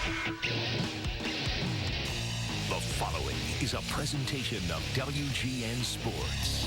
The following is a presentation of WGN Sports.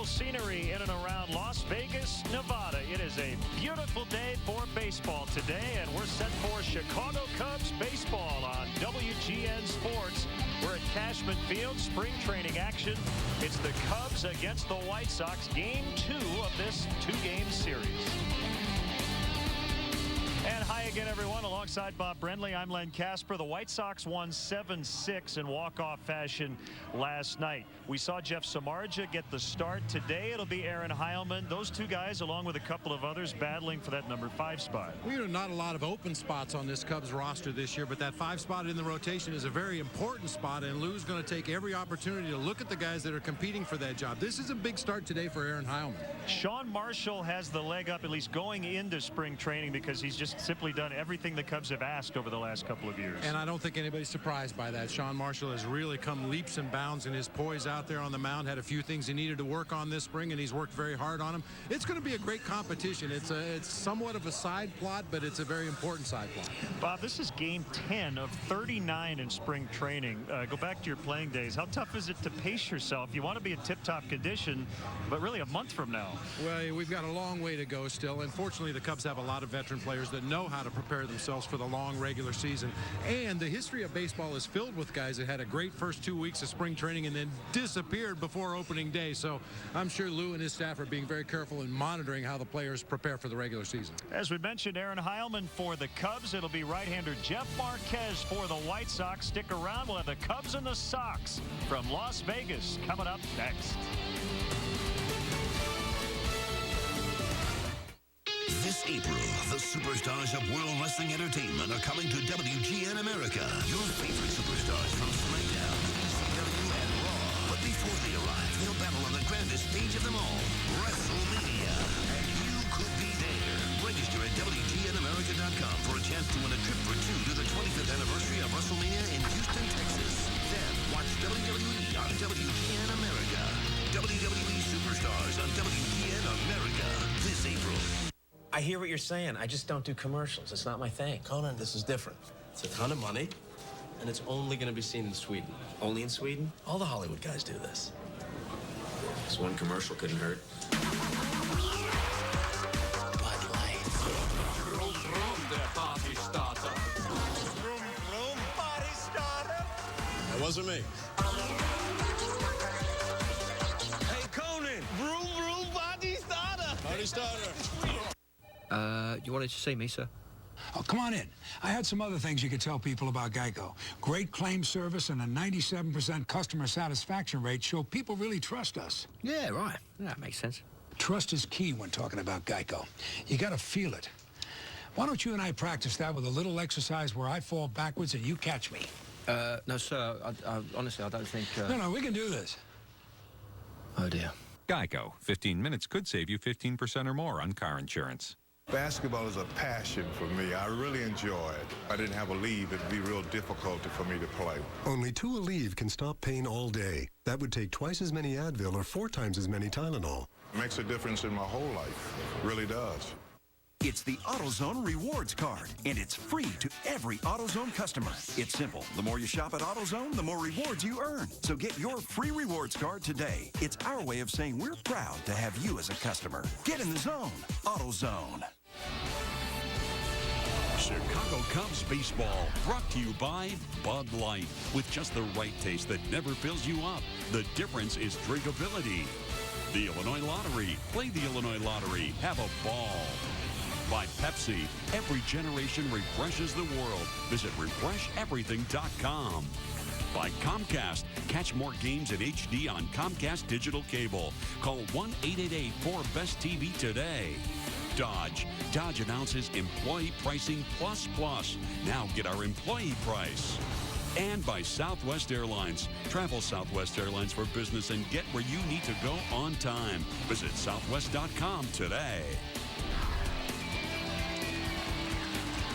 Scenery in and around Las Vegas, Nevada. It is a beautiful day for baseball today, and we're set for Chicago Cubs baseball on WGN Sports. We're at Cashman Field, spring training action. It's the Cubs against the White Sox, game 2 of this 2-game series. And hi again, everyone. Alongside Bob Brentley, I'm Len Casper. The White Sox won 7-6 in walk-off fashion last night. We saw Jeff Samardzija get the start. Today it'll be Aaron Heilman. Those two guys, along with a couple of others, battling for that number 5 spot. Well, not a lot of open spots on this Cubs roster this year, but that 5 spot in the rotation is a very important spot, and Lou's going to take every opportunity to look at the guys that are competing for that job. This is a big start today for Aaron Heilman. Sean Marshall has the leg up, at least going into spring training, because he's just simply done everything the Cubs have asked over the last couple of years. And I don't think anybody's surprised by that. Sean Marshall has really come leaps and bounds in his poise out there on the mound. Had a few things he needed to work on this spring, and he's worked very hard on them. It's going to be a great competition. It's somewhat of a side plot, but it's a very important side plot. Bob, this is game 10 of 39 in spring training. Go back to your playing days. How tough is it to pace yourself? You want to be in tip-top condition, but really a month from now. Well, we've got a long way to go still. Unfortunately, the Cubs have a lot of veteran players that know how to prepare themselves for the long regular season. And the history of baseball is filled with guys that had a great first 2 weeks of spring training and then disappeared before opening day. So I'm sure Lou and his staff are being very careful in monitoring how the players prepare for the regular season. As we mentioned, Aaron Heilman for the Cubs. It'll be right-hander Jeff Marquez for the White Sox. Stick around. We'll have the Cubs and the Sox from Las Vegas coming up next. This April, the superstars of World Wrestling Entertainment are coming to WGN America. Your favorite superstars from SmackDown, ECW, and Raw. But before they arrive, they'll battle on the grandest stage of them all, WrestleMania. And you could be there. Register at WGNAmerica.com for a chance to win a trip for 2 to the 25th anniversary of WrestleMania in Houston, Texas. Then watch WWE on WGN America. WWE Superstars on WGN America this April. I hear what you're saying. I just don't do commercials. It's not my thing. Conan, this is different. It's a ton of money, and it's only going to be seen in Sweden. Only in Sweden? All the Hollywood guys do this. This one commercial couldn't hurt. Bud Light. Vroom, vroom, der party starter. Vroom, vroom, party starter. That wasn't me. Hey, Conan. Vroom, vroom, party starter. Party starter. You wanted to see me, sir? Oh, come on in. I had some other things you could tell people about Geico. Great claim service and a 97% customer satisfaction rate show people really trust us. Yeah, right. That makes sense. Trust is key when talking about Geico. You got to feel it. Why don't you and I practice that with a little exercise where I fall backwards and you catch me? No, sir. Honestly, I don't think... No, we can do this. Oh, dear. Geico. 15 minutes could save you 15% or more on car insurance. Basketball is a passion for me. I really enjoy it. If I didn't have a leave, it'd be real difficult for me to play. Only 2 Aleve can stop pain all day. That would take twice as many Advil or 4 times as many Tylenol. It makes a difference in my whole life. It really does. It's the AutoZone Rewards Card, and it's free to every AutoZone customer. It's simple. The more you shop at AutoZone, the more rewards you earn. So get your free rewards card today. It's our way of saying we're proud to have you as a customer. Get in the zone. AutoZone. Chicago Cubs baseball, brought to you by Bud Light. With just the right taste that never fills you up. The difference is drinkability. The Illinois Lottery. Play the Illinois Lottery. Have a ball. By Pepsi, every generation refreshes the world. Visit refresheverything.com. By Comcast, catch more games in HD on Comcast Digital Cable. Call 1-888-4BEST-TV today. Dodge announces Employee Pricing Plus Plus. Now get our employee price. And by Southwest Airlines. Travel Southwest Airlines for business and get where you need to go on time. Visit southwest.com today.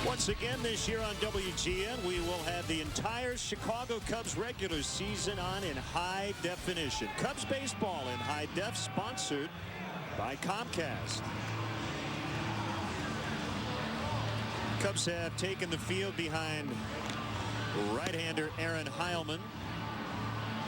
Once again this year on WGN, we will have the entire Chicago Cubs regular season on in high definition. Cubs baseball in high def, sponsored by Comcast. Cubs have taken the field behind right-hander Aaron Heilman.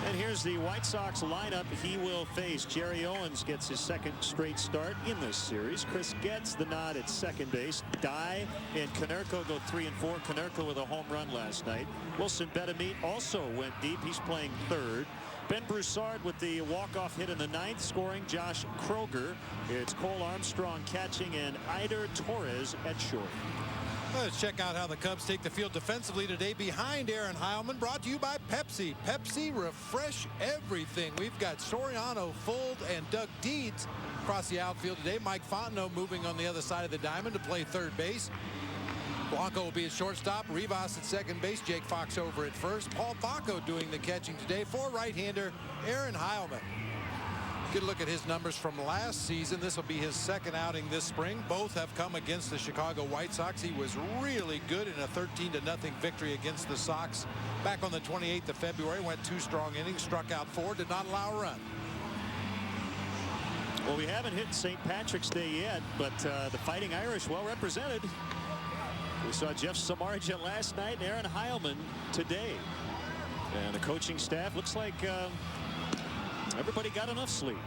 And here's the White Sox lineup he will face. Jerry Owens gets his second straight start in this series. Chris gets the nod at second base. Dye and Konerko go 3 and 4. Konerko with a home run last night. Wilson Betemit also went deep. He's playing third. Ben Broussard with the walk-off hit in the ninth, scoring Josh Kroger. It's Cole Armstrong catching and Eider Torres at short. Let's check out how the Cubs take the field defensively today behind Aaron Heilman. Brought to you by Pepsi. Pepsi, refresh everything. We've got Soriano, Fuld, and Doug Deeds across the outfield today. Mike Fontenot moving on the other side of the diamond to play third base. Blanco will be at shortstop. Rivas at second base. Jake Fox over at first. Paul Bacco doing the catching today for right-hander Aaron Heilman. Good look at his numbers from last season. This will be his second outing this spring. Both have come against the Chicago White Sox. He was really good in a 13-0 victory against the Sox back on the 28th of February. Went 2 strong innings, struck out 4, did not allow a run. Well, we haven't hit St. Patrick's Day yet, but the Fighting Irish well represented. We saw Jeff Samardzija last night and Aaron Heilman today. And the coaching staff looks like everybody got enough sleep.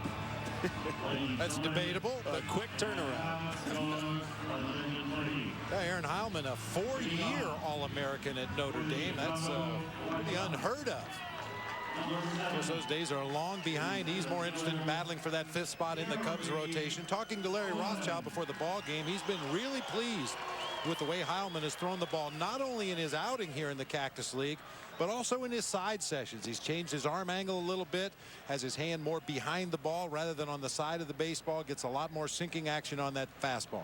That's debatable. A quick turnaround. Aaron Heilman, a 4-year All-American at Notre Dame. That's pretty unheard of. Of course, those days are long behind. He's more interested in battling for that 5th spot in the Cubs rotation. Talking to Larry Rothschild before the ball game, he's been really pleased with the way Heilman has thrown the ball, not only in his outing here in the Cactus League, but also in his side sessions. He's changed his arm angle a little bit, has his hand more behind the ball rather than on the side of the baseball, gets a lot more sinking action on that fastball.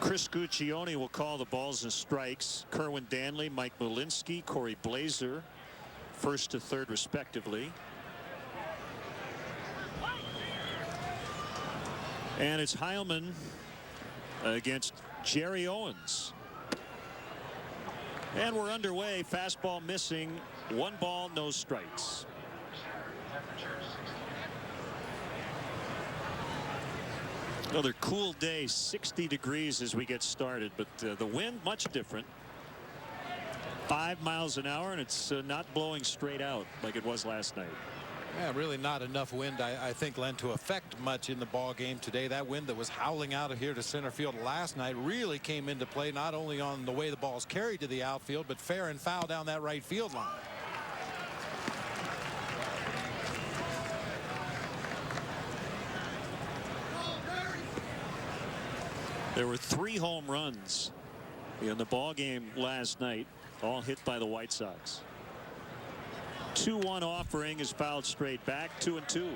Chris Guccione will call the balls and strikes. Kerwin Danley, Mike Molinsky, Corey Blazer, first to third respectively. And it's Heilman against Jerry Owens. And we're underway. Fastball missing. 1 ball, no strikes. Another cool day, 60 degrees as we get started, but the wind much different. 5 miles an hour, and it's not blowing straight out like it was last night. Yeah, really not enough wind, I think, Len, to affect much in the ball game today. That wind that was howling out of here to center field last night really came into play, not only on the way the ball's carried to the outfield, but fair and foul down that right field line. There were 3 home runs in the ball game last night, all hit by the White Sox. 2-1 offering is fouled straight back. 2-2.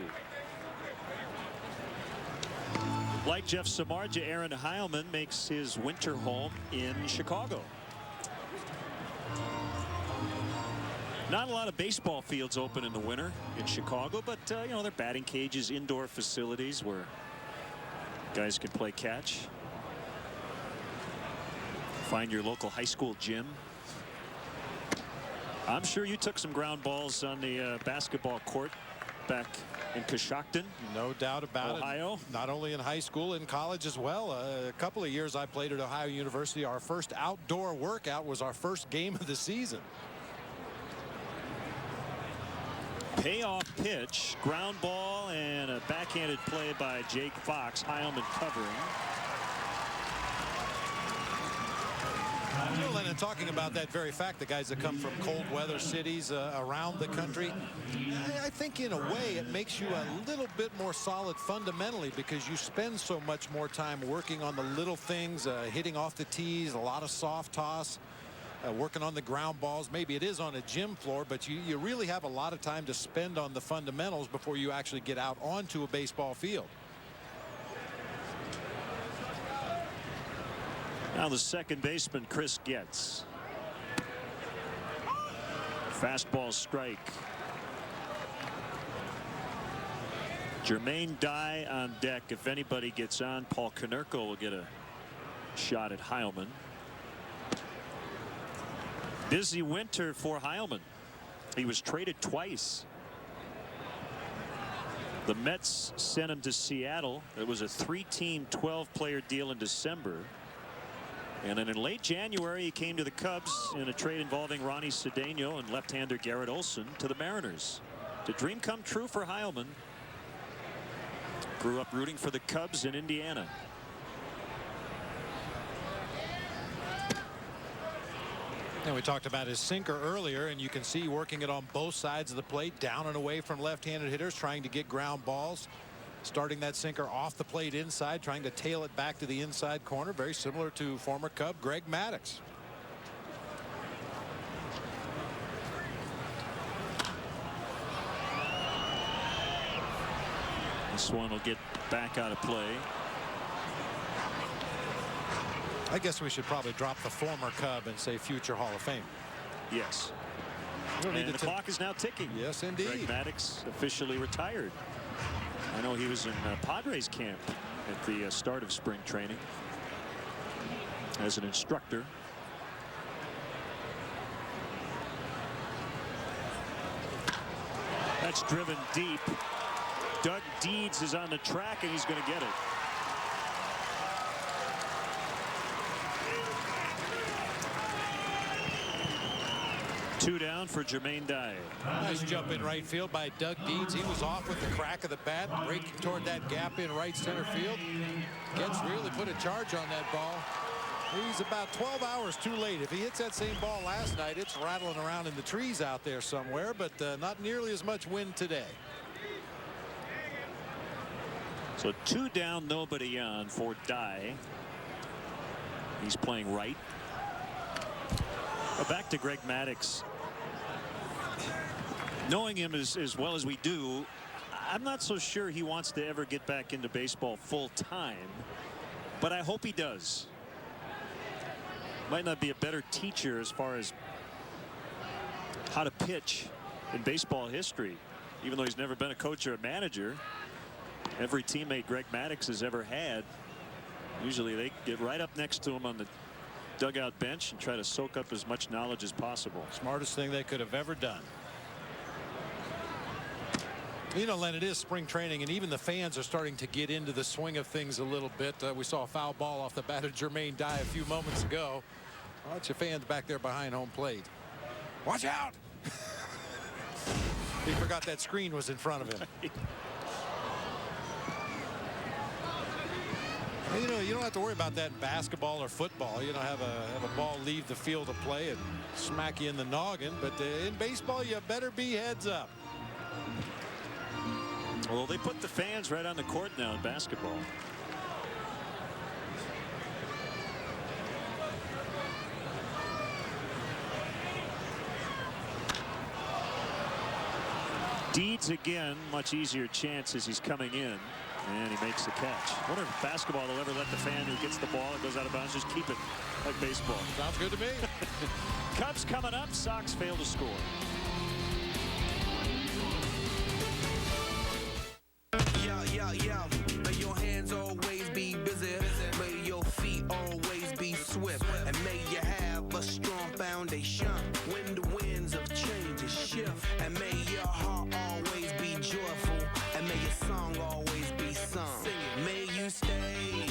Like Jeff Samardzija, Aaron Heilman makes his winter home in Chicago. Not a lot of baseball fields open in the winter in Chicago, but you know, they're batting cages, indoor facilities where guys can play catch. Find your local high school gym. I'm sure you took some ground balls on the basketball court back in Coshocton. No doubt about Ohio. it. Not only in high school, in college as well. A couple of years I played at Ohio University. Our first outdoor workout was our first game of the season. Payoff pitch, ground ball, and a backhanded play by Jake Fox. Heilman covering. And talking about that very fact, the guys that come from cold weather cities around the country, I think in a way it makes you a little bit more solid fundamentally, because you spend so much more time working on the little things, hitting off the tees, a lot of soft toss, working on the ground balls. Maybe it is on a gym floor, but you really have a lot of time to spend on the fundamentals before you actually get out onto a baseball field. Now the second baseman, Chris Getz. Fastball strike. Jermaine Dye on deck. If anybody gets on, Paul Konerko will get a shot at Heilman. Busy winter for Heilman. He was traded twice. The Mets sent him to Seattle. It was a 3-team 12-player deal in December. And then in late January, he came to the Cubs in a trade involving Ronnie Cedeno and left-hander Garrett Olson to the Mariners. It's a dream come true for Heilman. Grew up rooting for the Cubs in Indiana. And we talked about his sinker earlier, and you can see working it on both sides of the plate, down and away from left-handed hitters, trying to get ground balls. Starting that sinker off the plate inside, trying to tail it back to the inside corner, very similar to former Cub Greg Maddux. This one will get back out of play. I guess we should probably drop the former Cub and say future Hall of Fame. Yes. And the clock is now ticking. Yes, indeed. Greg Maddux officially retired. I know he was in Padres camp at the start of spring training as an instructor. That's driven deep. Doug Deeds is on the track, and he's going to get it. Two down for Jermaine Dye. Nice jump in right field by Doug Deeds. He was off with the crack of the bat, breaking toward that gap in right center field. Getz really put a charge on that ball. He's about 12 hours too late. If he hits that same ball last night, it's rattling around in the trees out there somewhere, but not nearly as much wind today. So two down, nobody on for Dye. He's playing right. Back to Greg Maddux. Knowing him as well as we do, I'm not so sure he wants to ever get back into baseball full time, but I hope he does. Might not be a better teacher as far as how to pitch in baseball history, even though he's never been a coach or a manager. Every teammate Greg Maddux has ever had, usually they get right up next to him on the dugout bench and try to soak up as much knowledge as possible. Smartest thing they could have ever done. You know, Len, it is spring training, and even the fans are starting to get into the swing of things a little bit. We saw a foul ball off the bat of Jermaine Dye a few moments ago. Watch your fans back there behind home plate. Watch out! He forgot that screen was in front of him. You know, you don't have to worry about that in basketball or football. You know, have a ball leave the field of play and smack you in the noggin. But in baseball, you better be heads up. Well, they put the fans right on the court now in basketball. Deeds again, much easier chance as he's coming in. And he makes the catch. I wonder if basketball will ever let the fan who gets the ball and goes out of bounds just keep it like baseball. Sounds good to me. Cubs coming up. Sox fail to score. Yeah. May your hands always be busy. May your feet always be swift. And may you have a strong foundation when the winds of change shift. And may your heart always be joyful. And may your song always be sung. May you stay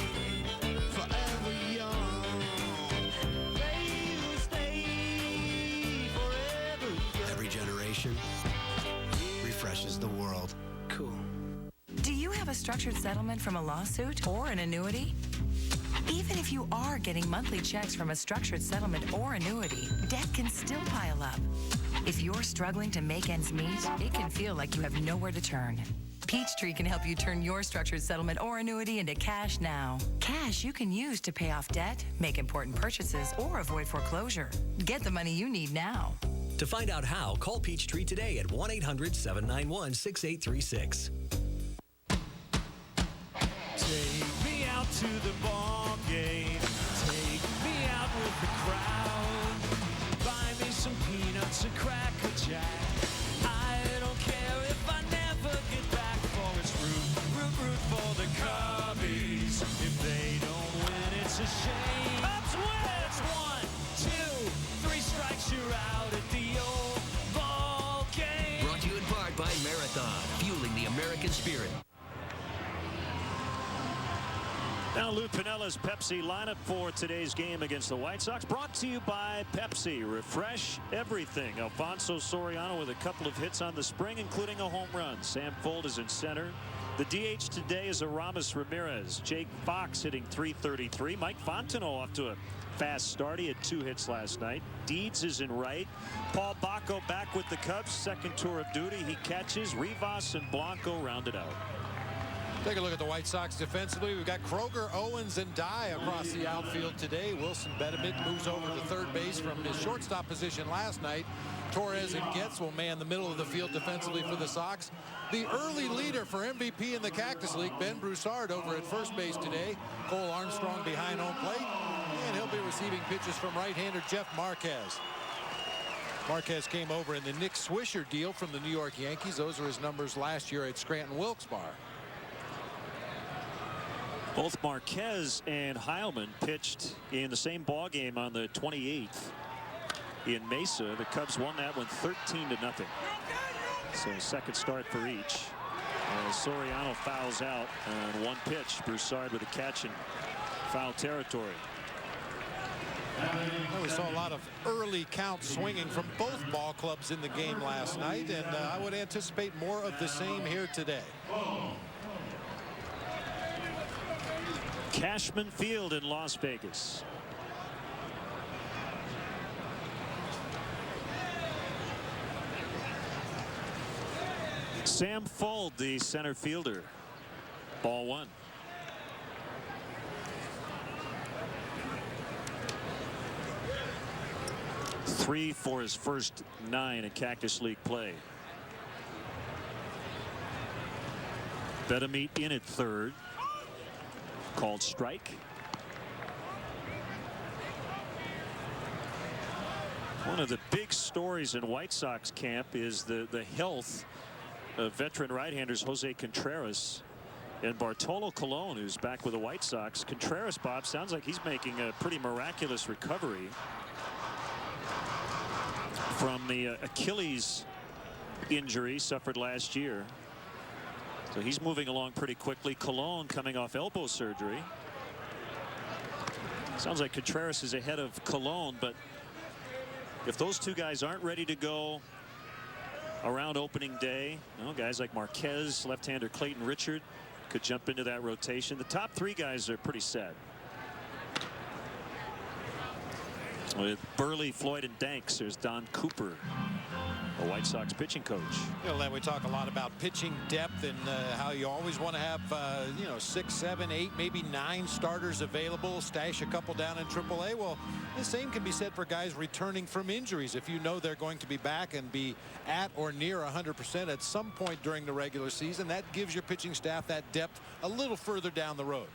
forever young. May you stay forever young. Every generation refreshes the world. Cool. Do you have a structured settlement from a lawsuit or an annuity? Even if you are getting monthly checks from a structured settlement or annuity, debt can still pile up. If you're struggling to make ends meet, it can feel like you have nowhere to turn. Peachtree can help you turn your structured settlement or annuity into cash now. Cash you can use to pay off debt, make important purchases, or avoid foreclosure. Get the money you need now. To find out how, call Peachtree today at 1-800-791-6836. Take me out to the ball game. Take me out with the crowd. Buy me some peanut wants a cracker jack. I don't care if I never get back, for it's root for the Cubbies. If they don't win, it's a shame. Cubs win! It's 1, 2, 3 strikes, you're out at the old ball game. Brought to you in part by Marathon, fueling the American spirit. Now Lou Pinella's Pepsi lineup for today's game against the White Sox, brought to you by Pepsi. Refresh everything. Alfonso Soriano with a couple of hits on the spring, including a home run. Sam Fuld is in center. The DH today is Aramis Ramirez. Jake Fox hitting .333. Mike Fontenot off to a fast start. He had 2 hits last night. Deeds is in right. Paul Bacco back with the Cubs. Second tour of duty. He catches. Rivas and Blanco rounded out. Take a look at the White Sox defensively. We've got Kroger, Owens, and Dye across the outfield today. Wilson Betemit moves over to third base from his shortstop position last night. Torres and Getz will man the middle of the field defensively for the Sox. The early leader for MVP in the Cactus League, Ben Broussard, over at first base today. Cole Armstrong behind home plate, and he'll be receiving pitches from right-hander Jeff Marquez. Marquez came over in the Nick Swisher deal from the New York Yankees. Those are his numbers last year at Scranton Wilkes-Barre. Both Marquez and Heilman pitched in the same ball game on the 28th in Mesa. The Cubs won that one 13-0. So second start for each. Soriano fouls out on 1 pitch. Broussard with a catch in foul territory. We saw a lot of early count swinging from both ball clubs in the game last night, and I would anticipate more of the same here today. Cashman Field in Las Vegas. Sam Fuld, the center fielder. Ball 1. Three for his first 9 in Cactus League play. Betemit in at third. Called strike. One of the big stories in White Sox camp is the health of veteran right-handers Jose Contreras and Bartolo Colon, who's back with the White Sox. Contreras, Bob, sounds like he's making a pretty miraculous recovery from the Achilles injury suffered last year. So he's moving along pretty quickly. Colon coming off elbow surgery. Sounds like Contreras is ahead of Colon, but if those two guys aren't ready to go around opening day, you know, guys like Marquez, left-hander Clayton Richard could jump into that rotation. The top 3 guys are pretty set. With Burley, Floyd, and Danks, there's Don Cooper, a White Sox pitching coach. You know, Len, we talk a lot about pitching depth and how you always want to have, 6, 7, 8, maybe 9 starters available, stash a couple down in AAA. Well, the same can be said for guys returning from injuries. If you know they're going to be back and be at or near 100% at some point during the regular season, that gives your pitching staff that depth a little further down the road.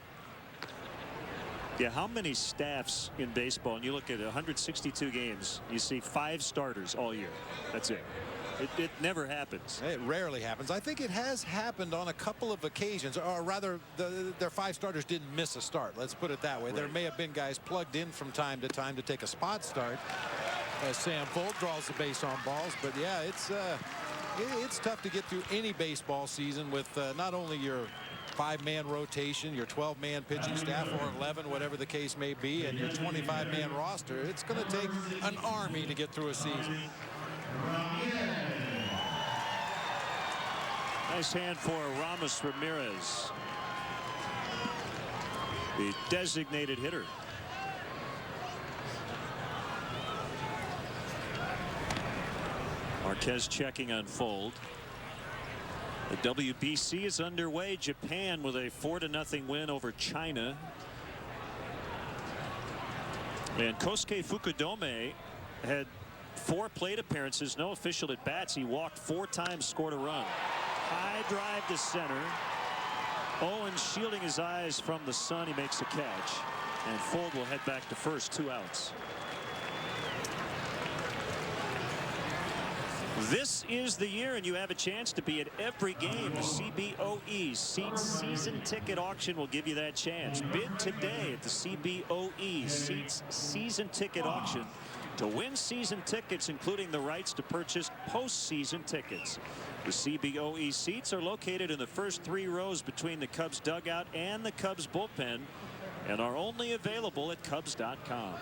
Yeah, how many staffs in baseball, and you look at 162 games, you see 5 starters all year. That's it. It never happens. It rarely happens. I think it has happened on a couple of occasions, or rather their 5 starters didn't miss a start. Let's put it that way. Right. There may have been guys plugged in from time to time to take a spot start as Sam Fuld draws the base on balls. But yeah, it's tough to get through any baseball season with not only your 5-man rotation, your 12-man pitching staff, or 11, whatever the case may be, and your 25-man roster. It's going to take an army to get through a season. Nice hand for Aramis Ramirez, the designated hitter. Marquez checking on Fuld. The WBC is underway. Japan with a 4-0 win over China. And Kosuke Fukudome had 4 plate appearances, no official at bats. He walked 4 times, scored a run. High drive to center. Owens shielding his eyes from the sun. He makes a catch. And Fuld will head back to first, 2 outs. This is the year, and you have a chance to be at every game. The CBOE Seats Season Ticket Auction will give you that chance. Bid today at the CBOE Seats Season Ticket Auction to win season tickets, including the rights to purchase postseason tickets. The CBOE seats are located in the first 3 rows between the Cubs dugout and the Cubs bullpen and are only available at Cubs.com.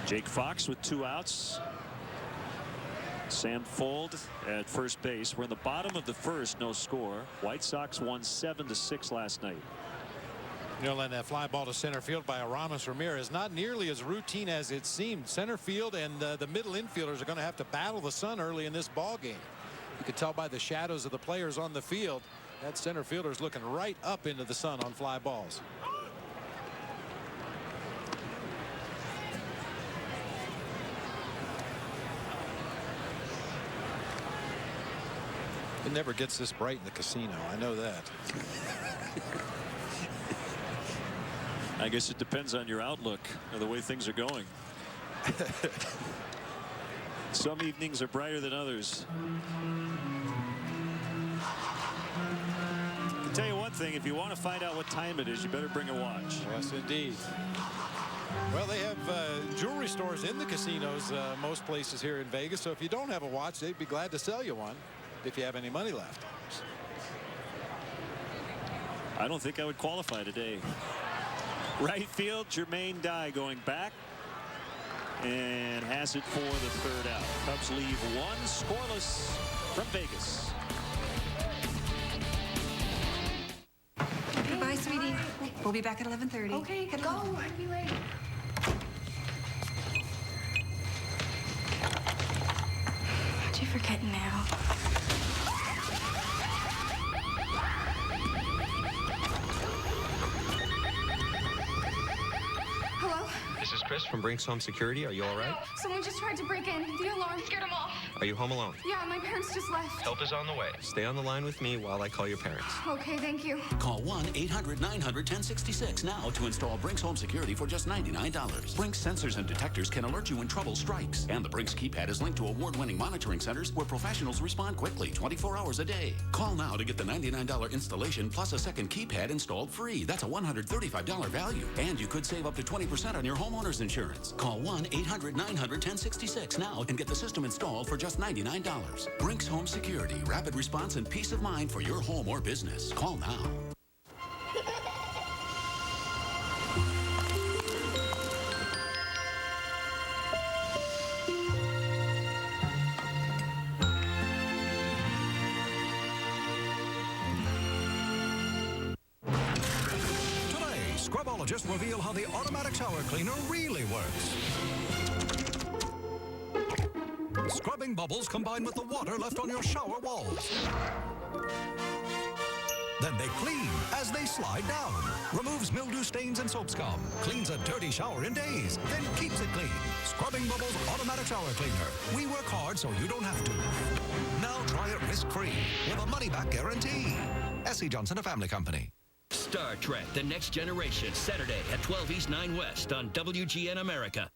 Jake Fox with 2 outs. Sam Fuld at first base. We're in the bottom of the first, no score. White Sox won 7-6 last night. You know, and that fly ball to center field by Aramis Ramirez, not nearly as routine as it seemed. Center field and the middle infielders are going to have to battle the sun early in this ball game. You could tell by the shadows of the players on the field that center fielder is looking right up into the sun on fly balls. It never gets this bright in the casino. I know that. I guess it depends on your outlook or the way things are going. Some evenings are brighter than others. I'll tell you one thing, if you want to find out what time it is, you better bring a watch. Yes, indeed. Well, they have jewelry stores in the casinos, most places here in Vegas. So if you don't have a watch, they'd be glad to sell you one if you have any money left. I don't think I would qualify today. Right field, Jermaine Dye going back and has it for the 3rd out. Cubs leave 1 scoreless from Vegas. Bye, sweetie. We'll be back at 11:30. Okay, go. I'll be late. How'd you forget now? Hello? This is Chris from Brinks Home Security. Are you all right? Someone just tried to break in. The alarm scared them off. Are you home alone? Yeah, my parents just left. Help is on the way. Stay on the line with me while I call your parents. Okay, thank you. Call 1-800-900-1066 now to install Brinks Home Security for just $99. Brinks sensors and detectors can alert you when trouble strikes. And the Brinks keypad is linked to award-winning monitoring centers where professionals respond quickly 24 hours a day. Call now to get the $99 installation plus a second keypad installed free. That's a $135 value. And you could save up to 20% on your homeowner's insurance. Call 1-800-900-1066 now and get the system installed for just $99. Brinks Home Security, rapid response and peace of mind for your home or business. Call now. Today, scrubologists reveal how the automatic shower cleaner really works. Scrubbing bubbles combine with the water left on your shower walls. Then they clean as they slide down. Removes mildew stains and soap scum. Cleans a dirty shower in days. Then keeps it clean. Scrubbing Bubbles Automatic Shower Cleaner. We work hard so you don't have to. Now try it risk-free with a money-back guarantee. S.C. Johnson, a family company. Star Trek: The Next Generation, Saturday at 12 East 9 West on WGN America.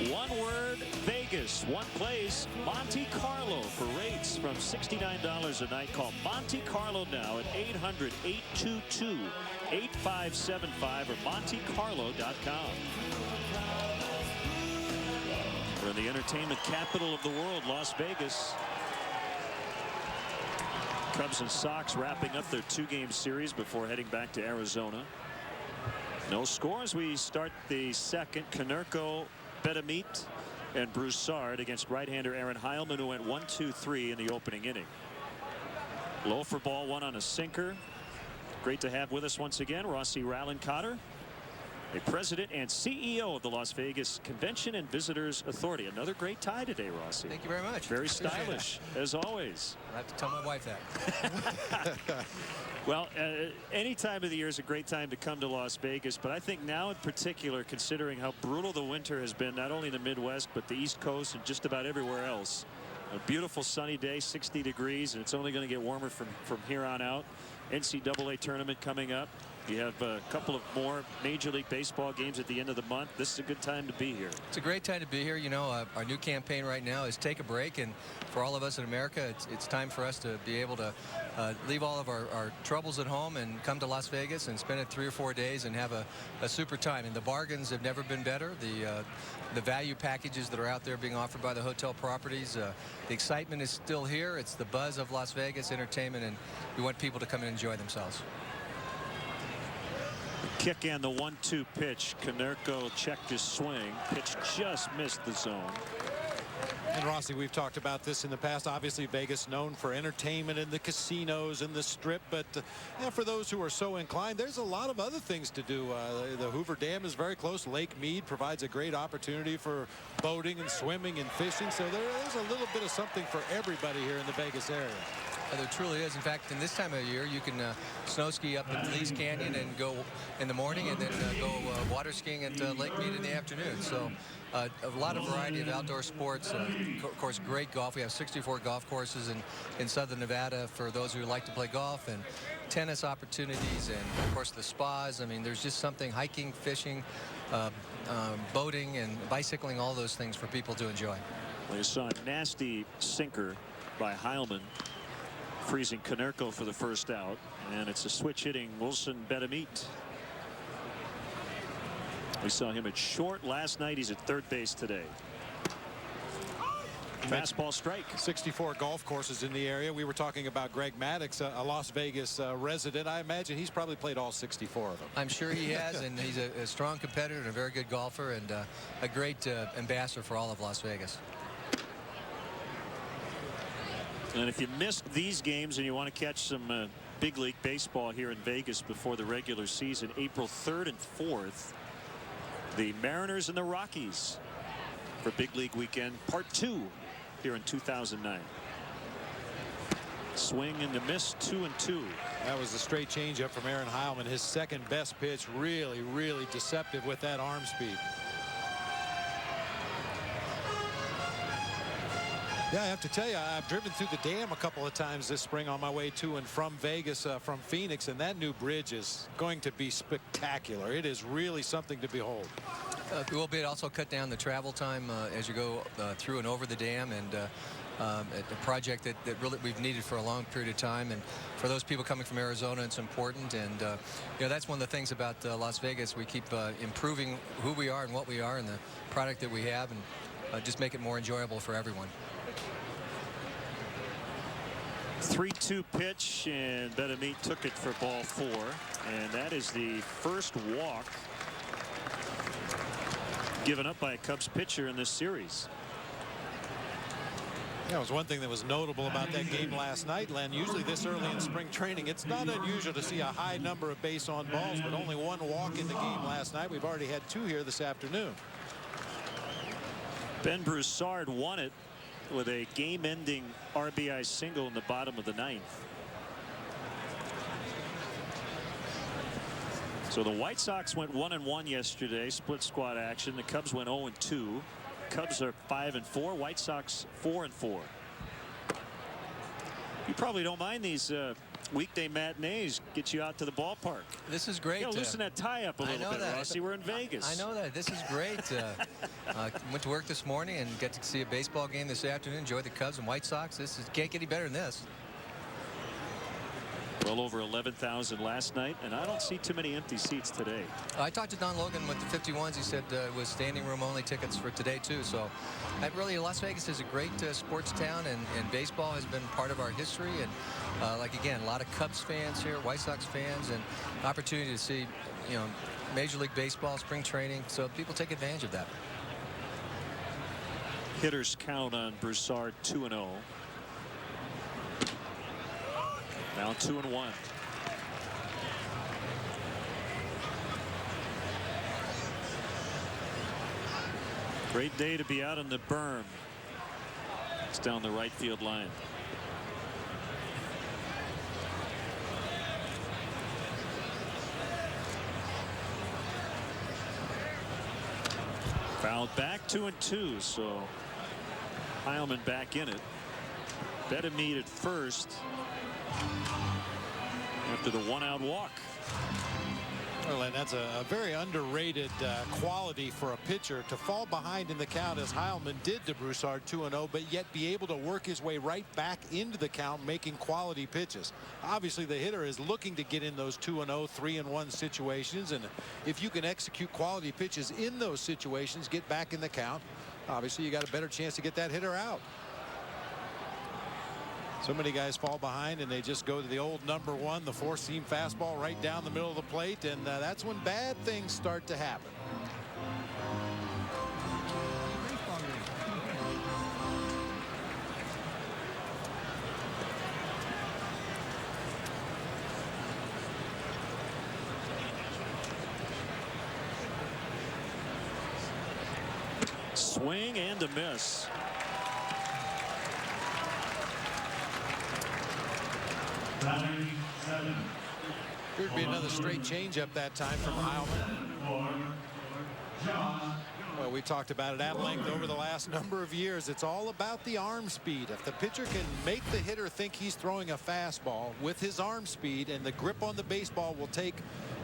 One word, Vegas. One place, Monte Carlo, for rates from $69 a night. Call Monte Carlo now at 800-822-8575 or montecarlo.com. We're in the entertainment capital of the world, Las Vegas. Cubs and Sox wrapping up their 2-game series before heading back to Arizona. No scores. We start the second. Konerko, Bedamit, and Broussard against right-hander Aaron Heilman, who went 1-2-3 in the opening inning. Low for ball one on a sinker. Great to have with us once again Rossi Rallen-Cotter, a president and CEO of the Las Vegas Convention and Visitors Authority. Another great tie today, Rossi. Thank you very much. Very stylish, as always. I have to tell my wife that. Well, any time of the year is a great time to come to Las Vegas, but I think now in particular, considering how brutal the winter has been, not only in the Midwest, but the East Coast and just about everywhere else. A beautiful sunny day, 60 degrees, and it's only going to get warmer from here on out. NCAA tournament coming up. You have a couple of more Major League Baseball games at the end of the month. This is a good time to be here. It's a great time to be here. You know, our new campaign right now is take a break, and for all of us in America, it's time for us to be able to leave all of our troubles at home and come to Las Vegas and spend it 3 or 4 days and have a super time. And the bargains have never been better. The value packages that are out there being offered by the hotel properties, the excitement is still here. It's the buzz of Las Vegas entertainment, and we want people to come and enjoy themselves. Kick and the 1-2 pitch. Konerko checked his swing. Pitch just missed the zone. And Rossi, we've talked about this in the past. Obviously, Vegas known for entertainment and the casinos and the Strip. But for those who are so inclined, there's a lot of other things to do. The Hoover Dam is very close. Lake Mead provides a great opportunity for boating and swimming and fishing. So there's a little bit of something for everybody here in the Vegas area. There truly is. In fact, in this time of year, you can snow ski up at Lee's Canyon and go in the morning, and then go water skiing at Lake Mead in the afternoon. So a lot of variety of outdoor sports. Of course, great golf. We have 64 golf courses in southern Nevada for those who like to play golf, and tennis opportunities, and of course the spas. I mean, there's just something, hiking, fishing, boating, and bicycling, all those things for people to enjoy. Well, you saw a nasty sinker by Heilman, freezing Konerko for the first out, and it's a switch hitting Wilson Bedamit. We saw him at short last night. He's at third base today. Fastball strike. 64 golf courses in the area. We were talking about Greg Maddox, a Las Vegas resident. I imagine he's probably played all 64 of them. I'm sure he has, and he's a strong competitor and a very good golfer, and a great ambassador for all of Las Vegas. And if you missed these games and you want to catch some big league baseball here in Vegas before the regular season, April 3rd and 4th, the Mariners and the Rockies for big league weekend part 2 here in 2009. Swing and a miss, 2-2. That was a straight changeup from Aaron Heilman. His second best pitch, really deceptive with that arm speed. Yeah, I have to tell you, I've driven through the dam a couple of times this spring on my way to and from Vegas, from Phoenix, and that new bridge is going to be spectacular. It is really something to behold. It will be. It also cut down the travel time as you go through and over the dam, and a project that really we've needed for a long period of time. And for those people coming from Arizona, it's important. And you know, that's one of the things about Las Vegas. We keep improving who we are and what we are and the product that we have, and just make it more enjoyable for everyone. 3-2 pitch, and Bedamit took it for ball 4, and that is the first walk given up by a Cubs pitcher in this series. Yeah, it was one thing that was notable about that game last night, Len. Usually this early in spring training, it's not unusual to see a high number of base on balls, but only one walk in the game last night. We've already had 2 here this afternoon. Ben Broussard won it with a game-ending RBI single in the bottom of the 9th. So the White Sox went 1-1 yesterday, split squad action. The Cubs went 0-2. Cubs are 5-4. White Sox 4-4. You probably don't mind these weekday matinees. Get you out to the ballpark. This is great. Loosen that tie up a little bit, Rossi. We're in Vegas. I know that. This is great. Went to work this morning and get to see a baseball game this afternoon. Enjoy the Cubs and White Sox. Can't get any better than this. Well over 11,000 last night, and I don't see too many empty seats today. I talked to Don Logan with the 51s. He said it was standing room only tickets for today too. So really, Las Vegas is a great sports town, and baseball has been part of our history. And like again, a lot of Cubs fans here, White Sox fans, and opportunity to see, you know, Major League Baseball, spring training. So people take advantage of that. Hitters count on Broussard 2-0. Now 2-1. Great day to be out on the berm. It's down the right field line. Fouled back, 2-2. So Heilman back in it. Bedamit at first after the 1-out walk. Well, and that's a very underrated quality for a pitcher to fall behind in the count as Heilman did to Broussard 2-0, but yet be able to work his way right back into the count, making quality pitches. Obviously, the hitter is looking to get in those 2-0, 3-1 situations, and if you can execute quality pitches in those situations, get back in the count, obviously you got a better chance to get that hitter out. So many guys fall behind and they just go to the old number one, the four-seam fastball right down the middle of the plate, and that's when bad things start to happen. Swing and a miss. Could be another straight changeup that time from Heilman. Well, we talked about it at length over the last number of years. It's all about the arm speed. If the pitcher can make the hitter think he's throwing a fastball with his arm speed, and the grip on the baseball will take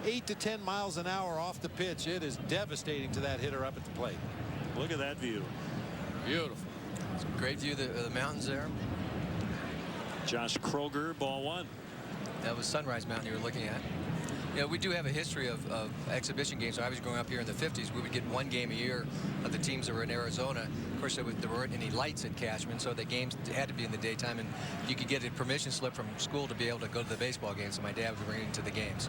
8 to 10 miles an hour off the pitch, it is devastating to that hitter up at the plate. Look at that view. Beautiful. It's a great view of the mountains there. Josh Kroger, ball one. That was Sunrise Mountain you were looking at. You know, we do have a history of exhibition games. So I was growing up here in the 50s. We would get one game a year of the teams that were in Arizona. Of course, there weren't any lights at Cashman, so the games had to be in the daytime, and you could get a permission slip from school to be able to go to the baseball games. So my dad would bring me to the games.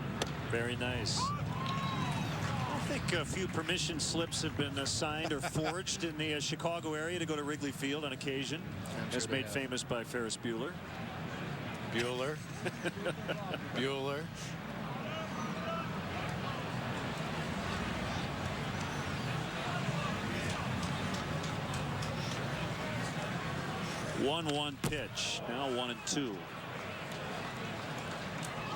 Very nice. I think a few permission slips have been signed or forged in the Chicago area to go to Wrigley Field on occasion. As made famous by Ferris Bueller. Bueller. Bueller. One pitch. Now 1-2.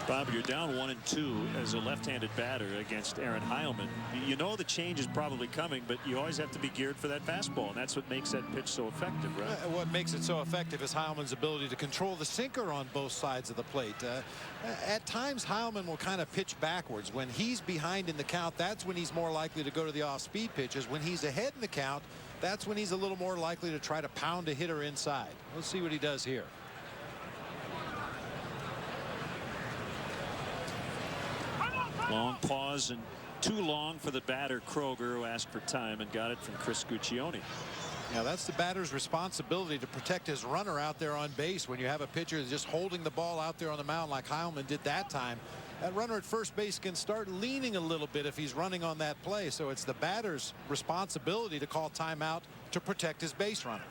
Bob, you're down 1-2 as a left-handed batter against Aaron Heilman. You know the change is probably coming, but you always have to be geared for that fastball, and that's what makes that pitch so effective, right? What makes it so effective is Heilman's ability to control the sinker on both sides of the plate. At times, Heilman will kind of pitch backwards. When he's behind in the count, that's when he's more likely to go to the off-speed pitches. When he's ahead in the count, that's when he's a little more likely to try to pound a hitter inside. Let's see what he does here. Long pause, and too long for the batter Kroger, who asked for time and got it from Chris Guccione. Now that's the batter's responsibility to protect his runner out there on base. When you have a pitcher that's just holding the ball out there on the mound like Heilman did that time, that runner at first base can start leaning a little bit if he's running on that play. So it's the batter's responsibility to call timeout to protect his base runner.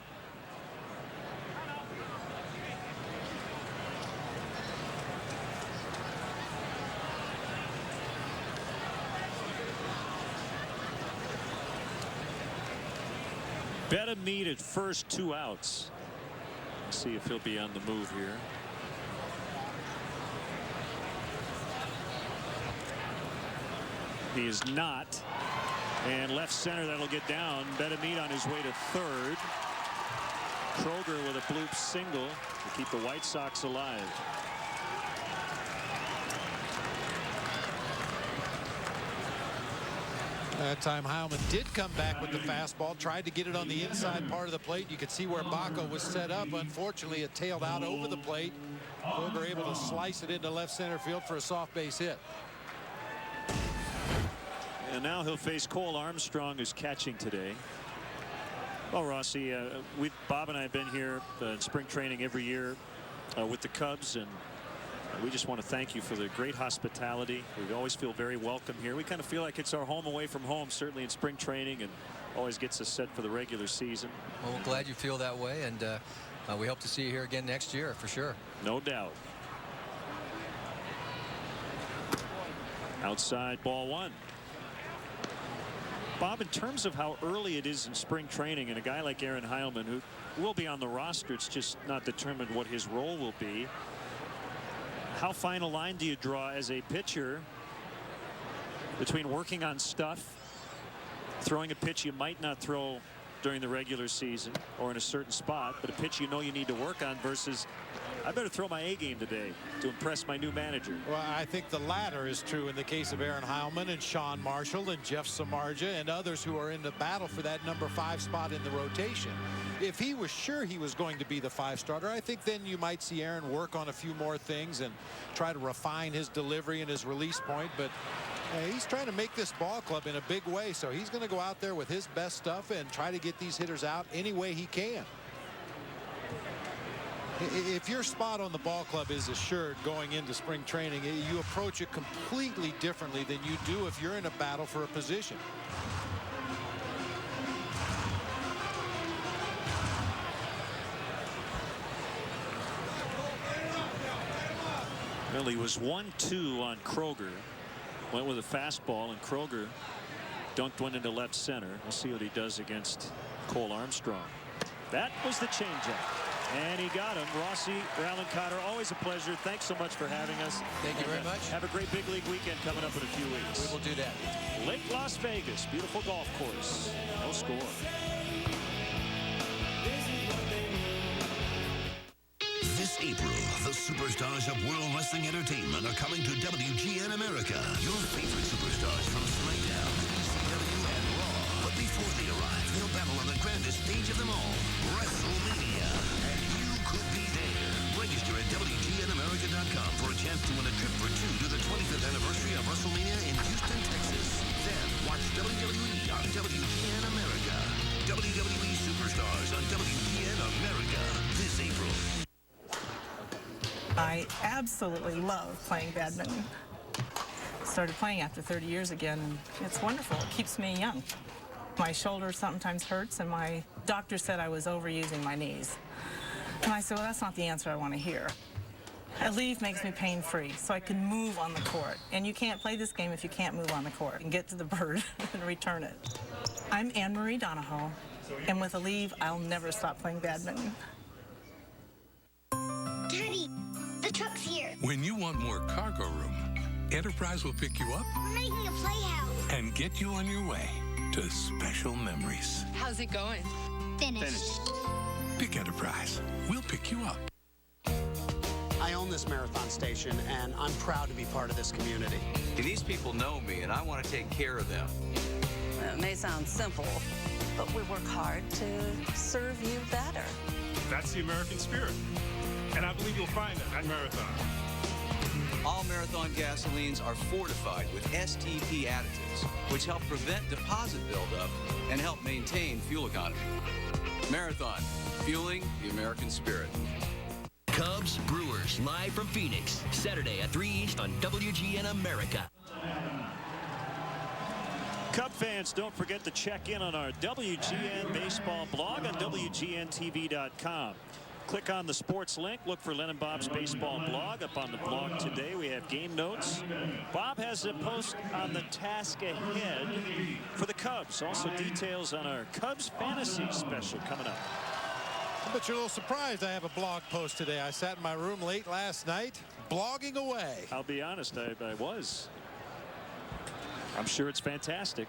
Meet at first, 2 outs. Let's see if he'll be on the move here. He is not. And left center, that'll get down. Meet on his way to third. Kroger with a bloop single to keep the White Sox alive. That time Heilman did come back with the fastball, tried to get it on the inside part of the plate. You could see where Baco was set up. Unfortunately, it tailed out over the plate. Kroger able to slice it into left center field for a soft base hit. And now he'll face Cole Armstrong, who's catching today. Well, Rossi, Bob and I have been here in spring training every year with the Cubs, and we just want to thank you for the great hospitality. We always feel very welcome here. We kind of feel like it's our home away from home, certainly in spring training, and always gets us set for the regular season. Well, we're glad you feel that way, and we hope to see you here again next year for sure. No doubt. Outside, ball one. Bob, in terms of how early it is in spring training, and a guy like Aaron Heilman, who will be on the roster, it's just not determined what his role will be. How fine a line do you draw as a pitcher between working on stuff, throwing a pitch you might not throw during the regular season or in a certain spot, but a pitch you know you need to work on, versus I better throw my A game today to impress my new manager. Well, I think the latter is true in the case of Aaron Heilman and Sean Marshall and Jeff Samardzija and others who are in the battle for that number 5 spot in the rotation. If he was sure he was going to be the 5 starter, I think then you might see Aaron work on a few more things and try to refine his delivery and his release point. But he's trying to make this ball club in a big way, so he's going to go out there with his best stuff and try to get these hitters out any way he can. If your spot on the ball club is assured going into spring training, you approach it completely differently than you do if you're in a battle for a position. Well, he was 1-2 on Kroger. Went with a fastball, and Kroger dunked one into left center. We'll see what he does against Cole Armstrong. That was the changeup. And he got him. Rossi, Rallen-Cotter, always a pleasure. Thanks so much for having us. Thank you very much. Have a great big league weekend coming up in a few weeks. We will do that. Lake Las Vegas, beautiful golf course. No score. This April, the superstars of World Wrestling Entertainment are coming to WGN America. Your favorite superstars from SmackDown, ECW, and Raw. But before they arrive, they'll battle on the grandest stage of them all, WrestleMania. And you could be there. Register at WGNAmerica.com for a chance to win a trip for 2 to the 25th anniversary of WrestleMania in Houston, Texas. Then watch WWE on WGN America. WWE Superstars on WGN America this April. I absolutely love playing badminton. Started playing after 30 years again, and it's wonderful. It keeps me young. My shoulder sometimes hurts, and my doctor said I was overusing my knees. And I said, well, that's not the answer I want to hear. A leave makes me pain-free, so I can move on the court. And you can't play this game if you can't move on the court and get to the bird and return it. I'm Anne-Marie Donahoe, and with a leave, I'll never stop playing badminton. Daddy, the truck's here. When you want more cargo room, Enterprise will pick you up. We're making a playhouse. And get you on your way to special memories. How's it going? Finished. Pick Enterprise. We'll pick you up. I own this marathon station, and I'm proud to be part of this community. These people know me, and I want to take care of them. It may sound simple, but we work hard to serve you better. That's the American spirit. And I believe you'll find that at Marathon. All Marathon gasolines are fortified with STP additives, which help prevent deposit buildup and help maintain fuel economy. Marathon, fueling the American spirit. Cubs Brewers live from Phoenix, Saturday at 3 East on WGN America. Cub fans, don't forget to check in on our WGN baseball blog on WGNTV.com. Click on the sports link. Look for Len and Bob's baseball blog. Up on the blog today, we have game notes. Bob has a post on the task ahead for the Cubs. Also details on our Cubs fantasy special coming up. But you're a little surprised I have a blog post today. I sat in my room late last night, blogging away. I'll be honest, I was. I'm sure it's fantastic.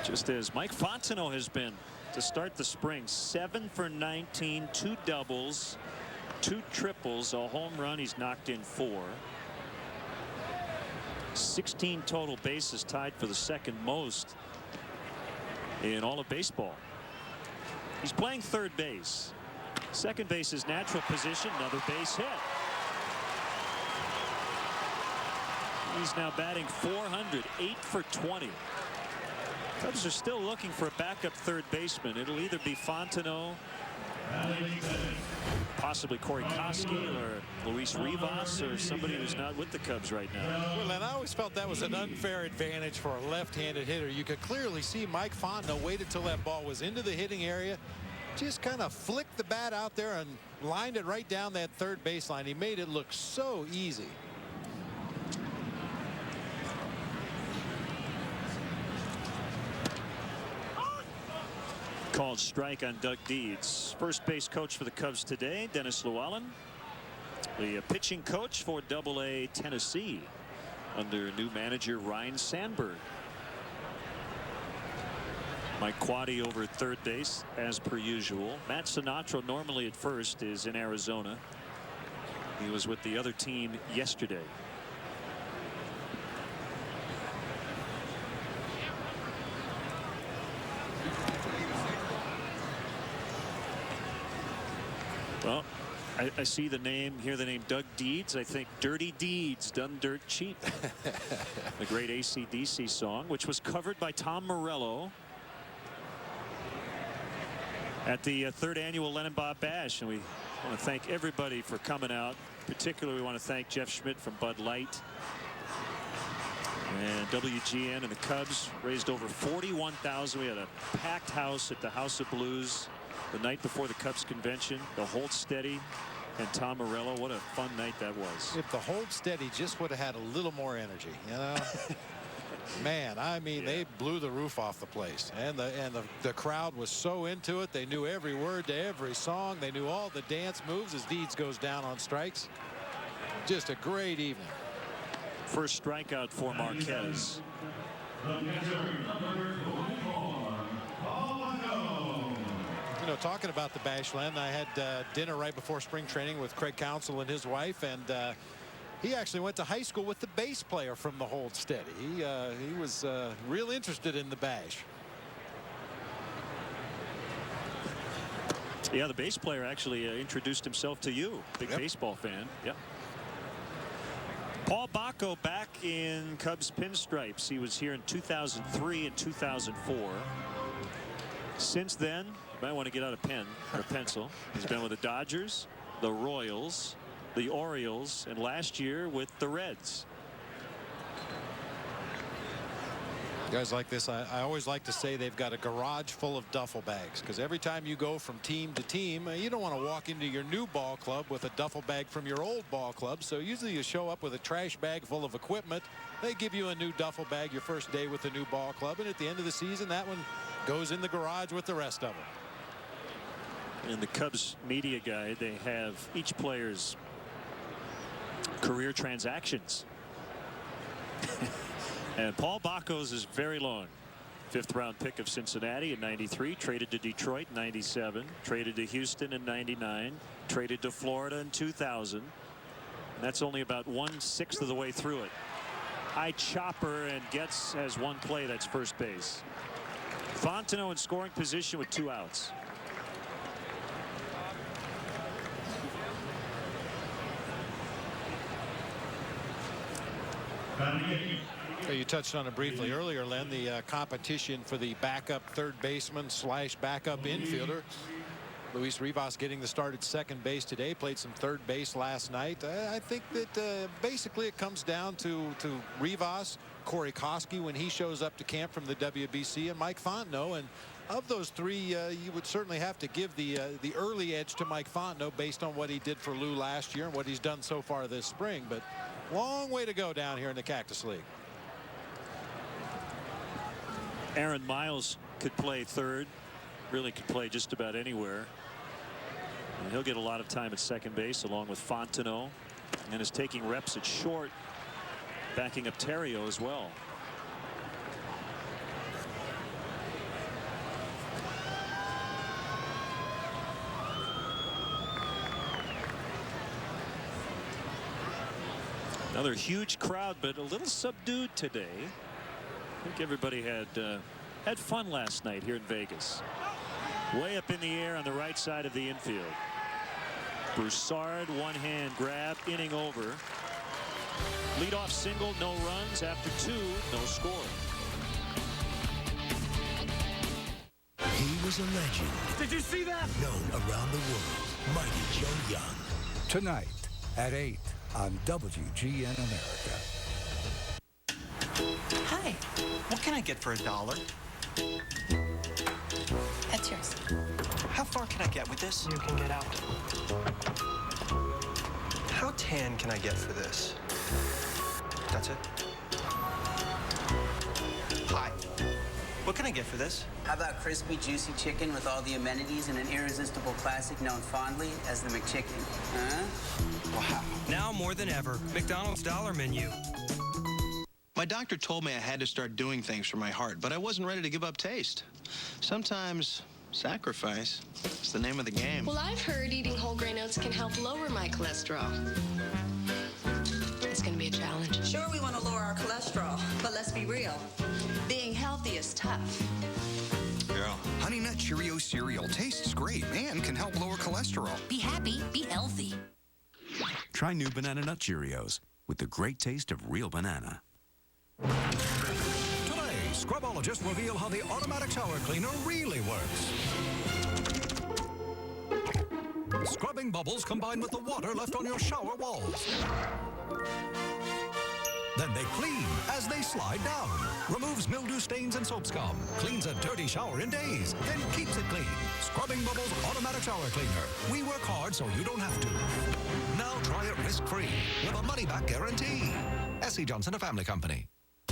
Just as Mike Fontenot has been to start the spring. 7 for 19, 2 doubles, 2 triples, a home run. He's knocked in 4. 16 total bases, tied for the second most in all of baseball. He's playing third base. Second base is natural position. Another base hit. He's now batting .400, 8 for 20. Cubs are still looking for a backup third baseman. It'll either be Fontenot, possibly Corey Koski, or Luis Rivas, or somebody who's not with the Cubs right now. Well, and I always felt that was an unfair advantage for a left-handed hitter. You could clearly see Mike Fontenot waited till that ball was into the hitting area, just kind of flicked the bat out there and lined it right down that third baseline. He made it look so easy. Called strike on Doug Deeds. First base coach for the Cubs today, Dennis Llewellyn. The pitching coach for AA Tennessee under new manager Ryan Sandberg. Mike Quaddy over at third base as per usual. Matt Sinatra, normally at first, is in Arizona. He was with the other team yesterday. Well, I see the name, hear the name Doug Deeds. I think Dirty Deeds done dirt cheap. The great AC/DC song, which was covered by Tom Morello at the third annual Len and Bob Bash. And we want to thank everybody for coming out. Particularly, we want to thank Jeff Schmidt from Bud Light. And WGN and the Cubs raised over $41,000. We had a packed house at the House of Blues the night before the Cubs convention. The Hold Steady and Tom Morello. What a fun night that was. If the Hold Steady just would have had a little more energy, you know. Man, I mean, they blew the roof off the place, and the crowd was so into it. They knew every word to every song. They knew all the dance moves as Deeds goes down on strikes. Just a great evening. First strikeout for Marquez. You know, talking about the Bash, Len, I had dinner right before spring training with Craig Counsell and his wife, and he actually went to high school with the bass player from the Hold Steady. He was real interested in the Bash. Yeah, the bass player actually introduced himself to you. Big baseball fan. Yep. Paul Bacco back in Cubs pinstripes. He was here in 2003 and 2004. Since then, you might want to get out a pen or a pencil. He's been with the Dodgers, the Royals, the Orioles, and last year with the Reds. Guys like this, I always like to say they've got a garage full of duffel bags, because every time you go from team to team, you don't want to walk into your new ball club with a duffel bag from your old ball club. So usually you show up with a trash bag full of equipment. They give you a new duffel bag your first day with the new ball club, and at the end of the season, that one goes in the garage with the rest of them. In the Cubs media guide, they have each player's career transactions. And Paul Bacco's is very long. 5th round pick of Cincinnati in '93, traded to Detroit in '97, traded to Houston in '99, traded to Florida in 2000. And that's only about 1/6 of the way through it. High chopper, and gets has one play. That's first base. Fontenot in scoring position with 2 outs. You touched on it briefly earlier, Len, the competition for the backup third baseman / backup infielder. Luis Rivas getting the start at second base today, played some third base last night. I think that basically it comes down to Rivas, Corey Koski when he shows up to camp from the WBC, and Mike Fontenot. And of those three, you would certainly have to give the early edge to Mike Fontenot based on what he did for Lou last year and what he's done so far this spring. But long way to go down here in the Cactus League. Aaron Miles could play third, really could play just about anywhere. And he'll get a lot of time at second base along with Fontenot, and is taking reps at short, backing up Terrio as well. Another huge crowd, but a little subdued today. I think everybody had fun last night here in Vegas. Way up in the air on the right side of the infield. Broussard, one-hand grab, inning over. Leadoff single, no runs. After 2, no score. He was a legend. Did you see that? Known around the world. Mighty Joe Young. Tonight at 8 on WGN America. Hi. What can I get for $1? That's yours. How far can I get with this? You can get out. How tan can I get for this? That's it? Hi. What can I get for this? How about crispy, juicy chicken with all the amenities and an irresistible classic known fondly as the McChicken? Huh? Wow. Now more than ever, McDonald's Dollar Menu. My My doctor told me I had to start doing things for my heart, but I wasn't ready to give up taste. Sometimes sacrifice is the name of the game. Well, I've heard eating whole grain oats can help lower my cholesterol. It's going to be a challenge. Sure, we want to lower our cholesterol, but let's be real. Being healthy is tough. Yeah. Honey Nut Cheerio cereal tastes great and can help lower cholesterol. Be happy, be healthy. Try new Banana Nut Cheerios with the great taste of real banana. Today, scrubologists reveal how the automatic shower cleaner really works. Scrubbing bubbles combined with the water left on your shower walls. Then they clean as they slide down. Removes mildew stains and soap scum. Cleans a dirty shower in days. Then keeps it clean. Scrubbing Bubbles Automatic Shower Cleaner. We work hard so you don't have to. Now try it risk-free with a money-back guarantee. S.C. Johnson, a family company.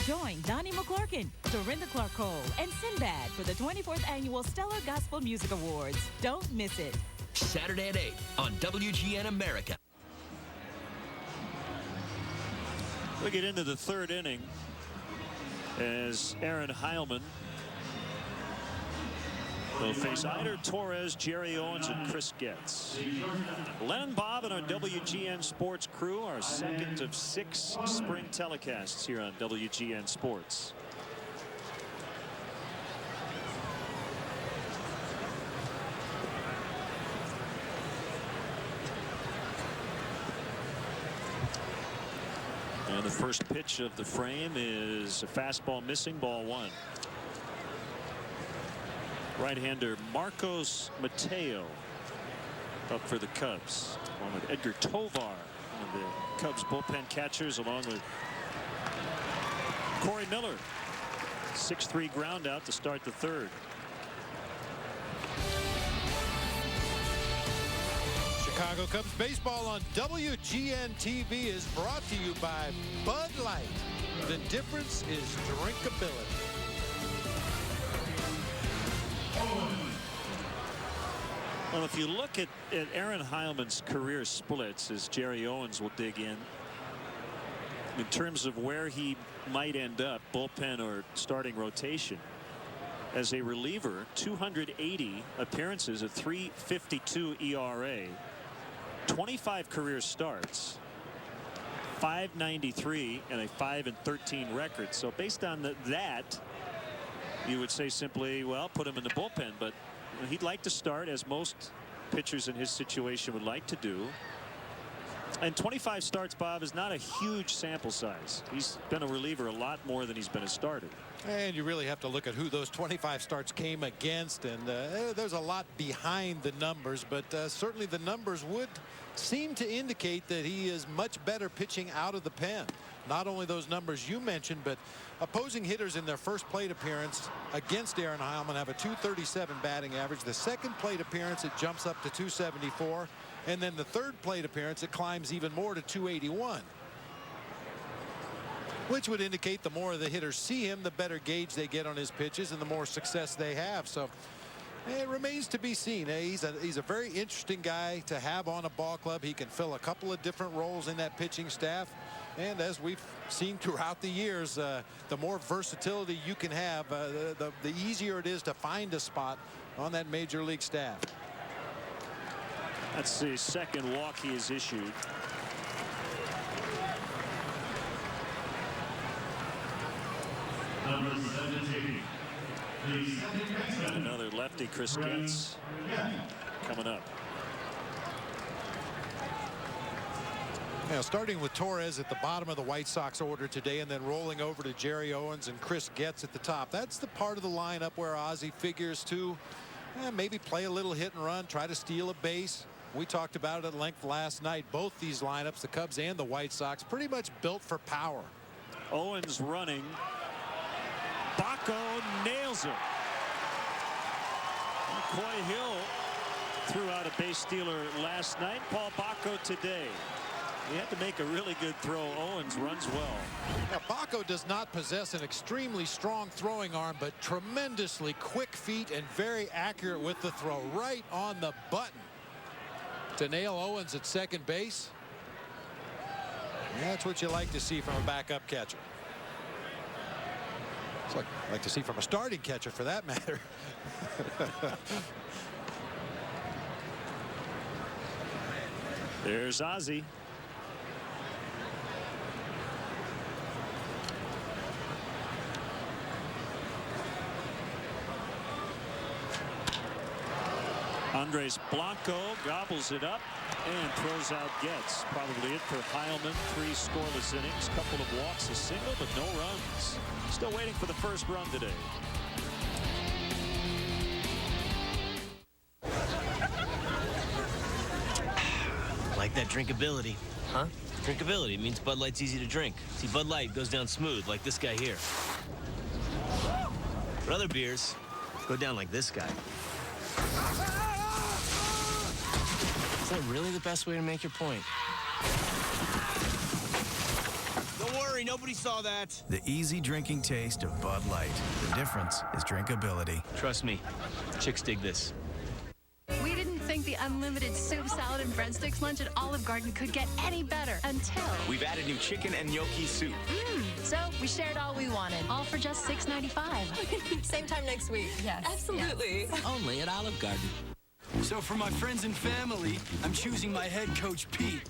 Join Donnie McClurkin, Dorinda Clark Cole, and Sinbad for the 24th Annual Stellar Gospel Music Awards. Don't miss it. Saturday at 8 on WGN America. We get into the third inning as Aaron Heilman will face Eider Torres, Jerry Owens, and Chris Getz. Len and Bob and our WGN Sports crew, our second of 6 spring telecasts here on WGN Sports. And the first pitch of the frame is a fastball missing, ball 1. Right-hander Marcos Mateo up for the Cubs, along with Edgar Tovar, one of the Cubs bullpen catchers, along with Corey Miller. 6-3 ground out to start the third. Chicago Cubs baseball on WGN TV is brought to you by Bud Light. The difference is drinkability. Well, if you look at Aaron Heilman's career splits, as Jerry Owens will dig in terms of where he might end up, bullpen or starting rotation, as a reliever, 280 appearances, a 3.52 ERA, 25 career starts, 593 and a 5-13 record. So based on that, you would say simply, well, put him in the bullpen, but he'd like to start, as most pitchers in his situation would like to do. And 25 starts, Bob, is not a huge sample size. He's been a reliever a lot more than he's been a starter. And you really have to look at who those 25 starts came against, and there's a lot behind the numbers, but certainly the numbers would seem to indicate that he is much better pitching out of the pen. Not only those numbers you mentioned, but opposing hitters in their first plate appearance against Aaron Heilman have a 237 batting average. The second plate appearance, it jumps up to 274. And then the third plate appearance, it climbs even more to 281. Which would indicate the more the hitters see him, the better gauge they get on his pitches and the more success they have. So it remains to be seen. He's a very interesting guy to have on a ball club. He can fill a couple of different roles in that pitching staff. And as we've seen throughout the years, the more versatility you can have, the easier it is to find a spot on that major league staff. That's the second walk he has issued. Another lefty, Chris Getz, coming up. Now, starting with Torres at the bottom of the White Sox order today, and then rolling over to Jerry Owens and Chris Getz at the top. That's the part of the lineup where Ozzie figures to maybe play a little hit and run, try to steal a base. We talked about it at length last night. Both these lineups, the Cubs and the White Sox, pretty much built for power. Owens running. Baco nails him. Coy Hill threw out a base stealer last night. Paul Baco today. He had to make a really good throw. Owens runs well. Now, Baco does not possess an extremely strong throwing arm, but tremendously quick feet and very accurate with the throw, right on the button to nail Owens at second base. That's what you like to see from a backup catcher. It's like to see from a starting catcher for that matter. There's Ozzie. Andres Blanco gobbles it up and throws out Getz. Probably it for Heilman. 3 scoreless innings, couple of walks, a single, but no runs. Still waiting for the first run today. Like that drinkability, huh? Drinkability means Bud Light's easy to drink. See, Bud Light goes down smooth, like this guy here. But other beers go down like this guy. Is that really the best way to make your point? Don't worry, nobody saw that. The easy drinking taste of Bud Light. The difference is drinkability. Trust me, chicks dig this. We didn't think the unlimited soup, salad, and breadsticks lunch at Olive Garden could get any better until... We've added new chicken and gnocchi soup. So we shared all we wanted, all for just $6.95. Same time next week. Yes. Absolutely. Yes. Only at Olive Garden. So for my friends and family, I'm choosing my head coach, Pete.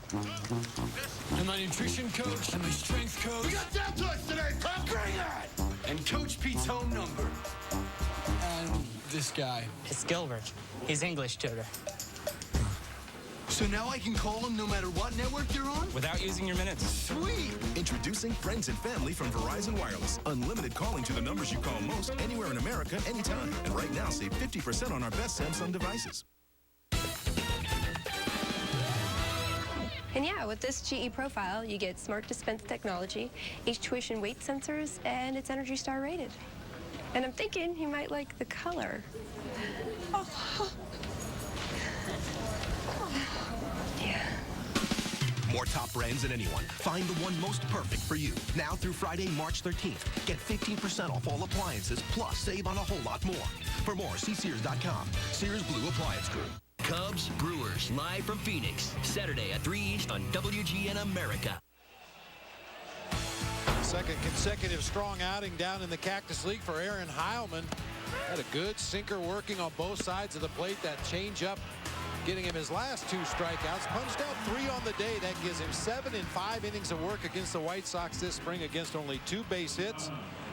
And my nutrition coach, and my strength coach. We got that to us today, Pop. Bring it! And Coach Pete's home number. And this guy. It's Gilbert. He's English tutor. So now I can call him no matter what network they're on? Without using your minutes. Sweet! Introducing Friends and Family from Verizon Wireless. Unlimited calling to the numbers you call most, anywhere in America, anytime. And right now, save 50% on our best Samsung devices. And yeah, with this GE profile, you get smart dispense technology, H-tuition weight sensors, and it's Energy Star rated. And I'm thinking you might like the color. Yeah. More top brands than anyone. Find the one most perfect for you. Now through Friday, March 13th. Get 15% off all appliances, plus save on a whole lot more. For more, see Sears.com. Sears Blue Appliance Group. Cubs, Brewers, live from Phoenix. Saturday at 3 East on WGN America. Second consecutive strong outing down in the Cactus League for Aaron Heilman. Had a good sinker working on both sides of the plate. That changeup getting him his last 2 strikeouts. Punched out 3 on the day. That gives him 7 in 5 innings of work against the White Sox this spring against only 2 base hits.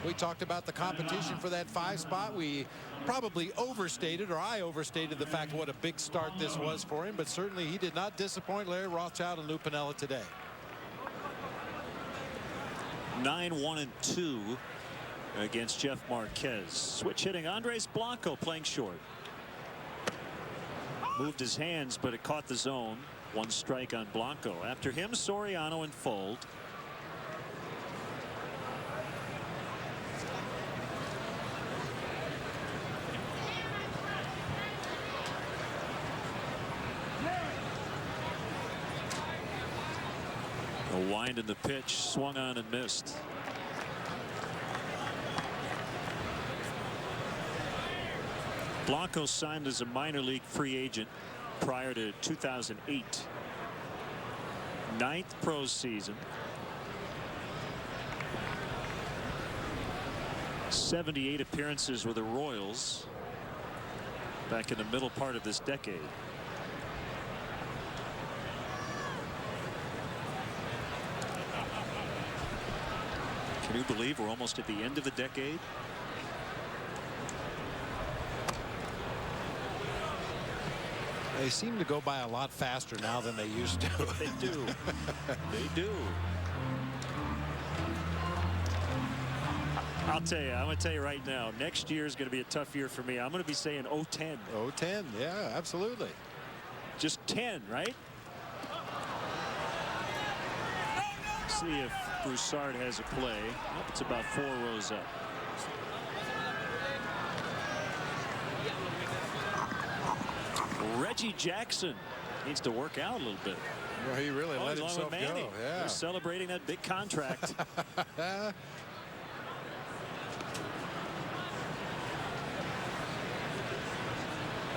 We talked about the competition for that 5 spot. We probably overstated, or I overstated the fact what a big start this was for him, but certainly he did not disappoint Larry Rothschild and Lou Piniella today. 9-1-2 against Jeff Marquez. Switch hitting Andres Blanco playing short. Moved his hands, but it caught the zone. 1 strike on Blanco. After him, Soriano and Fold. A wind in the pitch, swung on and missed. Blanco signed as a minor league free agent prior to 2008. 9th pro season. 78 appearances with the Royals back in the middle part of this decade. Can you believe we're almost at the end of the decade? They seem to go by a lot faster now than they used to. They do. They do. I'll tell you, I'm going to tell you right now, next year is going to be a tough year for me. I'm going to be saying 0-10. 0-10, yeah, absolutely. Just 10, right? See if Broussard has a play. Nope, it's about 4 rows up. Reggie Jackson needs to work out a little bit. Well, he really let himself go. Yeah. They're celebrating that big contract.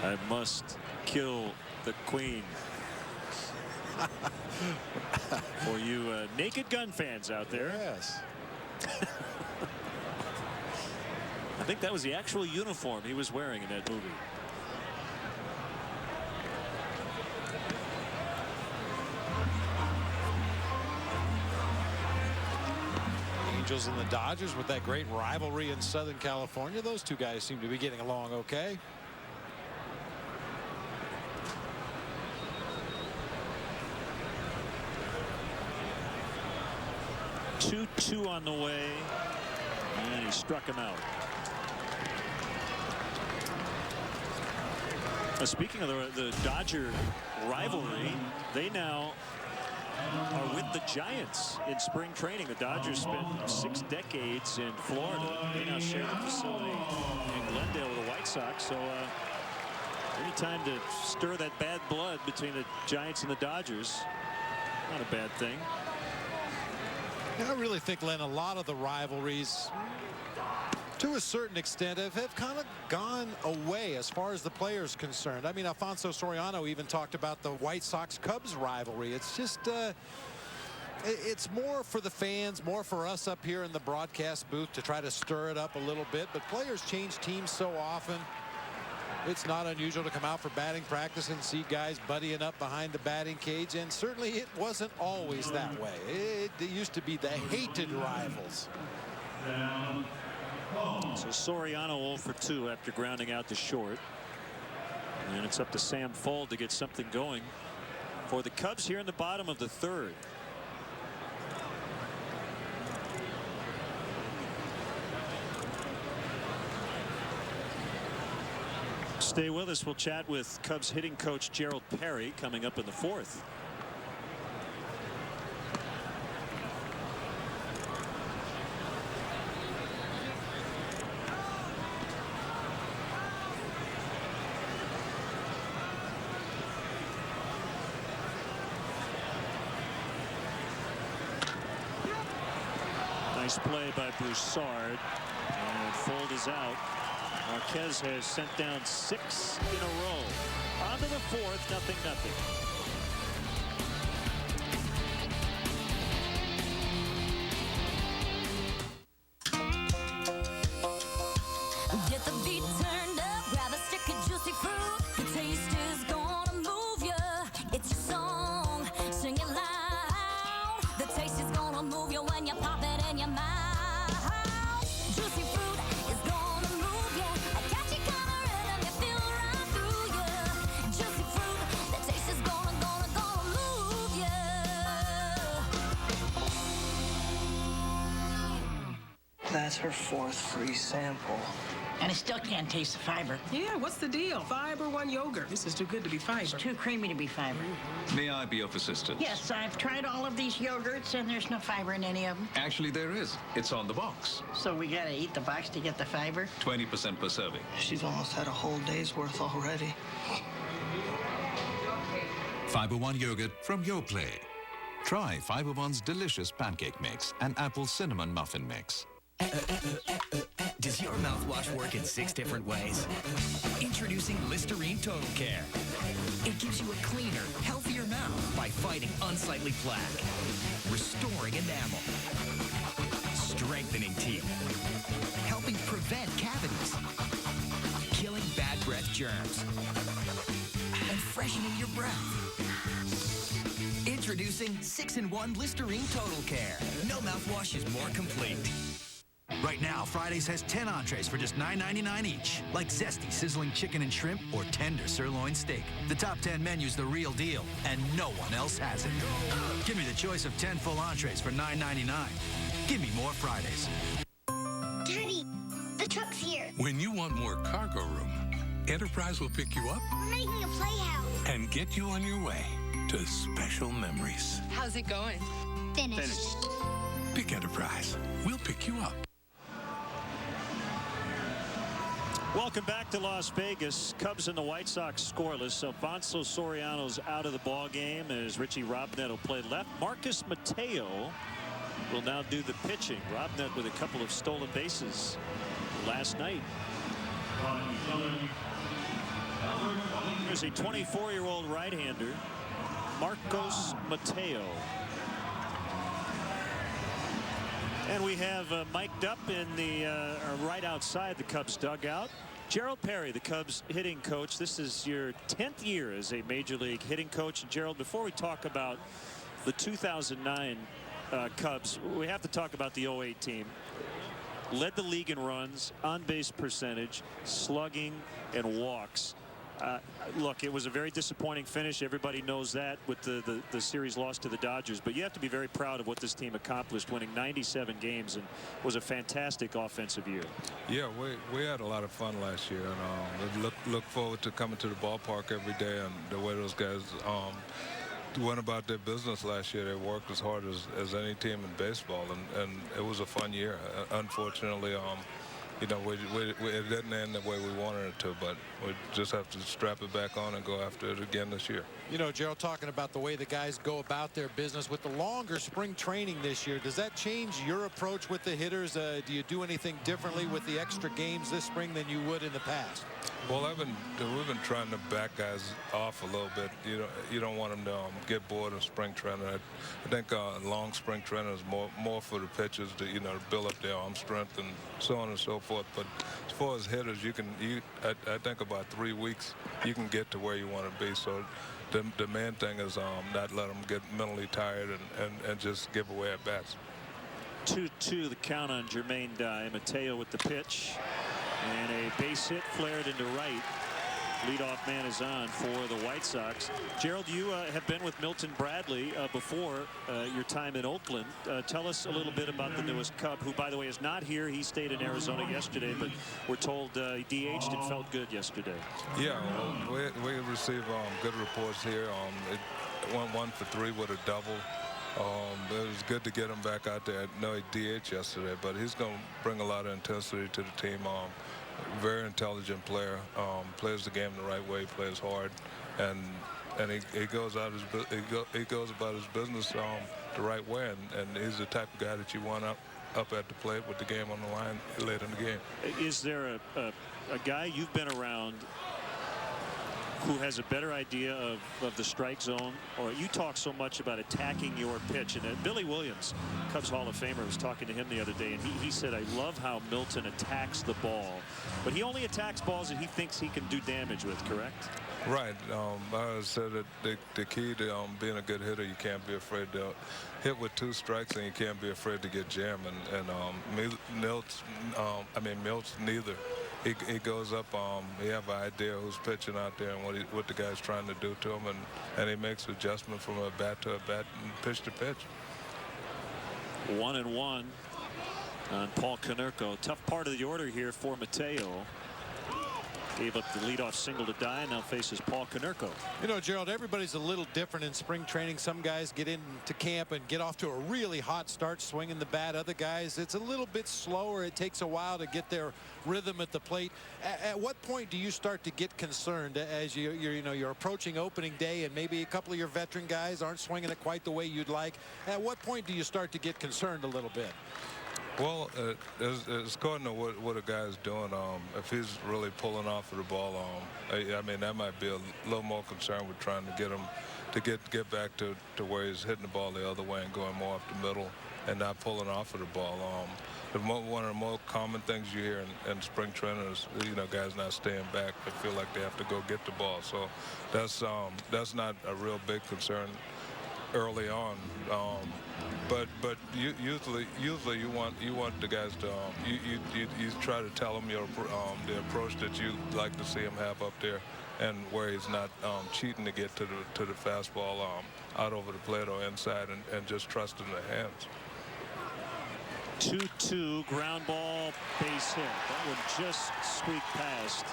I must kill the queen. For you Naked Gun fans out there. Yes. think that was the actual uniform he was wearing in that movie. Angels and the Dodgers with that great rivalry in Southern California. Those two guys seem to be getting along okay. Two on the way, and he struck him out. Speaking of the Dodger rivalry, they now are with the Giants in spring training. The Dodgers spent 6 decades in Florida. They now share the facility in Glendale with the White Sox. So any time to stir that bad blood between the Giants and the Dodgers, not a bad thing. I really think, Len, a lot of the rivalries, to a certain extent, have kind of gone away as far as the players concerned. I mean, Alfonso Soriano even talked about the White Sox-Cubs rivalry. It's just, it's more for the fans, more for us up here in the broadcast booth to try to stir it up a little bit. But players change teams so often. It's not unusual to come out for batting practice and see guys buddying up behind the batting cage, and certainly it wasn't always that way. It used to be the hated rivals. So Soriano 0 for 2 after grounding out to short. And it's up to Sam Fuld to get something going for the Cubs here in the bottom of the 3rd. Stay with us. We'll chat with Cubs hitting coach Gerald Perry coming up in the 4th. Nice play by Broussard, and Fuld is out. Marquez has sent down 6 in a row. On to the 4th, 0-0. Get the beat turned up, grab a stick of juicy fruit. The taste is gonna move you. It's your song, sing it loud. The taste is gonna move you when you pop it in your mouth. Juicy fruit is gonna move you. A catchy kind of rhythm you feel right through you. Juicy fruit, the taste is gonna move you. That's her 4th free sample. And I still can't taste the fiber. Yeah, what's the deal? Fiber One yogurt. This is too good to be fiber. It's too creamy to be fiber. May I be of assistance? Yes, I've tried all of these yogurts, and there's no fiber in any of them. Actually, there is. It's on the box. So we gotta eat the box to get the fiber? 20% per serving. She's almost had a whole day's worth already. Fiber One yogurt from Yoplait. Try Fiber One's delicious pancake mix and apple cinnamon muffin mix. Does your mouthwash work in 6 different ways? Introducing Listerine Total Care. It gives you a cleaner, healthier mouth by fighting unsightly plaque, restoring enamel, strengthening teeth, helping prevent cavities, killing bad breath germs, and freshening your breath. Introducing 6-in-1 Listerine Total Care. No mouthwash is more complete. Right now, Fridays has 10 entrees for just $9.99 each, like zesty sizzling chicken and shrimp or tender sirloin steak. The top 10 menu's the real deal, and no one else has it. Give me the choice of 10 full entrees for $9.99. Give me more Fridays. Daddy, the truck's here. When you want more cargo room, Enterprise will pick you up We're making a playhouse. and get you on your way to special memories. How's it going? Finished. Pick Enterprise. We'll pick you up. Welcome back to Las Vegas. Cubs and the White Sox scoreless. Alfonso Soriano's out of the ball game as Richie Robnet will play left. Marcus Mateo will now do the pitching. Robnet with a couple of stolen bases last night. There's a 24-year-old right-hander, Marcos Mateo. And we have Mike lined up in the right outside the Cubs dugout. Gerald Perry, the Cubs hitting coach. This is your 10th year as a major league hitting coach. And Gerald, before we talk about the 2009 Cubs, we have to talk about the 08 team. Led the league in runs, on-base percentage, slugging, and walks. Look, it was a very disappointing finish. Everybody knows that with the series loss to the Dodgers. But you have to be very proud of what this team accomplished, winning 97 games, and was a fantastic offensive year. Yeah, we had a lot of fun last year, and look forward to coming to the ballpark every day. And the way those guys went about their business last year, they worked as hard as any team in baseball, and it was a fun year. Unfortunately, you know, it didn't end the way we wanted it to, but we just have to strap it back on and go after it again this year. You know, Gerald, talking about the way the guys go about their business with the longer spring training this year, does that change your approach with the hitters? Do you do anything differently with the extra games this spring than you would in the past? Well, we've been trying to back guys off a little bit. You don't want them to get bored of spring training. I think long spring training is more for the pitchers to to build up their arm strength and so on and so forth. But as far as hitters, I think about 3 weeks you can get to where you want to be. So the main thing is not let them get mentally tired and just give away at bats. 2-2 the count on Jermaine Dye. Mateo with the pitch. And a base hit flared into right. Leadoff man is on for the White Sox. Gerald, you have been with Milton Bradley before your time in Oakland. Tell us a little bit about the newest Cub, who, by the way, is not here. He stayed in Arizona yesterday, but we're told he DH'd and felt good yesterday. Yeah, well, we received good reports here. It went 1 for 3 with a double. It was good to get him back out there. I know he DH yesterday, but he's going to bring a lot of intensity to the team. Very intelligent player. Plays the game the right way. Plays hard, and he goes about his business the right way. And he's the type of guy that you want up at the plate with the game on the line late in the game. Is there a guy you've been around who has a better idea of the strike zone? Or you talk so much about attacking your pitch, and Billy Williams, Cubs Hall of Famer, was talking to him the other day, and he said, I love how Milton attacks the ball, but he only attacks balls that he thinks he can do damage with, correct? Right. I said that the key to being a good hitter, you can't be afraid to hit with 2 strikes, and you can't be afraid to get jammed. And Milt's neither. He goes up. He have an idea who's pitching out there and what the guy's trying to do to him, and he makes adjustment from a bat to a bat and pitch to pitch. 1-1 on Paul Konerko. Tough part of the order here for Mateo. Gave up the leadoff single to Dye, now faces Paul Konerko. You know, Gerald, everybody's a little different in spring training. Some guys get into camp and get off to a really hot start swinging the bat. Other guys, it's a little bit slower. It takes a while to get their rhythm at the plate. At what point do you start to get concerned as you're approaching opening day and maybe a couple of your veteran guys aren't swinging it quite the way you'd like? At what point do you start to get concerned a little bit? Well, it's according to what a guy's doing. If he's really pulling off of the ball, I mean, that might be a little more concerned with trying to get him to get back to where he's hitting the ball the other way and going more up the middle and not pulling off of the ball. One of the more common things you hear in spring training is, guys not staying back. They feel like they have to go get the ball. So that's not a real big concern early on. But usually you want the guys to you try to tell them the approach that you like to see him have up there, and where he's not cheating to get to the fastball out over the plate or inside, and just trusting the hands. 2-2 ground ball base hit. That would just squeak past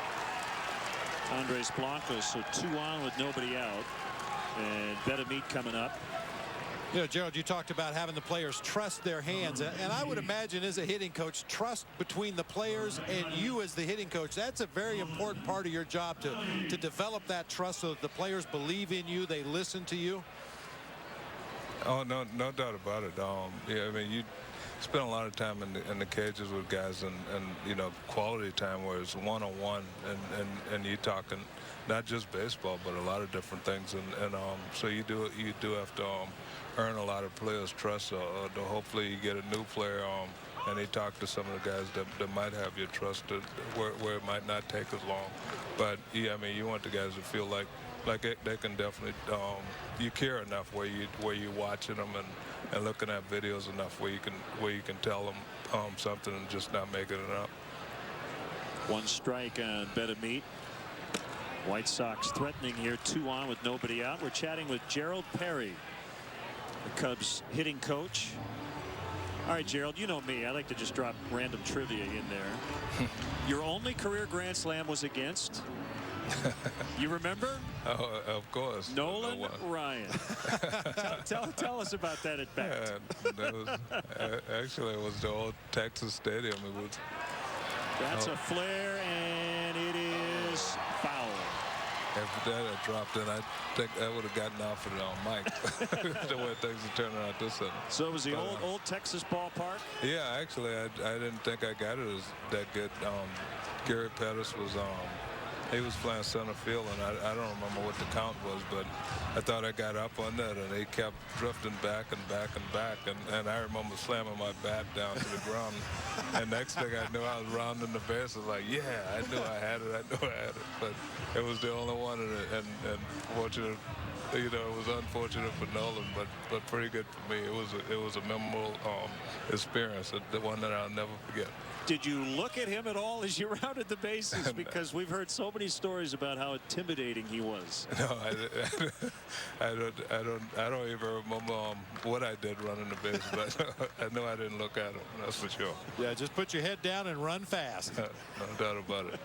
Andres Blancos. So 2 on with nobody out, and Betamit coming up. You know, Gerald, you talked about having the players trust their hands, and I would imagine as a hitting coach, trust between the players and you as the hitting coach, that's a very important part of your job, to develop that trust so that the players believe in you, they listen to you. Oh, no doubt about it. Yeah, I mean, you spend a lot of time in the cages with guys, and quality time where it's one-on-one, and you talking not just baseball but a lot of different things, and so you do have to earn a lot of players' trust, to hopefully you get a new player and he talked to some of the guys that might have your trust, where it might not take as long. But yeah, I mean, you want the guys to feel like they can definitely you care enough where you're watching them and looking at videos enough where you can tell them something and just not making it up. One strike on Betamit. White Sox threatening here, 2 on with nobody out. We're chatting with Gerald Perry, the Cubs hitting coach. All right, Gerald, you know me. I like to just drop random trivia in there. Your only career Grand Slam was against? You remember? Oh, of course. Nolan Ryan. tell us about that at bat. Actually, it was the old Texas Stadium. It was. That's a flare, and it is foul. If that had dropped in, I think I would have gotten off of it on Mike. The way things are turning out this sudden. So it was the old Texas ballpark? Yeah, actually, I didn't think I got it as that good. Gary Pettis was he was playing center field, and I don't remember what the count was, but I thought I got up on that, and he kept drifting back and back and back, and I remember slamming my bat down to the ground. And next thing I knew, I was rounding the bases like, yeah, I knew I had it, but it was the only one, and fortunate. You know, it was unfortunate for Nolan, but pretty good for me. It was a memorable experience, the one that I'll never forget. Did you look at him at all as you rounded the bases? Because we've heard so many stories about how intimidating he was. No, I don't even remember what I did running the bases, but I know I didn't look at him. That's for sure. Yeah, just put your head down and run fast. No doubt about it.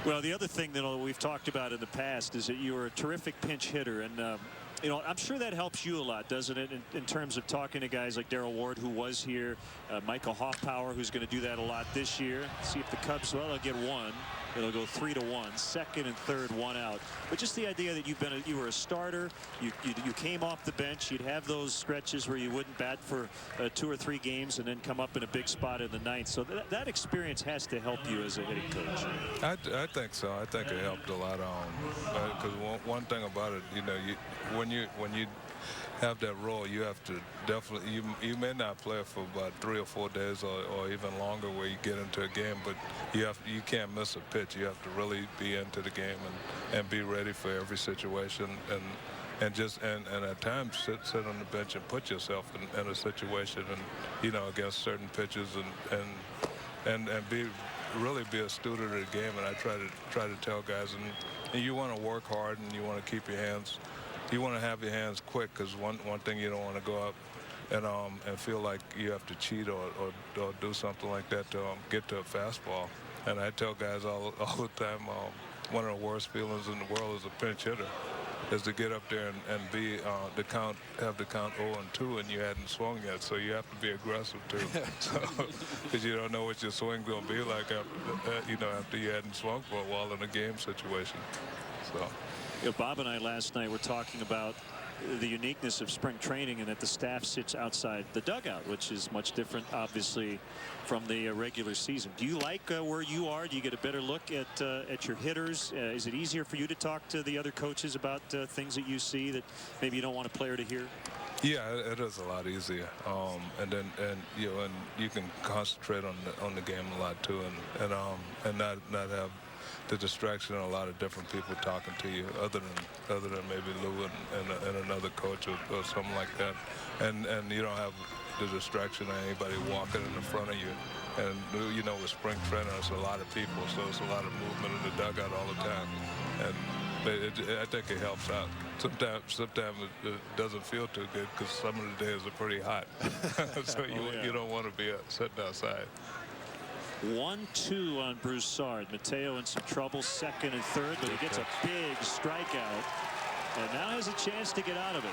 Well, the other thing that we've talked about in the past is that you were a terrific pinch hitter, and you know, I'm sure that helps you a lot, doesn't it, in terms of talking to guys like Darrell Ward, who was here, Michael Hoffpower, who's going to do that a lot this year. See if the Cubs, well, they'll get one. It'll go 3-1, second and third, 1 out. But just the idea that you were a starter, you came off the bench, you'd have those stretches where you wouldn't bat for 2 or 3 games and then come up in a big spot in the 9th. So that experience has to help you as a hitting coach. I think so. I think it helped a lot. Because one thing about it, you know, when you have that role, you have to definitely, you may not play for about 3 or 4 days or even longer where you get into a game, but you can't miss a pitch. You have to really be into the game and be ready for every situation and at times sit on the bench and put yourself in a situation and, you know, against certain pitches and really be a student of the game. And I try to tell guys, and you want to work hard and you want to keep your hands. You want to have your hands quick, because one thing you don't want to go up and feel like you have to cheat or do something like that to get to a fastball. And I tell guys all the time, one of the worst feelings in the world as a pinch hitter is to get up there and be have the count 0-2 and you hadn't swung yet, so you have to be aggressive too. So because you don't know what your swing's going to be like after you hadn't swung for a while in a game situation. So. You know, Bob and I last night were talking about the uniqueness of spring training and that the staff sits outside the dugout, which is much different, obviously, from the regular season. Do you like where you are? Do you get a better look at your hitters? Is it easier for you to talk to the other coaches about things that you see that maybe you don't want a player to hear? Yeah, it is a lot easier, and you can concentrate on the game a lot too, and not have the distraction of a lot of different people talking to you, other than maybe Lou and another coach or something like that, and you don't have the distraction of anybody walking in front of you. And you know, with spring training, it's a lot of people, so it's a lot of movement in the dugout all the time, and I think it helps out. Sometimes it doesn't feel too good because some of the days are pretty hot, so you don't want to be sitting outside. 1-2 on Broussard. Mateo in some trouble, second and third, but he gets a big strikeout and now has a chance to get out of it.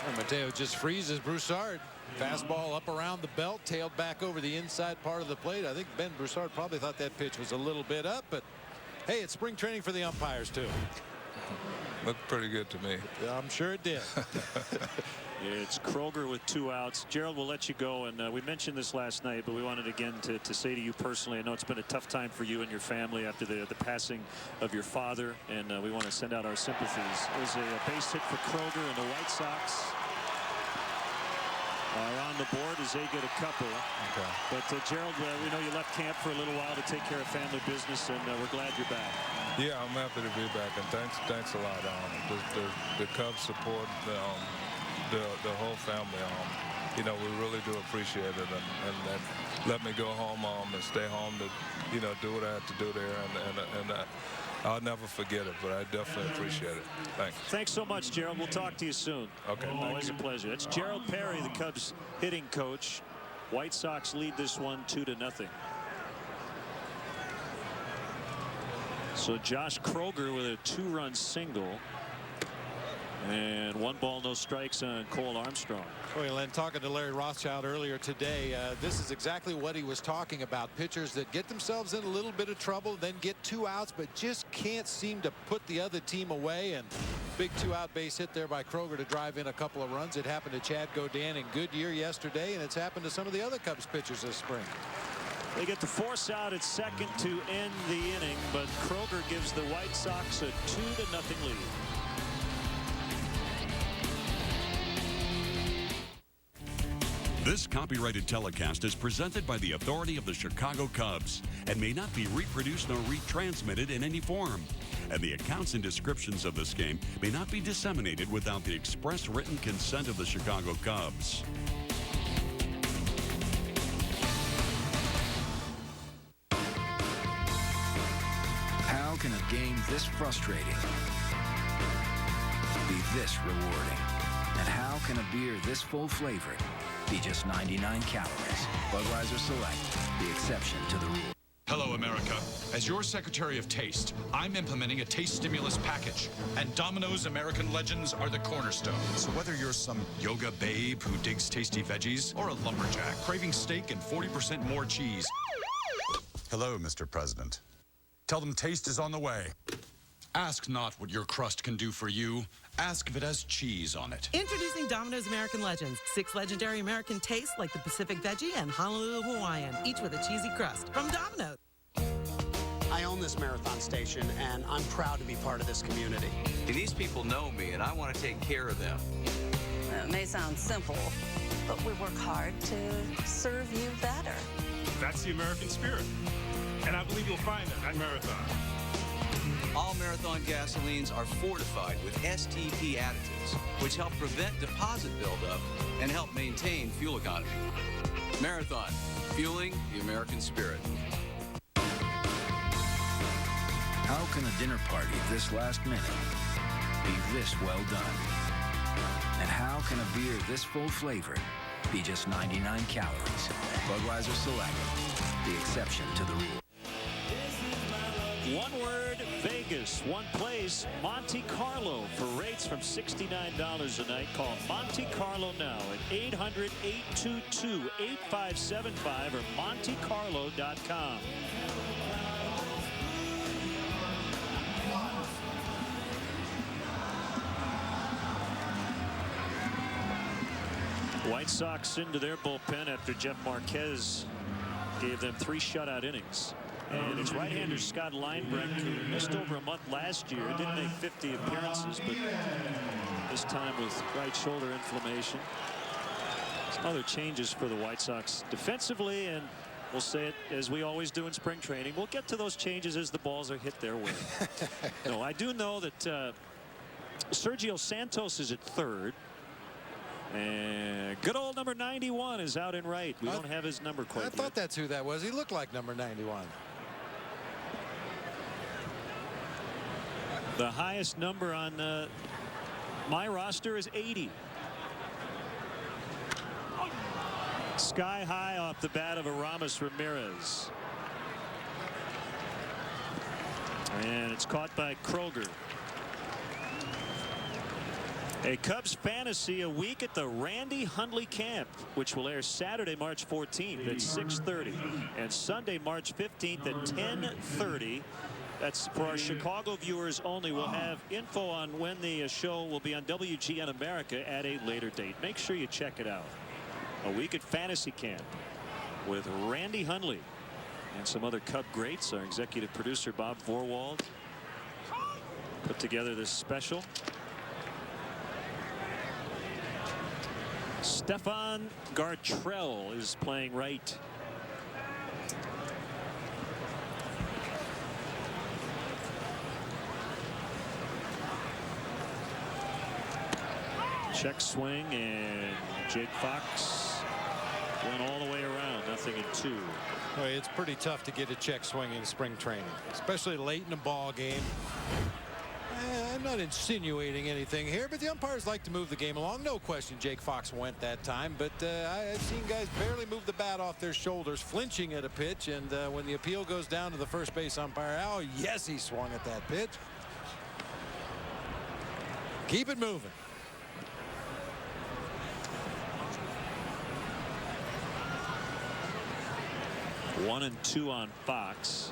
And Mateo just freezes Broussard. Fastball up around the belt, tailed back over the inside part of the plate. I think Ben Broussard probably thought that pitch was a little bit up, but hey, it's spring training for the umpires too. Looked pretty good to me. Yeah, I'm sure it did. It's Kroger with 2 outs. Gerald, we'll let you go, and we mentioned this last night, but we wanted again to say to you personally, I know it's been a tough time for you and your family after the passing of your father, and we want to send out our sympathies. It was a base hit for Kroger, and the White Sox are on the board as they get a couple. Okay. But Gerald, we know you left camp for a little while to take care of family business, and we're glad you're back. Yeah, I'm happy to be back, and thanks a lot. The Cubs support, the whole family. You know, we really do appreciate it, and let me go home and stay home to, you know, do what I had to do there, and I'll never forget it, but I definitely appreciate it. Thanks. Thanks so much, Gerald. We'll talk to you soon. Okay. Always a pleasure. That's Gerald Perry, the Cubs hitting coach. White Sox lead this one 2-0. So Josh Kroger with a 2-run single. And 1 ball, no strikes on Cole Armstrong. Well, and talking to Larry Rothschild earlier today, this is exactly what he was talking about. Pitchers that get themselves in a little bit of trouble, then get 2 outs, but just can't seem to put the other team away. And big 2-out base hit there by Kroger to drive in a couple of runs. It happened to Chad Godin in Goodyear yesterday, and it's happened to some of the other Cubs pitchers this spring. They get the force out at second to end the inning, but Kroger gives the White Sox a 2-0 lead. This copyrighted telecast is presented by the authority of the Chicago Cubs and may not be reproduced nor retransmitted in any form. And the accounts and descriptions of this game may not be disseminated without the express written consent of the Chicago Cubs. How can a game this frustrating be this rewarding? And how can a beer this full-flavored be just 99 calories? Budweiser Select, the exception to the rule. Hello, America. As your Secretary of Taste, I'm implementing a taste stimulus package, and Domino's American Legends are the cornerstone. So whether you're some yoga babe who digs tasty veggies or a lumberjack craving steak and 40% more cheese. Hello, Mr. President. Tell them taste is on the way. Ask not what your crust can do for you. Ask if it has cheese on it. Introducing Domino's American Legends. 6 legendary American tastes like the Pacific Veggie and Honolulu Hawaiian, each with a cheesy crust. From Domino's. I own this marathon station, and I'm proud to be part of this community. These people know me, and I want to take care of them. It may sound simple, but we work hard to serve you better. That's the American spirit, and I believe you'll find that at Marathon. All Marathon gasolines are fortified with STP additives, which help prevent deposit buildup and help maintain fuel economy. Marathon, fueling the American spirit. How can a dinner party this last minute be this well done? And how can a beer this full-flavored be just 99 calories? Budweiser Select, the exception to the rule. One word, Vegas. One place, Monte Carlo. For rates from $69 a night, call Monte Carlo now at 800-822-8575 or montecarlo.com. White Sox into their bullpen after Jeff Marquez gave them 3 shutout innings. And it's right-hander Scott Linebrink, who missed over a month last year. Didn't make 50 appearances, but this time with right shoulder inflammation. Some other changes for the White Sox defensively, and we'll say it as we always do in spring training. We'll get to those changes as the balls are hit their way. No, I do know that Sergio Santos is at third. And good old number 91 is out in right. We don't have his number quite yet. I thought that's who that was. He looked like number 91. The highest number on my roster is 80. Sky high off the bat of Aramis Ramirez. And it's caught by Kroger. A Cubs fantasy a week at the Randy Hundley camp, which will air Saturday, March 14th at 6:30 and Sunday, March 15th at 10:30 That's for our Chicago viewers only. We'll have info on when the show will be on WGN America at a later date. Make sure you check it out. A week at Fantasy Camp with Randy Hundley and some other Cub greats. Our executive producer Bob Vorwald put together this special. Stefan Gartrell is playing right. Check swing, and Jake Fox went all the way around. 0-2. Well, it's pretty tough to get a check swing in spring training, especially late in the ball game. I'm not insinuating anything here, but the umpires like to move the game along. No question Jake Fox went that time, but I've seen guys barely move the bat off their shoulders, flinching at a pitch, and when the appeal goes down to the first base umpire, oh, yes, he swung at that pitch. Keep it moving. One and two on Fox.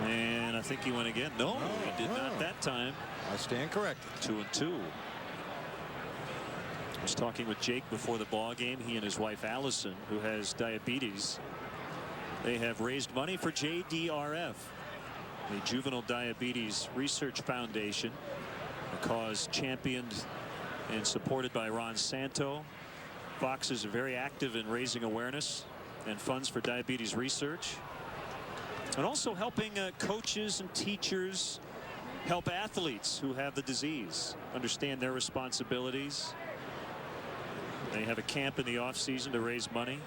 And I think he went again. No, he did not that time. I stand corrected. 2-2. I was talking with Jake before the ball game. He and his wife Allison, who has diabetes, they have raised money for JDRF, the Juvenile Diabetes Research Foundation, a cause championed and supported by Ron Santo. Fox is very active in raising awareness and funds for diabetes research, and also helping coaches and teachers help athletes who have the disease understand their responsibilities. They have a camp in the off season to raise money.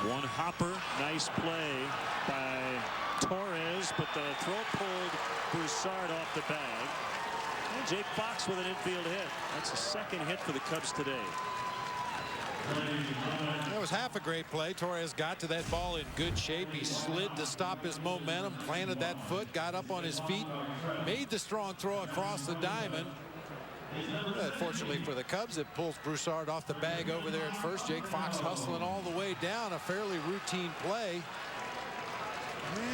One hopper, nice play by Torres, but the throw pulled Broussard off the bag. And Jake Fox with an infield hit. That's the second hit for the Cubs today. That was half a great play. Torres got to that ball in good shape. He slid to stop his momentum, planted that foot, got up on his feet, made the strong throw across the diamond. Fortunately for the Cubs, it pulls Broussard off the bag over there at first. Jake Fox hustling all the way down. A fairly routine play.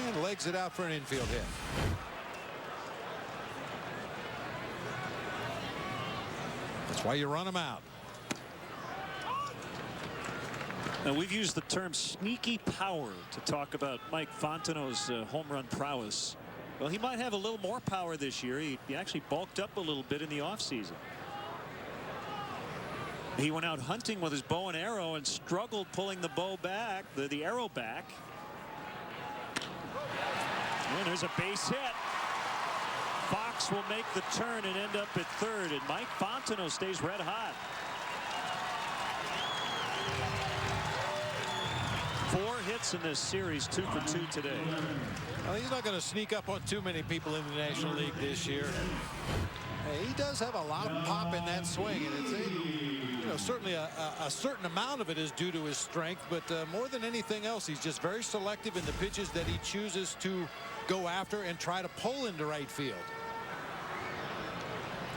And legs it out for an infield hit. That's why you run them out. Now, we've used the term sneaky power to talk about Mike Fontenot's home run prowess. Well, he might have a little more power this year. He actually bulked up a little bit in the offseason. He went out hunting with his bow and arrow and struggled pulling the bow back, the arrow back. And there's a base hit. Fox will make the turn and end up at third, and Mike Fontenot stays red hot. 4 hits in this series, 2 for 2 today. Well, he's not going to sneak up on too many people in the National League this year. He does have a lot of pop in that swing, and it's certainly a certain amount of it is due to his strength, but more than anything else, he's just very selective in the pitches that he chooses to go after and try to pull into right field.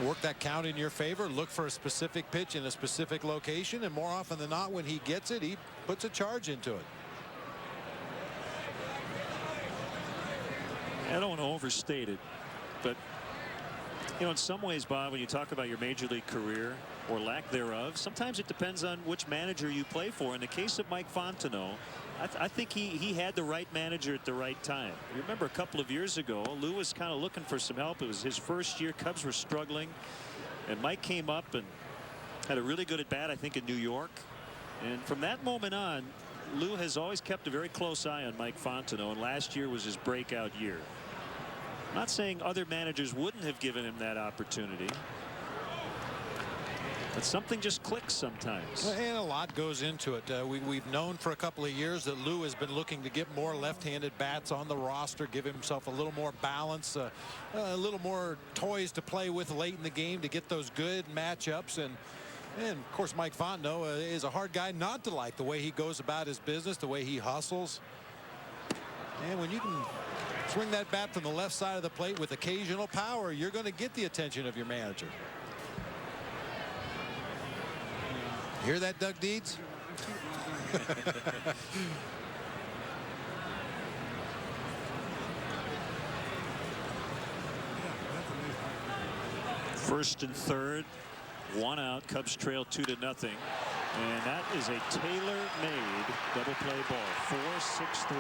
Work that count in your favor, look for a specific pitch in a specific location, and more often than not, when he gets it, he puts a charge into it. I don't want to overstate it, but in some ways, Bob, when you talk about your major league career or lack thereof, sometimes it depends on which manager you play for. In the case of Mike Fontenot, I think he had the right manager at the right time. You remember a couple of years ago, Lou was kind of looking for some help. It was his first year. Cubs were struggling, and Mike came up and had a really good at bat, I think, in New York. And from that moment on, Lou has always kept a very close eye on Mike Fontenot, and last year was his breakout year. I'm not saying other managers wouldn't have given him that opportunity, but something just clicks sometimes. And a lot goes into it. We've known for a couple of years that Lou has been looking to get more left-handed bats on the roster, give himself a little more balance, a little more toys to play with late in the game to get those good matchups. And of course, Mike Fontenot is a hard guy not to like, the way he goes about his business, the way he hustles. And when you can Swing that bat from the left side of the plate with occasional power. You're going to get the attention of your manager. Hear that, Doug Deeds? First and third, 1 out. Cubs trail 2-0. And that is a tailor-made double play ball. 4-6-3.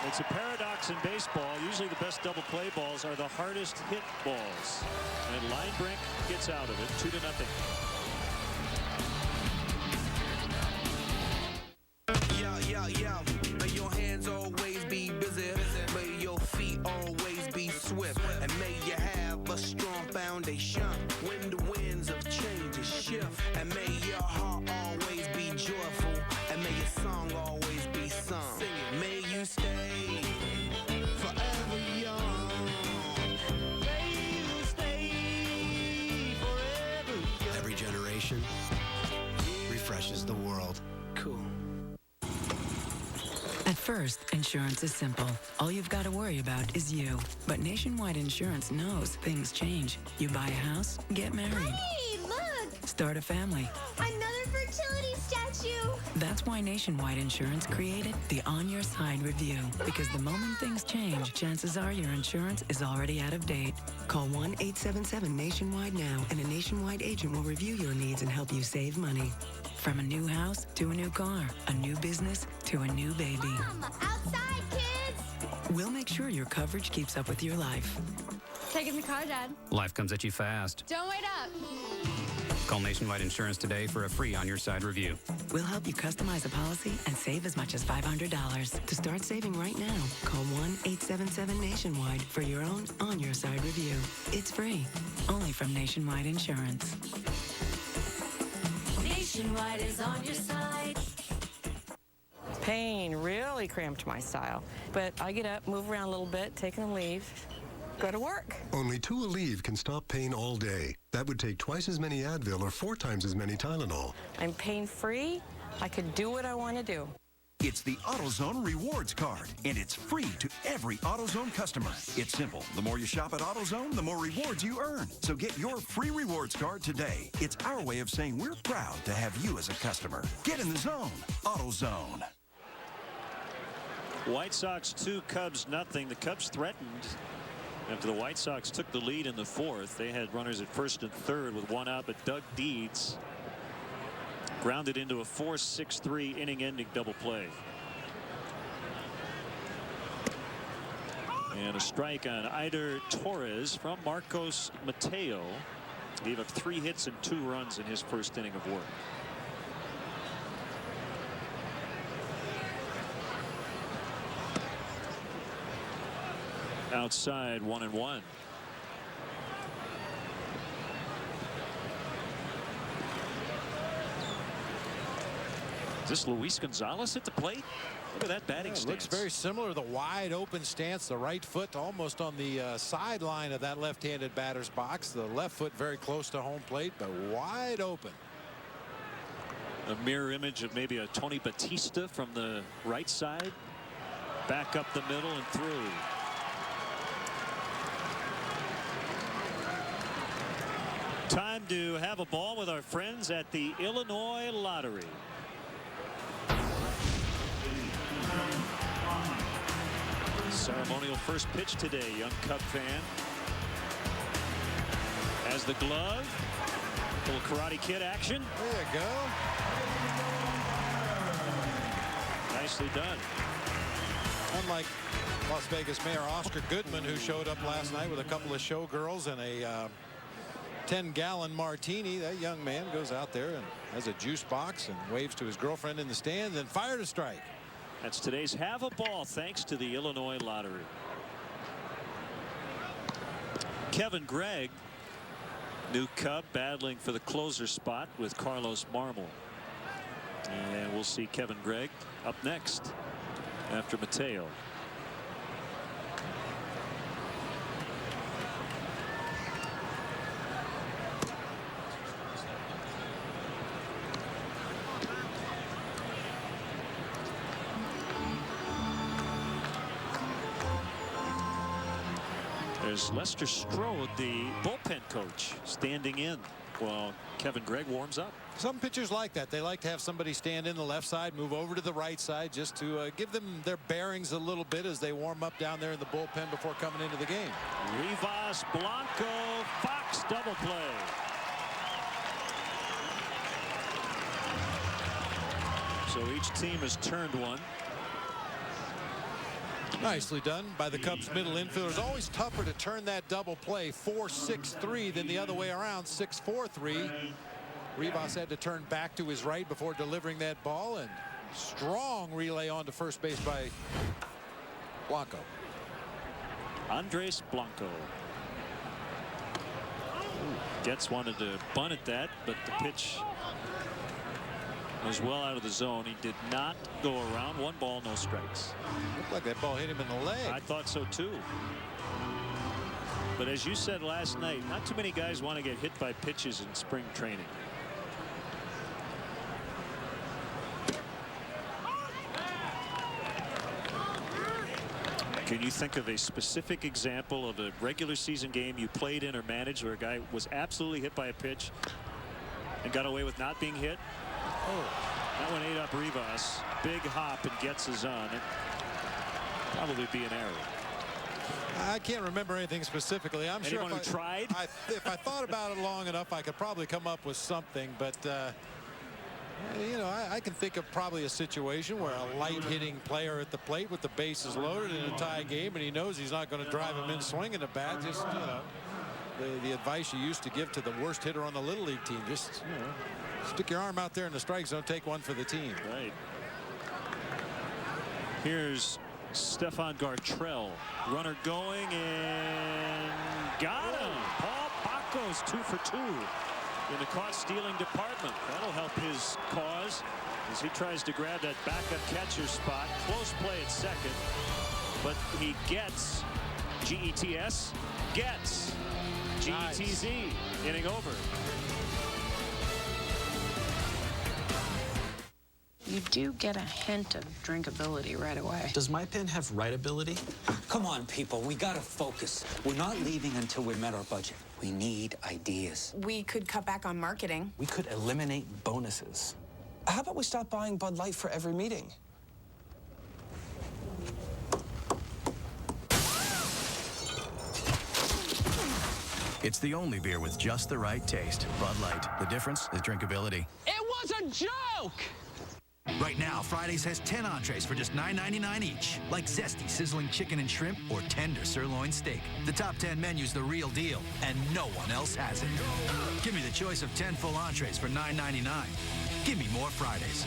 It's a paradox in baseball. Usually the best double play balls are the hardest hit balls. And Linebrink gets out of it. 2-0. Yeah. May your hands always be busy. May your feet always be swift. And may you have a strong foundation when the winds of change shift. And may your heart always be joyful. And may your song always be sung. Sing it. May you stay forever young. May you stay forever young. Every generation refreshes the world. Cool. At first, insurance is simple. All you've got to worry about is you. But Nationwide Insurance knows things change. You buy a house, get married. Hey, look! Start a family. Another fertility statue! That's why Nationwide Insurance created the On Your Side review. Because the moment things change, chances are your insurance is already out of date. Call 1-877-NATIONWIDE now, and a Nationwide agent will review your needs and help you save money. From a new house to a new car, a new business to a new baby. Mom, outside, kids! We'll make sure your coverage keeps up with your life. Taking the car, Dad. Life comes at you fast. Don't wait up. Call Nationwide Insurance today for a free On Your Side review. We'll help you customize a policy and save as much as $500. To start saving right now, call 1-877-NATIONWIDE for your own On Your Side review. It's free, only from Nationwide Insurance. Nationwide is on your side. Pain really cramped my style. But I get up, move around a little bit, take a leave, go to work. Only 2 Aleve can stop pain all day. That would take twice as many Advil or 4 times as many Tylenol. I'm pain-free. I could do what I want to do. It's the AutoZone Rewards Card, and it's free to every AutoZone customer. It's simple. The more you shop at AutoZone, the more rewards you earn. So get your free rewards card today. It's our way of saying we're proud to have you as a customer. Get in the zone. AutoZone. White Sox 2, Cubs nothing. The Cubs threatened after the White Sox took the lead in the 4th. They had runners at first and third with 1 out, but Doug Deeds grounded into a 4-6-3 inning-ending double play. And a strike on Eider Torres from Marcos Mateo. Gave up 3 hits and 2 runs in his first inning of work. Outside, 1-1. Is this Luis Gonzalez at the plate? Look at that batting stance. Looks very similar. The wide open stance, the right foot almost on the sideline of that left-handed batter's box. The left foot very close to home plate, but wide open. A mirror image of maybe a Tony Batista from the right side. Back up the middle and through. Time to have a ball with our friends at the Illinois Lottery. Ceremonial first pitch today, young Cub fan. Has the glove. Little Karate Kid action. There you go. Nicely done. Unlike Las Vegas Mayor Oscar Goodman, who showed up last night with a couple of showgirls and a 10-gallon martini, that young man goes out there and has a juice box and waves to his girlfriend in the stands and fired a strike. That's today's Have a Ball, thanks to the Illinois Lottery. Kevin Gregg, new Cub, battling for the closer spot with Carlos Marmol. And we'll see Kevin Gregg up next after Mateo. There's Lester Strode, the bullpen coach, standing in while Kevin Gregg warms up. Some pitchers like that. They like to have somebody stand in the left side, move over to the right side, just to give them their bearings a little bit as they warm up down there in the bullpen before coming into the game. Rivas, Blanco, Fox double play. So each team has turned one. Nicely done by the Cubs middle infielders. Always tougher to turn that double play 4-6-3 than the other way around 6-4-3. Rivas had to turn back to his right before delivering that ball, and strong relay on to first base by Blanco. Andres Blanco. Getz wanted to bunt at that, but the pitch was well out of the zone. He did not go around. 1 ball, no strikes. Looked like that ball hit him in the leg. I thought so too. But as you said last night, not too many guys want to get hit by pitches in spring training. Can you think of a specific example of a regular season game you played in or managed where a guy was absolutely hit by a pitch and got away with not being hit? Oh, that one ate up Rivas. Big hop and gets his on. It'd probably be an error. I can't remember anything specifically. I'm Anyone sure who tried? if I thought about it long enough, I could probably come up with something. But you know, I can think of probably a situation where a light hitting player at the plate with the bases loaded in a tie game, and he knows he's not going to drive him in swinging the bat. Just, you know, the advice you used to give to the worst hitter on the Little League team. Just, you know, stick your arm out there in the strike zone, take one for the team. Right. Here's Stefan Gartrell. Runner going and got him. Paul Bacco's 2 for 2 in the caught stealing department. That'll help his cause as he tries to grab that backup catcher spot. Close play at second, but he gets G-E-T-S, gets G-E-T-Z, inning over. You do get a hint of drinkability right away. Does my pen have writability? Come on, people. We gotta focus. We're not leaving until we've met our budget. We need ideas. We could cut back on marketing. We could eliminate bonuses. How about we stop buying Bud Light for every meeting? It's the only beer with just the right taste. Bud Light. The difference is drinkability. It was a joke! Right now, Fridays has 10 entrees for just $9.99 each, like zesty sizzling chicken and shrimp or tender sirloin steak. The top 10 menu's the real deal, and no one else has it. Give me the choice of 10 full entrees for $9.99. Give me more Fridays.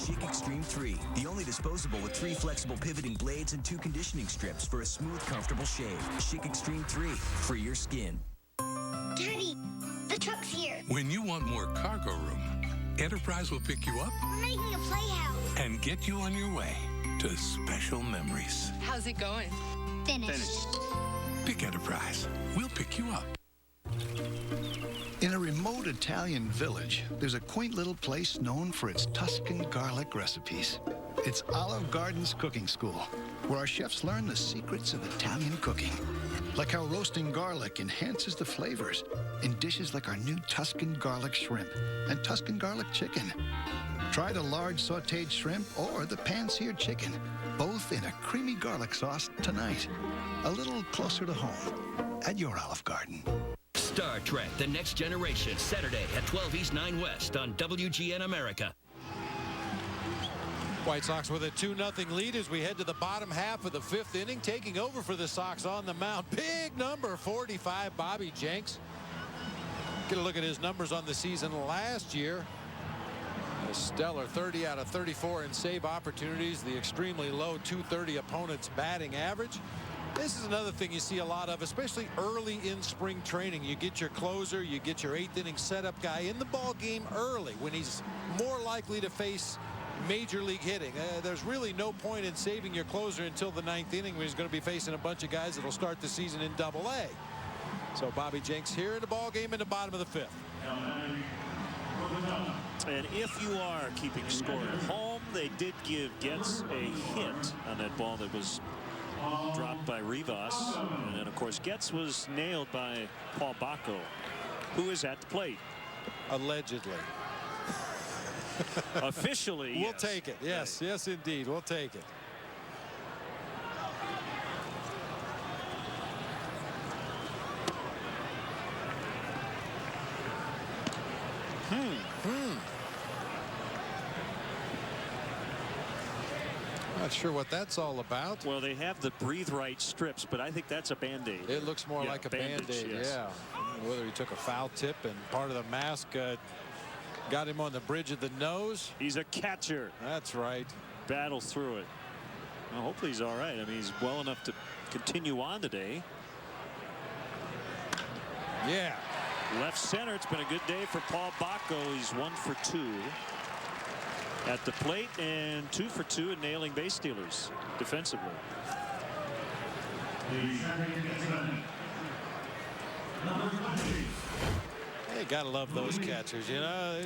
Chic Extreme 3, the only disposable with 3 flexible pivoting blades and 2 conditioning strips for a smooth, comfortable shave. Chic Extreme 3, free your skin. Daddy, the truck's here. When you want more cargo room, Enterprise will pick you up We're making a playhouse. and get you on your way to special memories. How's it going? Finished. Pick Enterprise. We'll pick you up. In a remote Italian village, there's a quaint little place known for its Tuscan garlic recipes. It's Olive Garden's cooking school, where our chefs learn the secrets of Italian cooking, like how roasting garlic enhances the flavors in dishes like our new Tuscan garlic shrimp and Tuscan garlic chicken. Try the large sautéed shrimp or the pan-seared chicken, both in a creamy garlic sauce tonight. A little closer to home at your Olive Garden. Star Trek, The Next Generation, Saturday at 12 East 9 West on WGN America. White Sox with a 2-0 lead as we head to the bottom half of the 5th inning. Taking over for the Sox on the mound, big number 45, Bobby Jenks. Get a look at his numbers on the season last year. A stellar 30 out of 34 in save opportunities, the extremely low .230 opponent's batting average. This is another thing you see a lot of, especially early in spring training. You get your closer, you get your 8th inning setup guy in the ball game early when he's more likely to face major league hitting. There's really no point in saving your closer until the 9th inning when he's going to be facing a bunch of guys that'll start the season in Double-A. So Bobby Jenks here in the ball game in the bottom of the 5th. And if you are keeping score at home, they did give Getz a hit on that ball that was dropped by Rivas. And then, of course, Getz was nailed by Paul Bacco, who is at the plate. Allegedly. Officially, We'll yes. take it. Yes, yes, indeed. We'll take it. Not sure what that's all about. Well, they have the breathe right strips, but I think that's a Band-Aid. It looks more like a Band-Aid, yes. yeah. Whether he took a foul tip and part of the mask got him on the bridge of the nose. He's a catcher. That's right. Battle through it. Well, hopefully he's all right. I mean, he's well enough to continue on today. Yeah. Left center. It's been a good day for Paul Bacco. He's 1 for 2 at the plate and 2 for 2 in nailing base stealers defensively. Hey, gotta love those catchers, you know.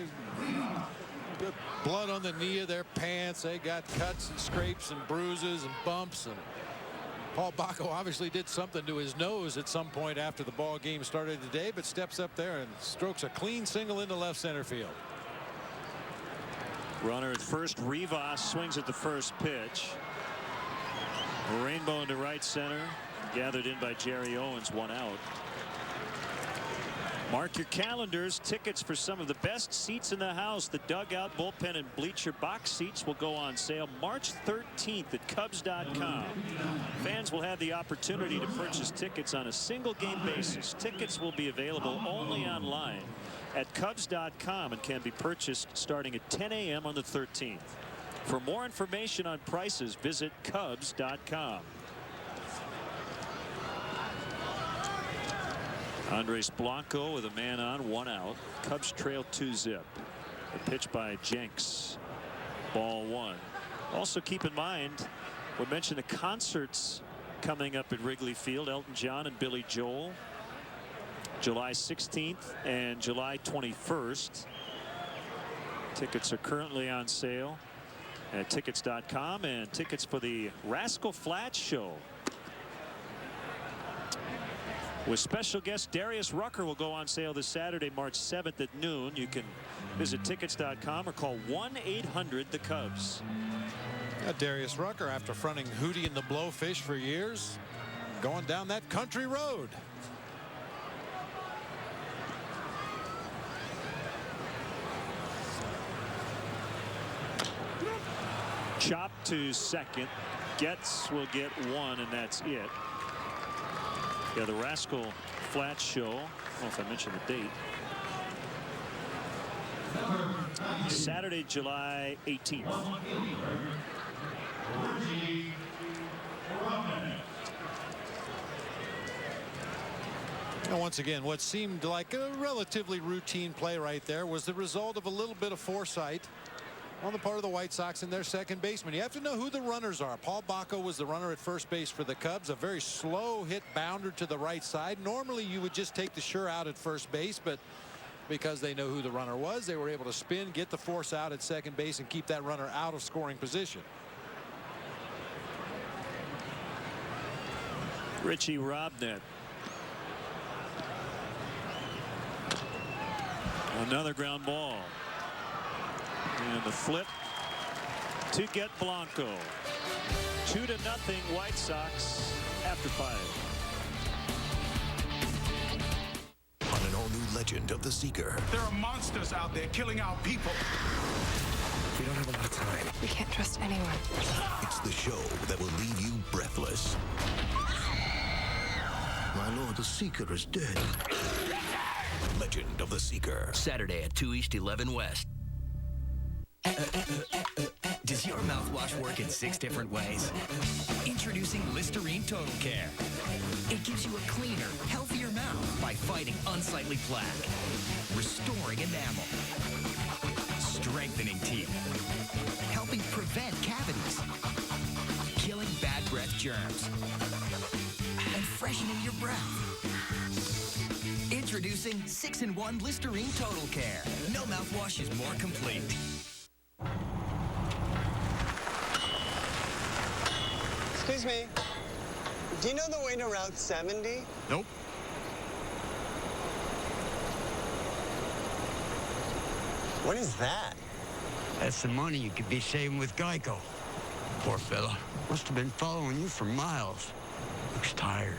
Got blood on the knee of their pants. They got cuts and scrapes and bruises and bumps. And Paul Bacco obviously did something to his nose at some point after the ball game started today, but steps up there and strokes a clean single into left center field. Runner at first. Rivas swings at the first pitch. Rainbow into right center. Gathered in by Jerry Owens. 1 out. Mark your calendars. Tickets for some of the best seats in the house. The dugout, bullpen, and bleacher box seats will go on sale March 13th at Cubs.com. Fans will have the opportunity to purchase tickets on a single game basis. Tickets will be available only online at Cubs.com and can be purchased starting at 10 a.m. on the 13th. For more information on prices, visit Cubs.com. Andres Blanco with a man on, 1 out. Cubs trail 2-zip. A pitch by Jenks. Ball 1. Also keep in mind, we mentioned the concerts coming up at Wrigley Field. Elton John and Billy Joel. July 16th and July 21st. Tickets are currently on sale at tickets.com, and tickets for the Rascal Flatts show with special guest Darius Rucker will go on sale this Saturday, March 7th at noon. You can visit tickets.com or call 1-800-THE-CUBS. Darius Rucker, after fronting Hootie and the Blowfish for years, going down that country road. Chop to second. Getz will get 1, and that's it. Yeah, the Rascal Flatts show. I don't know if I mentioned the date. Saturday, July 18th. And once again, what seemed like a relatively routine play right there was the result of a little bit of foresight on the part of the White Sox and their second baseman. You have to know who the runners are. Paul Bacco was the runner at first base for the Cubs. A very slow hit bounder to the right side. Normally you would just take the sure out at first base, but because they know who the runner was, they were able to spin, get the force out at second base, and keep that runner out of scoring position. Richie Robnett. Another ground ball. And the flip to get Blanco. 2-0 White Sox after 5. On an all-new Legend of the Seeker. There are monsters out there killing our people. We don't have a lot of time. We can't trust anyone. It's the show that will leave you breathless. My lord, the Seeker is dead. Legend of the Seeker. Saturday at 2 East, 11 West. Does your mouthwash work in 6 different ways? Introducing Listerine Total Care. It gives you a cleaner, healthier mouth by fighting unsightly plaque, restoring enamel, strengthening teeth, helping prevent cavities, killing bad breath germs, and freshening your breath. Introducing 6-in-1 Listerine Total Care. No mouthwash is more complete. Excuse me. Do you know the way to Route 70? Nope. What is that? That's the money you could be saving with Geico. Poor fella. Must have been following you for miles. Looks tired.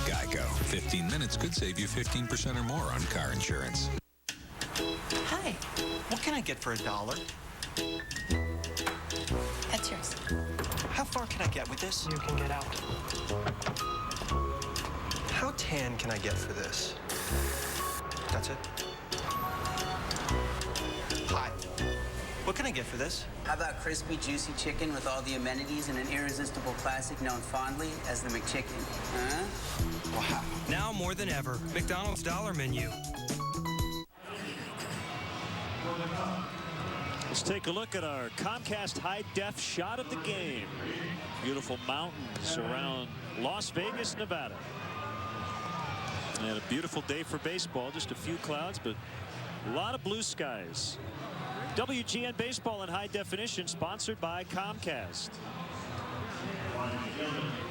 Geico. 15 minutes could save you 15% or more on car insurance. Hi. What can I get for $1? That's yours. How far can I get with this? You can get out. How tan can I get for this? That's it? Hi. What can I get for this? How about crispy, juicy chicken with all the amenities and an irresistible classic known fondly as the McChicken? Huh? Wow. Now more than ever, McDonald's Dollar Menu. Let's take a look at our Comcast high-def shot of the game. Beautiful mountains around Las Vegas, Nevada. And a beautiful day for baseball. Just a few clouds, but a lot of blue skies. WGN Baseball in high definition, sponsored by Comcast.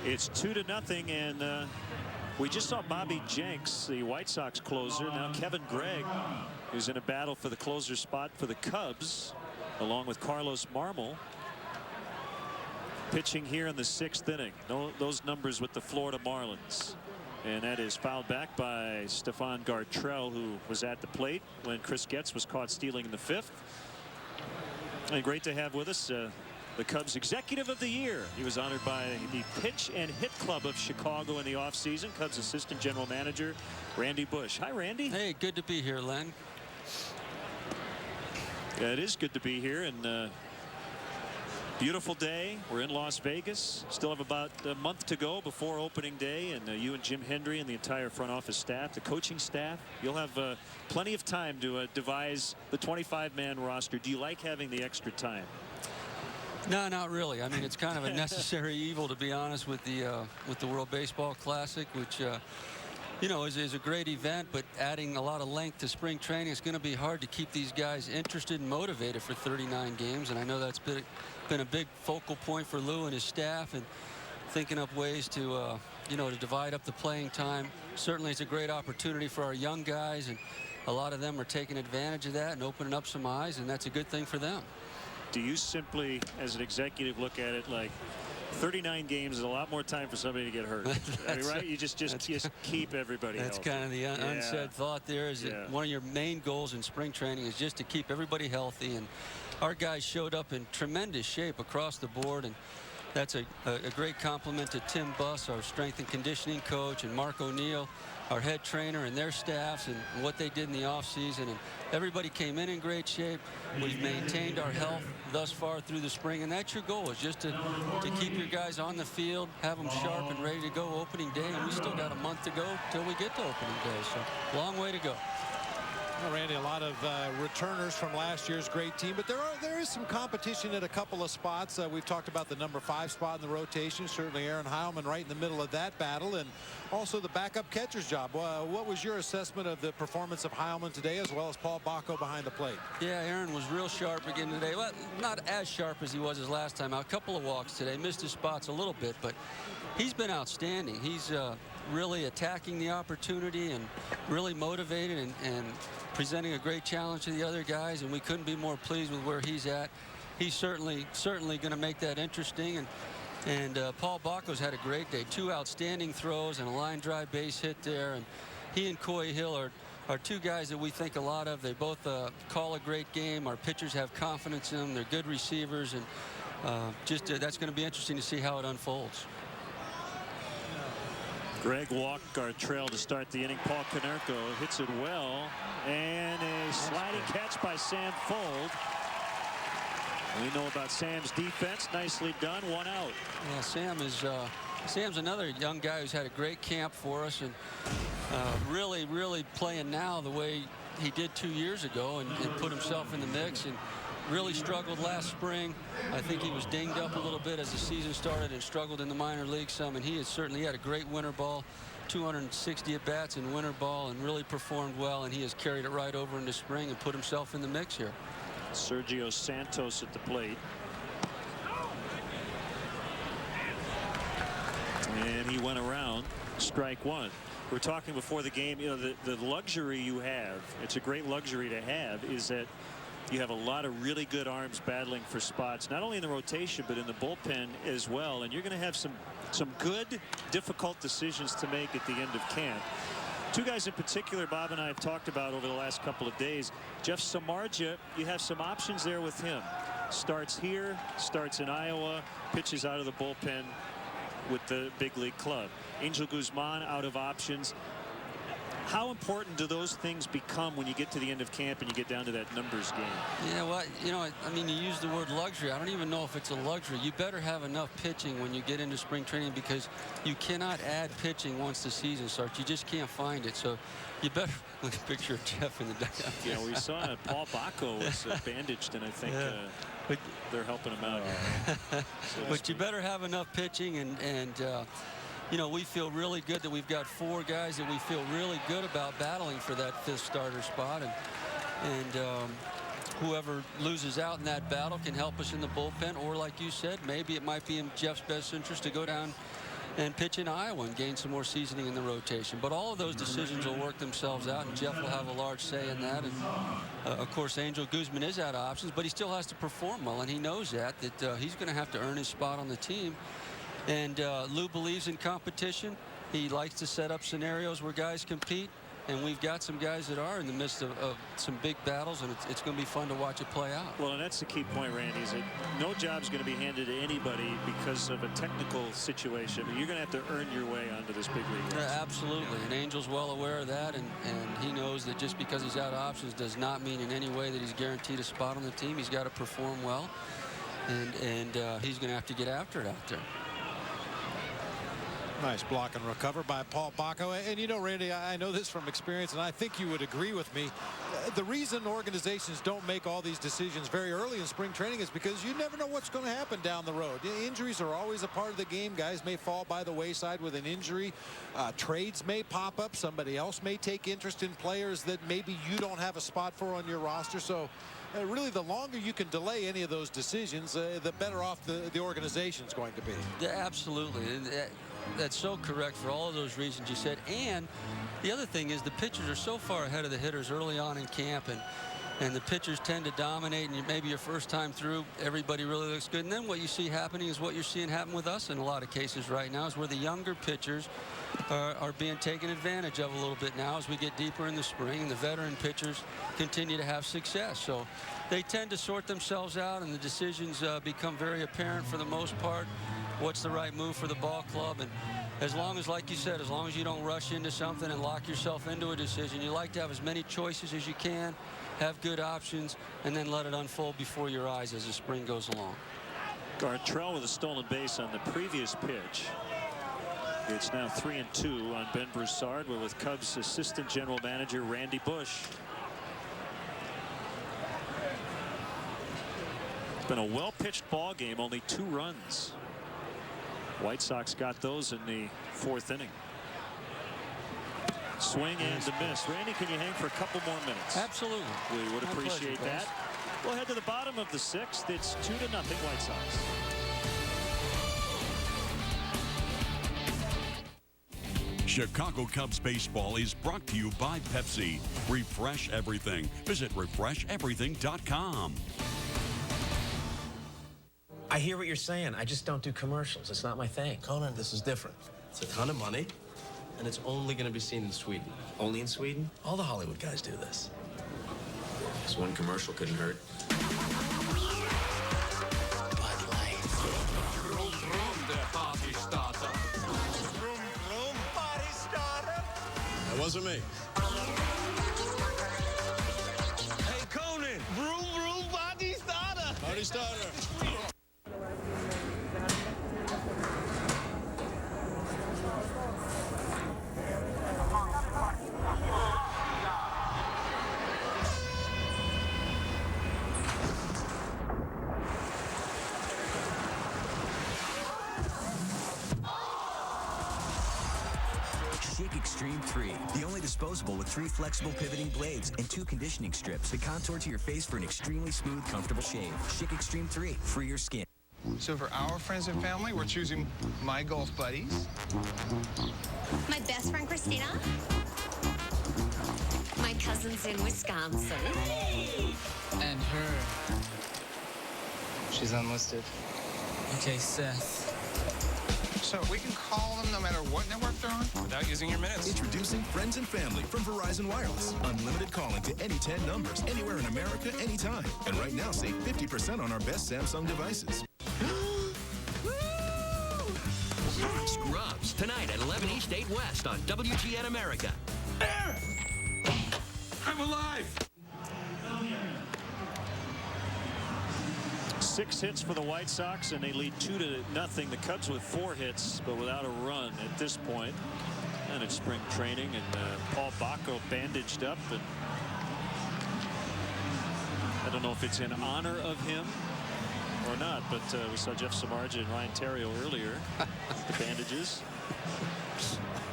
It's 2-0, and we just saw Bobby Jenks, the White Sox closer. Now Kevin Gregg, who's in a battle for the closer spot for the Cubs, along with Carlos Marmol, pitching here in the 6th inning. Those numbers with the Florida Marlins. And that is fouled back by Stefan Gartrell, who was at the plate when Chris Getz was caught stealing in the 5th. And great to have with us the Cubs Executive of the Year. He was honored by the Pitch and Hit Club of Chicago in the offseason. Cubs Assistant General Manager Randy Bush. Hi, Randy. Hey, good to be here, Len. Yeah, it is good to be here, and beautiful day. We're in Las Vegas. Still have about a month to go before opening day, and you and Jim Hendry and the entire front office staff, the coaching staff, you'll have plenty of time to devise the 25-man roster. Do you like having the extra time? No, not really. I mean, it's kind of a necessary evil, to be honest, with the World Baseball Classic, which you know, is a great event, but adding a lot of length to spring training, it's going to be hard to keep these guys interested and motivated for 39 games. And I know that's been a big focal point for Lou and his staff, and thinking up ways to, you know, to divide up the playing time. Certainly it's a great opportunity for our young guys, and a lot of them are taking advantage of that and opening up some eyes, and that's a good thing for them. Do you simply, as an executive, look at it like 39 games is a lot more time for somebody to get hurt? I mean, right? You just keep everybody That's healthy. kind of the unsaid thought there, is that one of your main goals in spring training is just to keep everybody healthy, and our guys showed up in tremendous shape across the board, and that's a great compliment to Tim Buss, our strength and conditioning coach, and Mark O'Neill, our head trainer, and their staffs, and what they did in the offseason. And everybody came in great shape. We've maintained our health thus far through the spring, and that's your goal, is just to keep your guys on the field, have them sharp and ready to go opening day. And we still got a month to go till we get to opening day, so long way to go. Well, Randy, a lot of returners from last year's great team, but there is some competition at a couple of spots. We've talked about the number 5 spot in the rotation. Certainly Aaron Heilman right in the middle of that battle, and also the backup catcher's job. What was your assessment of the performance of Heilman today, as well as Paul Bacco behind the plate? Yeah, Aaron was real sharp again today. Well, not as sharp as he was his last time out. A couple of walks today, missed his spots a little bit, but he's been outstanding. He's really attacking the opportunity and really motivated and presenting a great challenge to the other guys, and we couldn't be more pleased with where he's at. He's certainly going to make that interesting, and Paul Bacco's had a great day. 2 outstanding throws and a line drive base hit there, and he and Coy Hill are 2 guys that we think a lot of. They both call a great game. Our pitchers have confidence in them. They're good receivers, and that's going to be interesting to see how it unfolds. Greg walked Gartrell to start the inning. Paul Konerko hits it well, and a sliding catch by Sam Fold. We know about Sam's defense. Nicely done. 1 out. Yeah, Sam's another young guy who's had a great camp for us, and really playing now the way he did 2 years ago, and put himself in the mix, and really struggled last spring. I think he was dinged up a little bit as the season started and struggled in the minor leagues some, and he had a great winter ball, 260 at-bats in winter ball, and really performed well, and he has carried it right over into spring and put himself in the mix here. Sergio Santos at the plate. And he went around. Strike one. We're talking before the game, you know, the luxury you have, it's a great luxury to have, is that you have a lot of really good arms battling for spots, not only in the rotation, but in the bullpen as well. And you're going to have some good, difficult decisions to make at the end of camp. Two guys in particular Bob and I have talked about over the last couple of days. Jeff Samardzija, you have some options there with him. Starts here, starts in Iowa, pitches out of the bullpen with the big league club. Angel Guzman out of options. How important do those things become when you get to the end of camp and you get down to that numbers game? Yeah, well, you know, I mean, you use the word luxury. I don't even know if it's a luxury. You better have enough pitching when you get into spring training, because you cannot add pitching once the season starts. You just can't find it. So you better look at a picture of Jeff in the dugout. You know, we saw Paul Bacco was bandaged, and I think they're helping him out. But you better have enough pitching, and you know, we feel really good that we've got 4 guys that we feel really good about battling for that 5th starter spot, and whoever loses out in that battle can help us in the bullpen, or like you said, maybe it might be in Jeff's best interest to go down and pitch in Iowa and gain some more seasoning in the rotation. But all of those decisions will work themselves out, and Jeff will have a large say in that. And of course, Angel Guzman is out of options, but he still has to perform well, and he knows that he's going to have to earn his spot on the team. And Lou believes in competition. He likes to set up scenarios where guys compete, and we've got some guys that are in the midst of some big battles, and it's going to be fun to watch it play out. Well, and that's the key point, Randy, is that no job's going to be handed to anybody because of a technical situation. You're going to have to earn your way onto this big league race. Absolutely, and Angel's well aware of that, and he knows that just because he's out of options does not mean in any way that he's guaranteed a spot on the team. He's got to perform well, and he's going to have to get after it out there. Nice block and recover by Paul Bacco. And you know, Randy, I know this from experience, and I think you would agree with me. The reason organizations don't make all these decisions very early in spring training is because you never know what's going to happen down the road. Injuries are always a part of the game. Guys may fall by the wayside with an injury. Trades may pop up. Somebody else may take interest in players that maybe you don't have a spot for on your roster. So really, the longer you can delay any of those decisions, the better off the organization is going to be. Yeah, absolutely. That's so correct for all of those reasons you said. And the other thing is the pitchers are so far ahead of the hitters early on in camp, and the pitchers tend to dominate, and maybe your first time through, everybody really looks good. And then what you see happening is what you're seeing happen with us in a lot of cases right now, is where the younger pitchers are being taken advantage of a little bit now as we get deeper in the spring, and the veteran pitchers continue to have success. So they tend to sort themselves out, and the decisions become very apparent for the most part. What's the right move for the ball club? And as long as, like you said, as long as you don't rush into something and lock yourself into a decision, you like to have as many choices as you can, have good options, and then let it unfold before your eyes as the spring goes along. Gartrell with a stolen base on the previous pitch. It's now 3-2 on Ben Broussard. We're with Cubs assistant general manager Randy Bush. It's been a well-pitched ball game, only 2 runs. White Sox got those in the 4th inning. Swing and a miss. Randy, can you hang for a couple more minutes? Absolutely. We would appreciate that. We'll head to the bottom of the 6th. It's 2-0 White Sox. Chicago Cubs baseball is brought to you by Pepsi. Refresh everything. Visit refresheverything.com. I hear what you're saying. I just don't do commercials. It's not my thing. Conan, this is different. It's a ton of money, and it's only going to be seen in Sweden. Only in Sweden? All the Hollywood guys do this. This one commercial couldn't hurt. Bud Light. Vroom, vroom, der party starter. Vroom, vroom, party starter. That wasn't me. Hey, Conan. Vroom, vroom, party starter. Party starter. Extreme 3, the only disposable with 3 flexible pivoting blades and 2 conditioning strips to contour to your face for an extremely smooth, comfortable shave. Schick Extreme 3, free your skin. So for our friends and family, we're choosing my golf buddies. My best friend, Christina. My cousins in Wisconsin. And her. She's unlisted. Okay, Seth. So we can call them no matter what network they're on without using your minutes. Introducing Friends and Family from Verizon Wireless. Unlimited calling to any 10 numbers, anywhere in America, anytime. And right now, save 50% on our best Samsung devices. Scrubs, tonight at 11 East 8 West on WGN America. I'm alive! 6 hits for the White Sox, and they lead 2-0. The Cubs with 4 hits, but without a run at this point. And it's spring training, and Paul Bacco bandaged up. And I don't know if it's in honor of him or not, but we saw Jeff Samardzija and Ryan Theriot earlier. The bandages.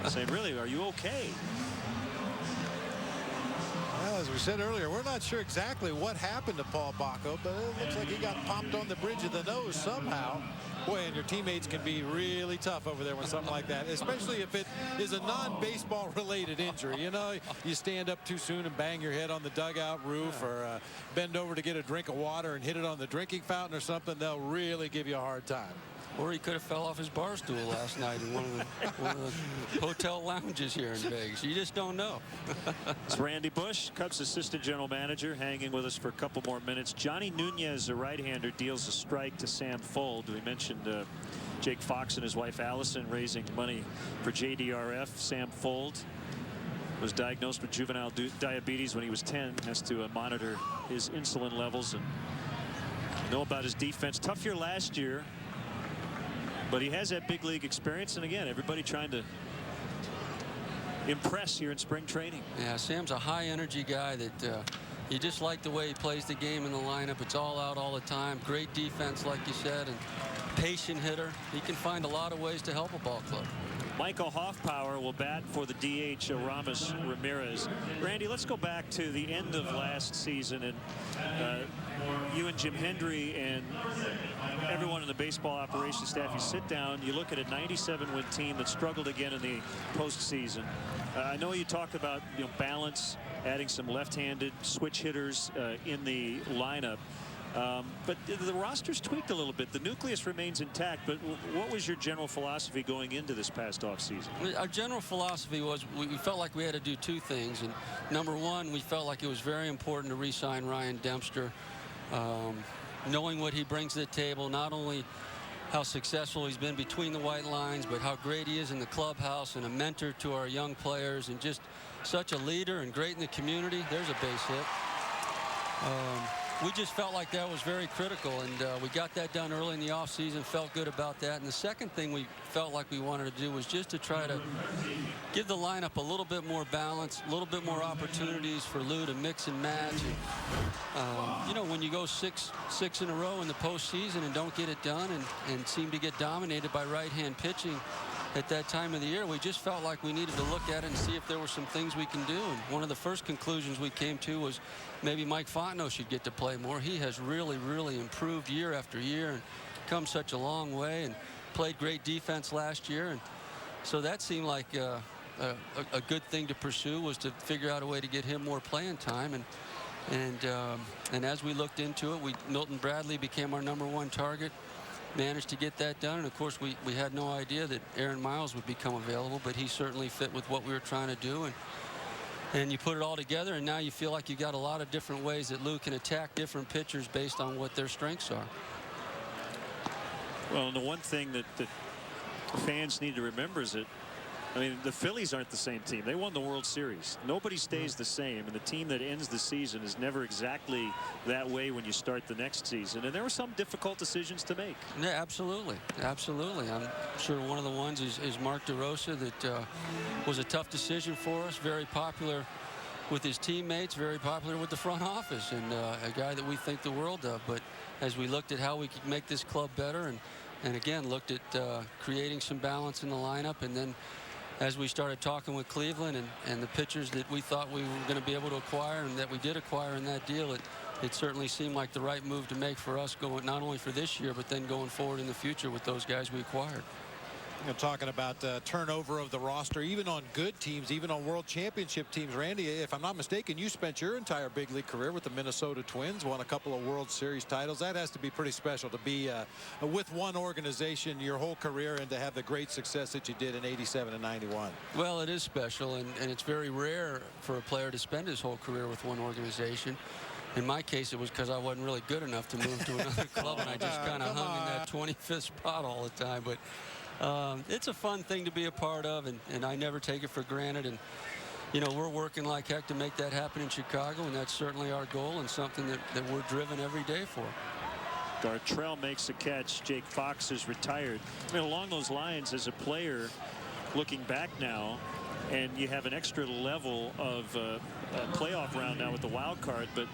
Saying, really, are you okay? Well, as we said earlier, we're not sure exactly what happened to Paul Bacco, but it looks like he got popped on the bridge of the nose somehow. Boy, and your teammates can be really tough over there when something like that, especially if it is a non-baseball related injury. You know, you stand up too soon and bang your head on the dugout roof, or bend over to get a drink of water and hit it on the drinking fountain or something, they'll really give you a hard time. Or he could have fell off his bar stool last night in one of the hotel lounges here in Vegas. You just don't know. It's Randy Bush, Cubs assistant general manager, hanging with us for a couple more minutes. Johnny Nunez, a right-hander, deals a strike to Sam Fuld. We mentioned Jake Fox and his wife Allison raising money for JDRF. Sam Fuld was diagnosed with juvenile diabetes when he was 10. Has to monitor his insulin levels and know about his defense. Tough year last year. But he has that big league experience, and again, everybody trying to impress here in spring training. Yeah, Sam's a high energy guy that you just like the way he plays the game in the lineup. It's all out all the time. Great defense, like you said, and patient hitter. He can find a lot of ways to help a ball club. Michael Hoffpower will bat for the DH, Aramis Ramirez. Randy, let's go back to the end of last season, and you and Jim Hendry and everyone in the baseball operations staff, you sit down, you look at a 97-win team that struggled again in the postseason. I know you talked about balance, adding some left-handed switch hitters in the lineup. But the roster's tweaked a little bit. The nucleus remains intact, but what was your general philosophy going into this past offseason? Our general philosophy was we felt like we had to do 2 things. And number one, we felt like it was very important to re-sign Ryan Dempster. Knowing what he brings to the table, not only how successful he's been between the white lines, but how great he is in the clubhouse and a mentor to our young players and just such a leader and great in the community. There's a base hit. We just felt like that was very critical, and we got that done early in the offseason, felt good about that. And the second thing we felt like we wanted to do was just to try to give the lineup a little bit more balance, a little bit more opportunities for Lou to mix and match. And, you know, when you go six in a row in the postseason and don't get it done and seem to get dominated by right-hand pitching at that time of the year, we just felt like we needed to look at it and see if there were some things we can do. And one of the first conclusions we came to was maybe Mike Fontenot should get to play more. He has really, really improved year after year and come such a long way and played great defense last year. And so that seemed like a good thing to pursue, was to figure out a way to get him more playing time. And as we looked into it, Milton Bradley became our #1 target. Managed to get that done, and of course we had no idea that Aaron Miles would become available, but he certainly fit with what we were trying to do. And you put it all together, and now you feel like you got a lot of different ways that Lou can attack different pitchers based on what their strengths are. Well, and the one thing that fans need to remember is that, I mean, the Phillies aren't the same team. They won the World Series. Nobody stays the same, and the team that ends the season is never exactly that way when you start the next season. And there were some difficult decisions to make. Yeah, absolutely. Absolutely. I'm sure one of the ones is Mark DeRosa, that was a tough decision for us. Very popular with his teammates, very popular with the front office, and a guy that we think the world of. But as we looked at how we could make this club better, and again looked at creating some balance in the lineup, and then as we started talking with Cleveland and the pitchers that we thought we were going to be able to acquire and that we did acquire in that deal, it certainly seemed like the right move to make for us, going not only for this year, but then going forward in the future with those guys we acquired. You know, talking about turnover of the roster, even on good teams, even on world championship teams. Randy, if I'm not mistaken, you spent your entire big league career with the Minnesota Twins, won a couple of World Series titles. That has to be pretty special to be with one organization your whole career and to have the great success that you did in '87 and '91. Well, it is special, and it's very rare for a player to spend his whole career with one organization. In my case, it was because I wasn't really good enough to move to another club, and I just kind of hung in that 25th spot all the time. But it's a fun thing to be a part of, and I never take it for granted. And, you know, we're working like heck to make that happen in Chicago, and that's certainly our goal and something that we're driven every day for. Gartrell makes a catch. Jake Fox is retired. I mean, along those lines, as a player, looking back now, and you have an extra level of playoff round now with the wild card, but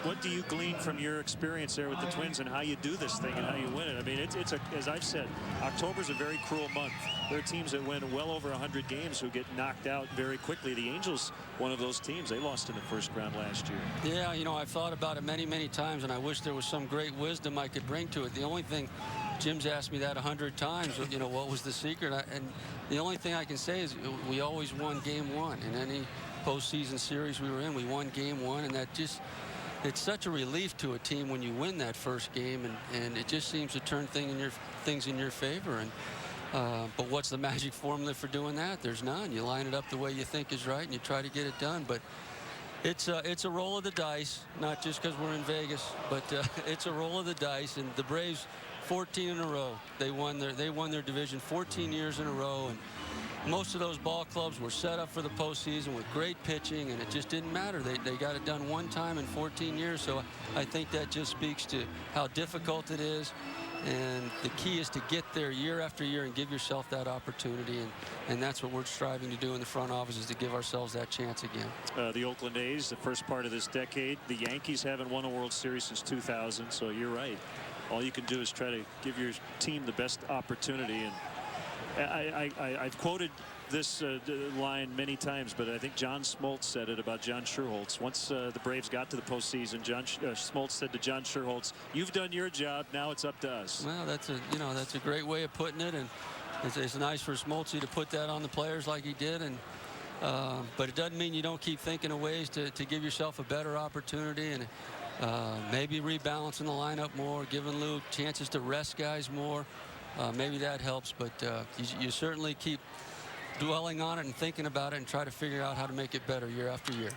what do you glean from your experience there with the Twins and how you do this thing and how you win it? I mean, it's as I've said, October's a very cruel month. There are teams that win well over 100 games who get knocked out very quickly. The Angels, one of those teams, they lost in the first round last year. Yeah, you know, I've thought about it many, many times, and I wish there was some great wisdom I could bring to it. The only thing, Jim's asked me that 100 times, you know, what was the secret? And the only thing I can say is we always won game one. In any postseason series we were in, we won game one, and that just, it's such a relief to a team when you win that first game, and it just seems to turn things in your favor. And but what's the magic formula for doing that? There's none. You line it up the way you think is right, and you try to get it done. But it's a roll of the dice, not just because we're in Vegas, but it's a roll of the dice. And the Braves, 14 in a row. They won their division 14 years in a row, and most of those ball clubs were set up for the postseason with great pitching, and it just didn't matter. They got it done one time in 14 years, so I think that just speaks to how difficult it is. And the key is to get there year after year and give yourself that opportunity, and that's what we're striving to do in the front office, is to give ourselves that chance again. The Oakland A's, the first part of this decade. The Yankees haven't won a World Series since 2000, so you're right. All you can do is try to give your team the best opportunity. And I've quoted this line many times, but I think John Smoltz said it about John Schuerholz. Once the Braves got to the postseason, John Smoltz said to John Schuerholz, "You've done your job. Now it's up to us." Well, that's a great way of putting it, and it's nice for Smoltz to put that on the players like he did. And but it doesn't mean you don't keep thinking of ways to give yourself a better opportunity, and maybe rebalancing the lineup more, giving Lou chances to rest guys more. Maybe that helps, but you certainly keep dwelling on it and thinking about it and try to figure out how to make it better year after year.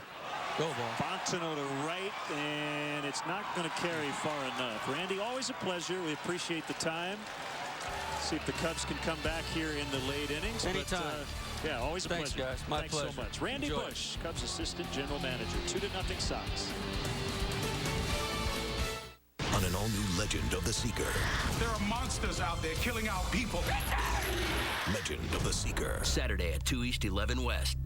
Go ball. Fontenot to right, and it's not going to carry far enough. Randy, always a pleasure. We appreciate the time. See if the Cubs can come back here in the late innings. Anytime. But, yeah, always a pleasure. Thanks, guys. My pleasure. Thanks so much. Randy Bush, Cubs assistant general manager. 2-0 Sox. On an all-new Legend of the Seeker. There are monsters out there killing our people. Legend of the Seeker. Saturday at 2 East, 11 West.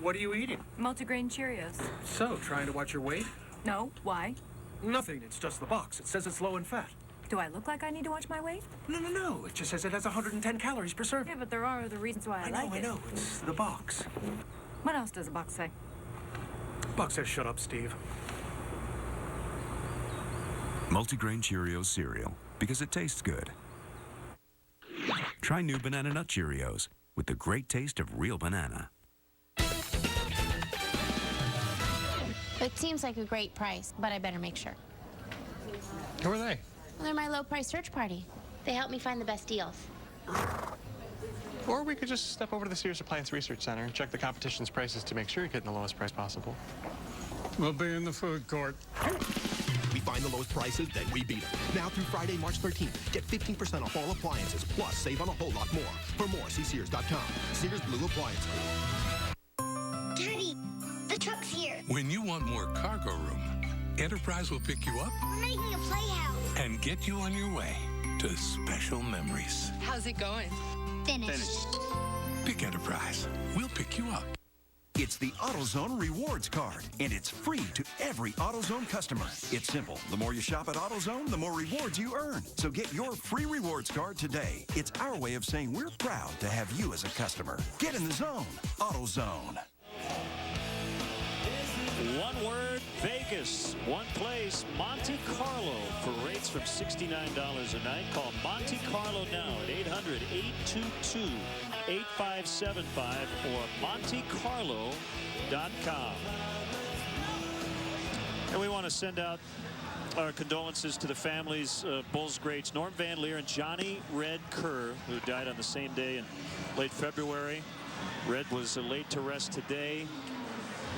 What are you eating? Multigrain Cheerios. So, trying to watch your weight? No, why? Nothing, it's just the box. It says it's low in fat. Do I look like I need to watch my weight? No. It just says it has 110 calories per serving. Yeah, but there are other reasons why I like it. I know. It's the box. What else does the box say? Box says, shut up, Steve. Multigrain Cheerios cereal, because it tastes good. Try new Banana Nut Cheerios with the great taste of real banana. It seems like a great price, but I better make sure. Who are they? Well, they're my low-price search party. They help me find the best deals. Or we could just step over to the Sears Appliance Research Center and check the competition's prices to make sure you're getting the lowest price possible. We'll be in the food court. We find the lowest prices, then we beat them. Now through Friday, March 13th, get 15% off all appliances, plus save on a whole lot more. For more, see Sears.com. Sears Blue Appliance. Daddy, the truck's here. When you want more cargo room, Enterprise will pick you up. We're making a playhouse. And get you on your way to special memories. How's it going? Finished. Pick Enterprise. We'll pick you up. It's It's the AutoZone Rewards Card, and it's free to every AutoZone customer. It's simple. The more you shop at AutoZone, the more rewards you earn. So get your free rewards card today. It's our way of saying we're proud to have you as a customer. Get in the zone. AutoZone. One word, Vegas. One place, Monte Carlo. For rates from $69 a night, call Monte Carlo now at 800-822-8575 or montecarlo.com. And we want to send out our condolences to the families of Bulls greats Norm Van Leer and Johnny Red Kerr, who died on the same day in late February. Red was laid to rest today.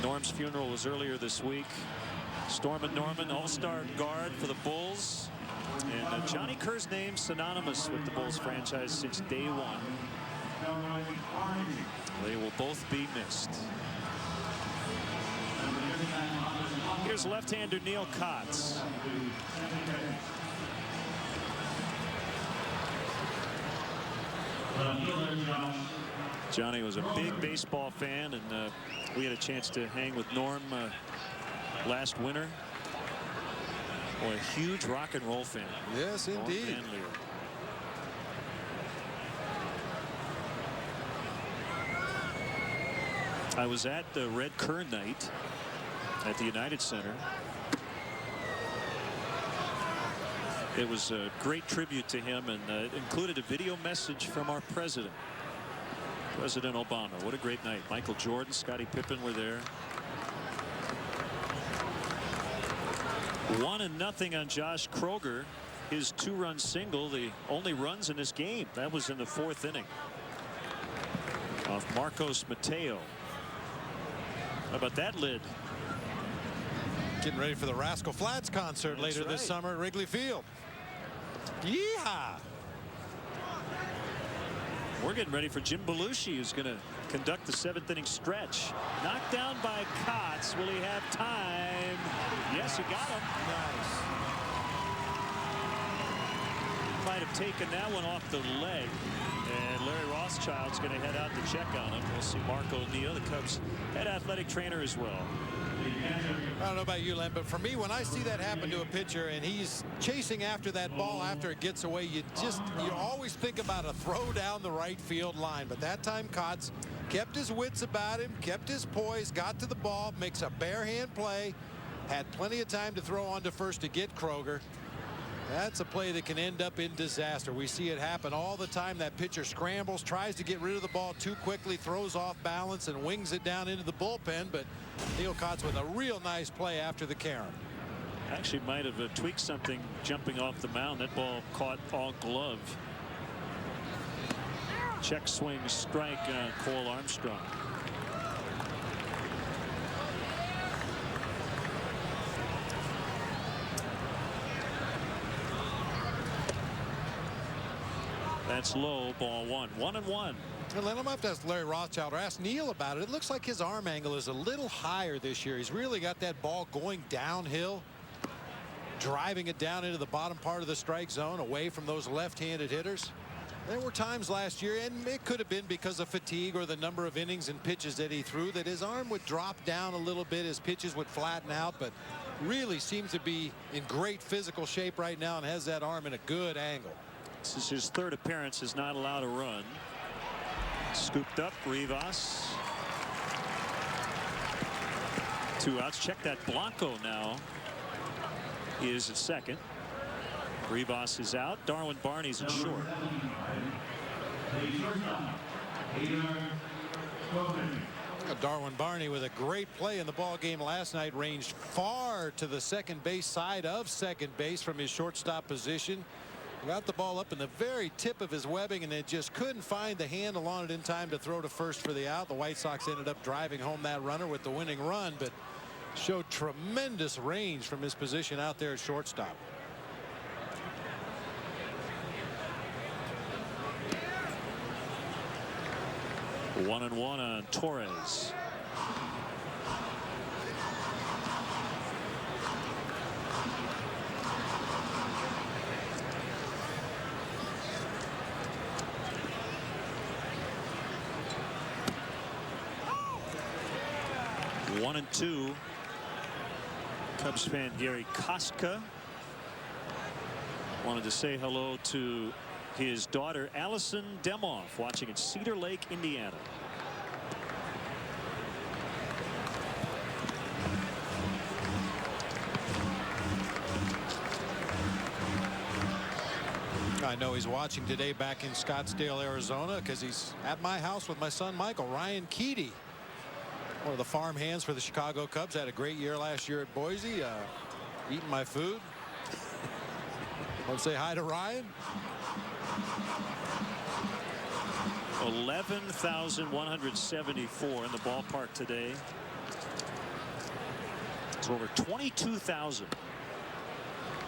Norm's funeral was earlier this week. Storm and Norman, all-star guard for the Bulls. And Johnny Kerr's name synonymous with the Bulls franchise since day one. They will both be missed. Here's left-hander Neil Kotz. Johnny was a big baseball fan, and we had a chance to hang with Norm last winter. Boy, a huge rock and roll fan. Yes, indeed. Norm Van Leer. I was at the Red Kerr night at the United Center. It was a great tribute to him, and it included a video message from our president, President Obama. What a great night. Michael Jordan, Scottie Pippen were there. 1-0 on Josh Kroger. His two-run single, the only runs in this game. That was in the 4th inning. Off Marcos Mateo. How about that lid? Getting ready for the Rascal Flatts concert later this summer at Wrigley Field. Yeehaw! We're getting ready for Jim Belushi, who's going to conduct the 7th inning stretch. Knocked down by Kotz. Will he have time? Yes, he got him. Nice. Might have taken that one off the leg. And Larry Rothschild's going to head out to check on him. We'll see Marco Neal, the Cubs head athletic trainer, as well. I don't know about you, Len, but for me, when I see that happen to a pitcher and he's chasing after that ball after it gets away, you always think about a throw down the right field line. But that time, Kotz kept his wits about him, kept his poise, got to the ball, makes a bare hand play, had plenty of time to throw on to first to get Kroger. That's a play that can end up in disaster. We see it happen all the time. That pitcher scrambles, tries to get rid of the ball too quickly, throws off balance, and wings it down into the bullpen. But Neil Kotz with a real nice play after the carom. Actually might have tweaked something jumping off the mound. That ball caught all glove. Check swing strike on Cole Armstrong. That's low, ball 1. 1-1. And let him have to ask Larry Rothschild or ask Neil about it. It looks like his arm angle is a little higher this year. He's really got that ball going downhill, driving it down into the bottom part of the strike zone, away from those left-handed hitters. There were times last year, and it could have been because of fatigue or the number of innings and pitches that he threw, that his arm would drop down a little bit, his pitches would flatten out, but really seems to be in great physical shape right now and has that arm in a good angle. This is his 3rd appearance, is not allowed a run. Scooped up, Rivas. 2 outs. Check that. Blanco now is at second. Rivas is out. Darwin Barney's at short. Darwin Barney with a great play in the ball game last night, ranged far to the second base side of second base from his shortstop position. Got the ball up in the very tip of his webbing, and it just couldn't find the handle on it in time to throw to first for the out. The White Sox ended up driving home that runner with the winning run, but showed tremendous range from his position out there at shortstop. One and one on Torres. 1-2. Cubs fan Gary Koska wanted to say hello to his daughter Allison Demoff, watching in Cedar Lake, Indiana. I know he's watching today back in Scottsdale, Arizona, because he's at my house with my son Michael. Ryan Keedy, one of the farm hands for the Chicago Cubs, had a great year last year at Boise. Eating my food. Want to say hi to Ryan? 11,174 in the ballpark today. It's over 22,000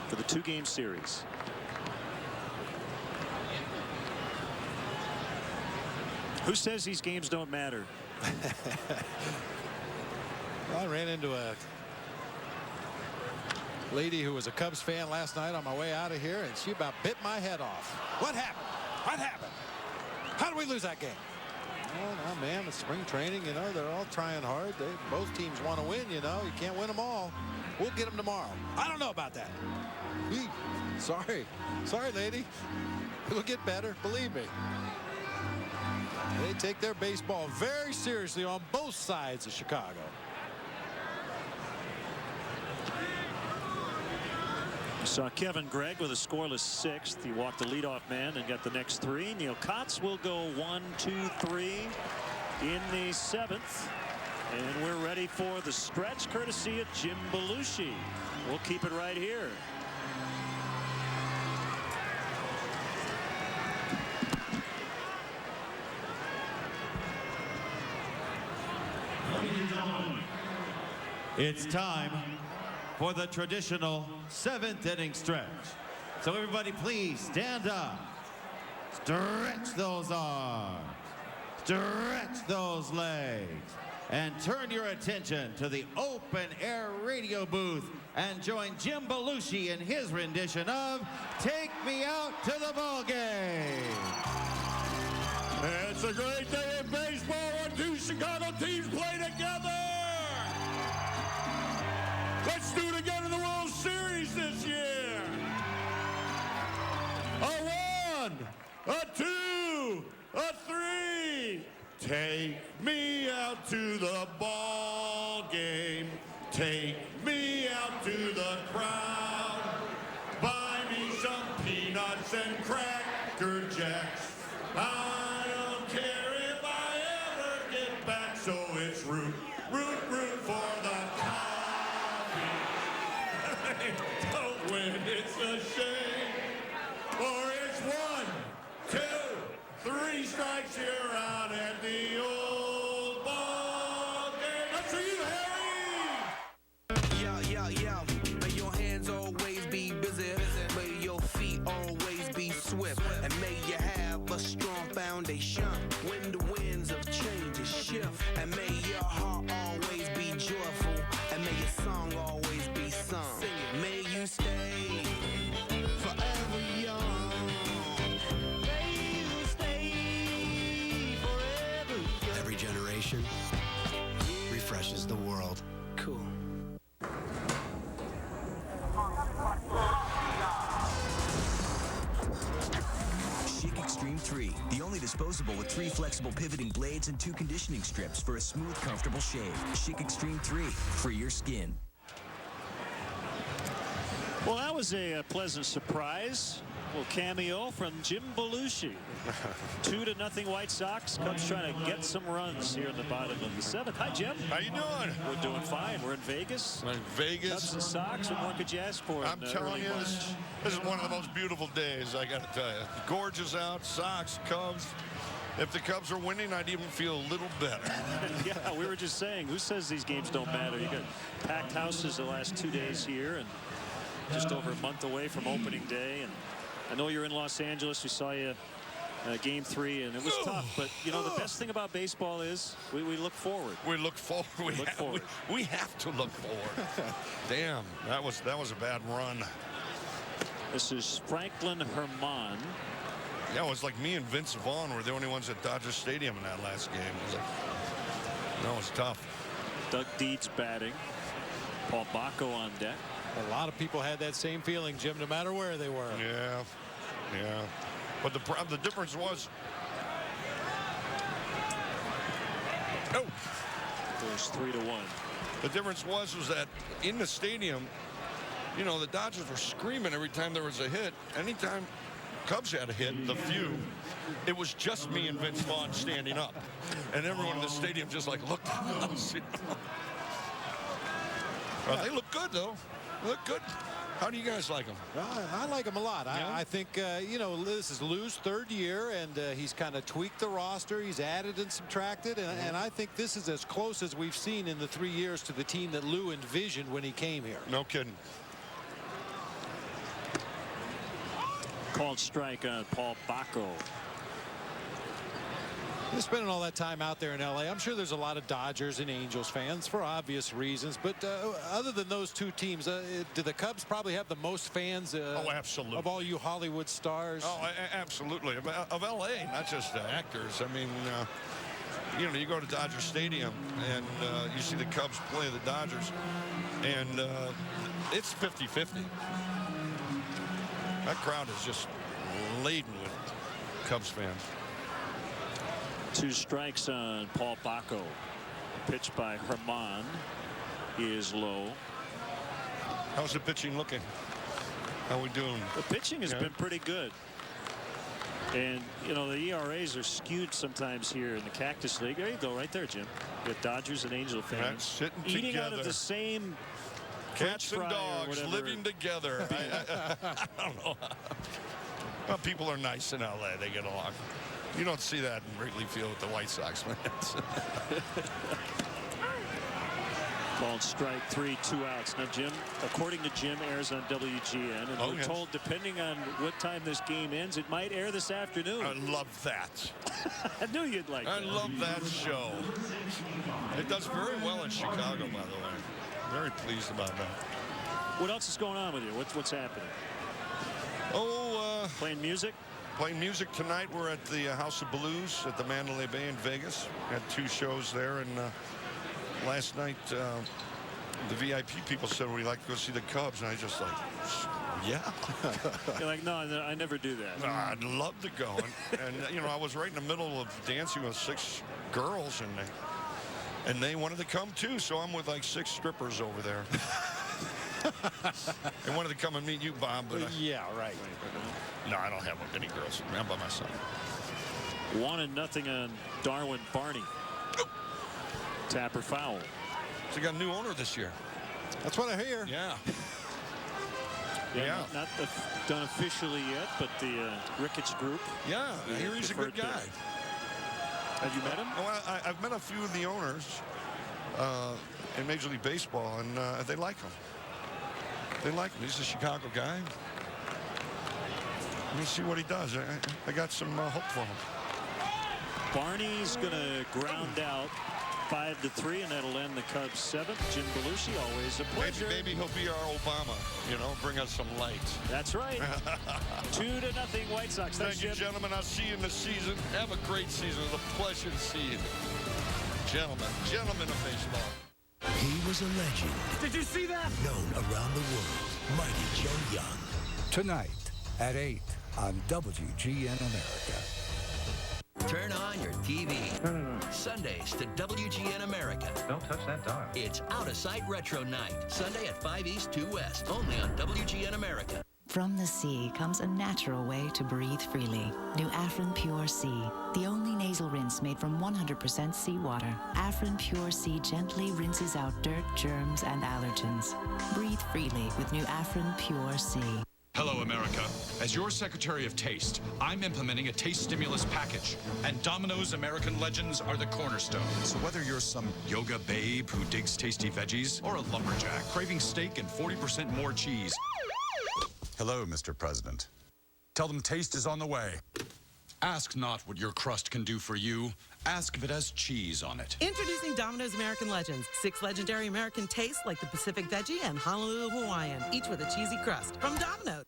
for the 2-game series. Who says these games don't matter? I ran into a lady who was a Cubs fan last night on my way out of here, and she about bit my head off. What happened? What happened? How did we lose that game? Oh, no, man, it's spring training, you know, they're all trying hard. Both teams want to win, you know. You can't win them all. We'll get them tomorrow. I don't know about that. Sorry. Sorry, lady. It'll get better, believe me. They take their baseball very seriously on both sides of Chicago. We saw Kevin Gregg with a scoreless 6th. He walked the leadoff man and got the next 3. Neil Kotz will go 1, 2, 3 in the 7th. And we're ready for the stretch courtesy of Jim Belushi. We'll keep it right here. It's time for the traditional 7th inning stretch. So everybody please stand up. Stretch those arms. Stretch those legs. And turn your attention to the open air radio booth and join Jim Belushi in his rendition of Take Me Out to the Ball Game. It's a great day in baseball when 2 Chicago teams play together. Let's do it again in the World Series this year. A 1, a 2, a 3. Take me out to the ball game. Take me out to the crowd. Buy me some peanuts and Cracker Jacks. I don't care if I ever get back, so it's root, root, root for the coffee. Don't win, it's a shame. Or it's 1, 2, 3 strikes, you're out at the old ball game. That's for you, Harry! Yeah. May your hands always be busy. May your feet always be swift. And may you have a strong foundation when the winds of change shift. And may your heart always be joyful. And may your song always be sung. May you stay forever young. May you stay forever young. Every generation refreshes the world. Cool. Chic Extreme 3, the only disposable with 3 flexible pivoting blades and 2 conditioning strips for a smooth, comfortable shave. Chic Extreme 3, for your skin. Well, that was a pleasant surprise. A little cameo from Jim Belushi. 2-0 White Sox. Cubs trying to get some runs here in the bottom of the 7th. Hi, Jim. How you doing? We're doing fine. We're in Vegas. In Vegas. Cubs and Sox. What more could you ask for? I'm telling you, this is one of the most beautiful days, I got to tell you. Gorgeous out, Sox, Cubs. If the Cubs are winning, I'd even feel a little better. Yeah, we were just saying, who says these games don't matter? You got packed houses the last 2 days here, and just over a month away from opening day. And I know you're in Los Angeles. We saw you game 3, and it was tough. But, you know, the best thing about baseball is we look forward. We look forward. We have to look forward. Damn, that was a bad run. This is Franklin Herman. Yeah, it was like me and Vince Vaughn were the only ones at Dodger Stadium in that last game. That was tough. Doug Deeds batting. Paul Bacco on deck. A lot of people had that same feeling, Jim, no matter where they were. Yeah, yeah. But the difference was. Oh. It was 3-1. The difference was that in the stadium, you know, the Dodgers were screaming every time there was a hit. Anytime Cubs had a hit, the few, it was just me and Vince Vaughn standing up. And everyone in the stadium just like looked at us. You know? Well, they look good, though. They look good. How do you guys like them? I like him a lot. Yeah? I think, you know, this is Lou's third year, and he's kind of tweaked the roster. He's added and subtracted, and I think this is as close as we've seen in the 3 years to the team that Lou envisioned when he came here. No kidding. Called strike on Paul Bacco. He's spending all that time out there in L.A. I'm sure there's a lot of Dodgers and Angels fans for obvious reasons. But other than those two teams, do the Cubs probably have the most fans absolutely. of all you Hollywood stars? Oh, absolutely. Of L.A., not just actors. I mean, you know, you go to Dodger Stadium and you see the Cubs play the Dodgers, and it's 50-50. That crowd is just laden with Cubs fans. 2 strikes on Paul Bacco. Pitch by Herman is low. How's the pitching looking? How we doing? The pitching has been pretty good. And, you know, the ERAs are skewed sometimes here in the Cactus League. There you go, right there, Jim. You got Dodgers and Angel fans sitting eating together. out of the same Cats and French fry dogs living together. I don't know. Well, people are nice in L.A. They get along. You don't see that in Wrigley Field with the White Sox fans. Called strike 3, 2 outs. Now, Jim, according to Jim, airs on WGN. And we're told, depending on what time this game ends, it might air this afternoon. I love that. I knew you'd like that. I love that show. It does very well in Chicago, by the way. Very pleased about that. What else is going on with you? What's happening? Playing music? Playing music tonight. We're at the House of Blues at the Mandalay Bay in Vegas. Had 2 shows there, and last night the VIP people said we'd like to go see the Cubs, and I just like, yeah. You're like, no, I never do that. I'd love to go, and you know, I was right in the middle of dancing with 6 girls, and they wanted to come too, so I'm with like 6 strippers over there. They wanted to come and meet you, Bob, but yeah, right. No, I don't have any girls. I'm by myself. 1-0 on Darwin Barney. Tapper foul. So you got a new owner this year. That's what I hear. Yeah. Not done officially yet, but the Ricketts group. Yeah, I hear he's a good guy. Have you met him? Oh, I've met a few of the owners in Major League Baseball, and they like him. They like him. He's a Chicago guy. Let me see what he does. I got some hope for him. Barney's going to ground out 5-3, and that'll end the Cubs 7th. Jim Belushi, always a pleasure. Maybe he'll be our Obama, you know, bring us some light. That's right. 2-0 White Sox. Thank you, gentlemen. I'll see you in the season. Have a great season. It was a pleasure to see you. Gentlemen of baseball. He was a legend. Did you see that? Known around the world. Mighty Joe Young. Tonight at 8 on WGN America. Turn on your TV. Sundays to WGN America. Don't touch that dial. It's Out of Sight Retro Night. Sunday at 5 East, 2 West. Only on WGN America. From the sea comes a natural way to breathe freely. New Afrin Pure Sea, the only nasal rinse made from 100% seawater. Afrin Pure Sea gently rinses out dirt, germs, and allergens. Breathe freely with new Afrin Pure Sea. Hello, America. As your Secretary of Taste, I'm implementing a taste stimulus package, and Domino's American Legends are the cornerstone. So whether you're some yoga babe who digs tasty veggies or a lumberjack craving steak and 40% more cheese. Hello, Mr. President. Tell them taste is on the way. Ask not what your crust can do for you. Ask if it has cheese on it. Introducing Domino's American Legends. 6 legendary American tastes like the Pacific Veggie and Honolulu Hawaiian, each with a cheesy crust. From Domino's.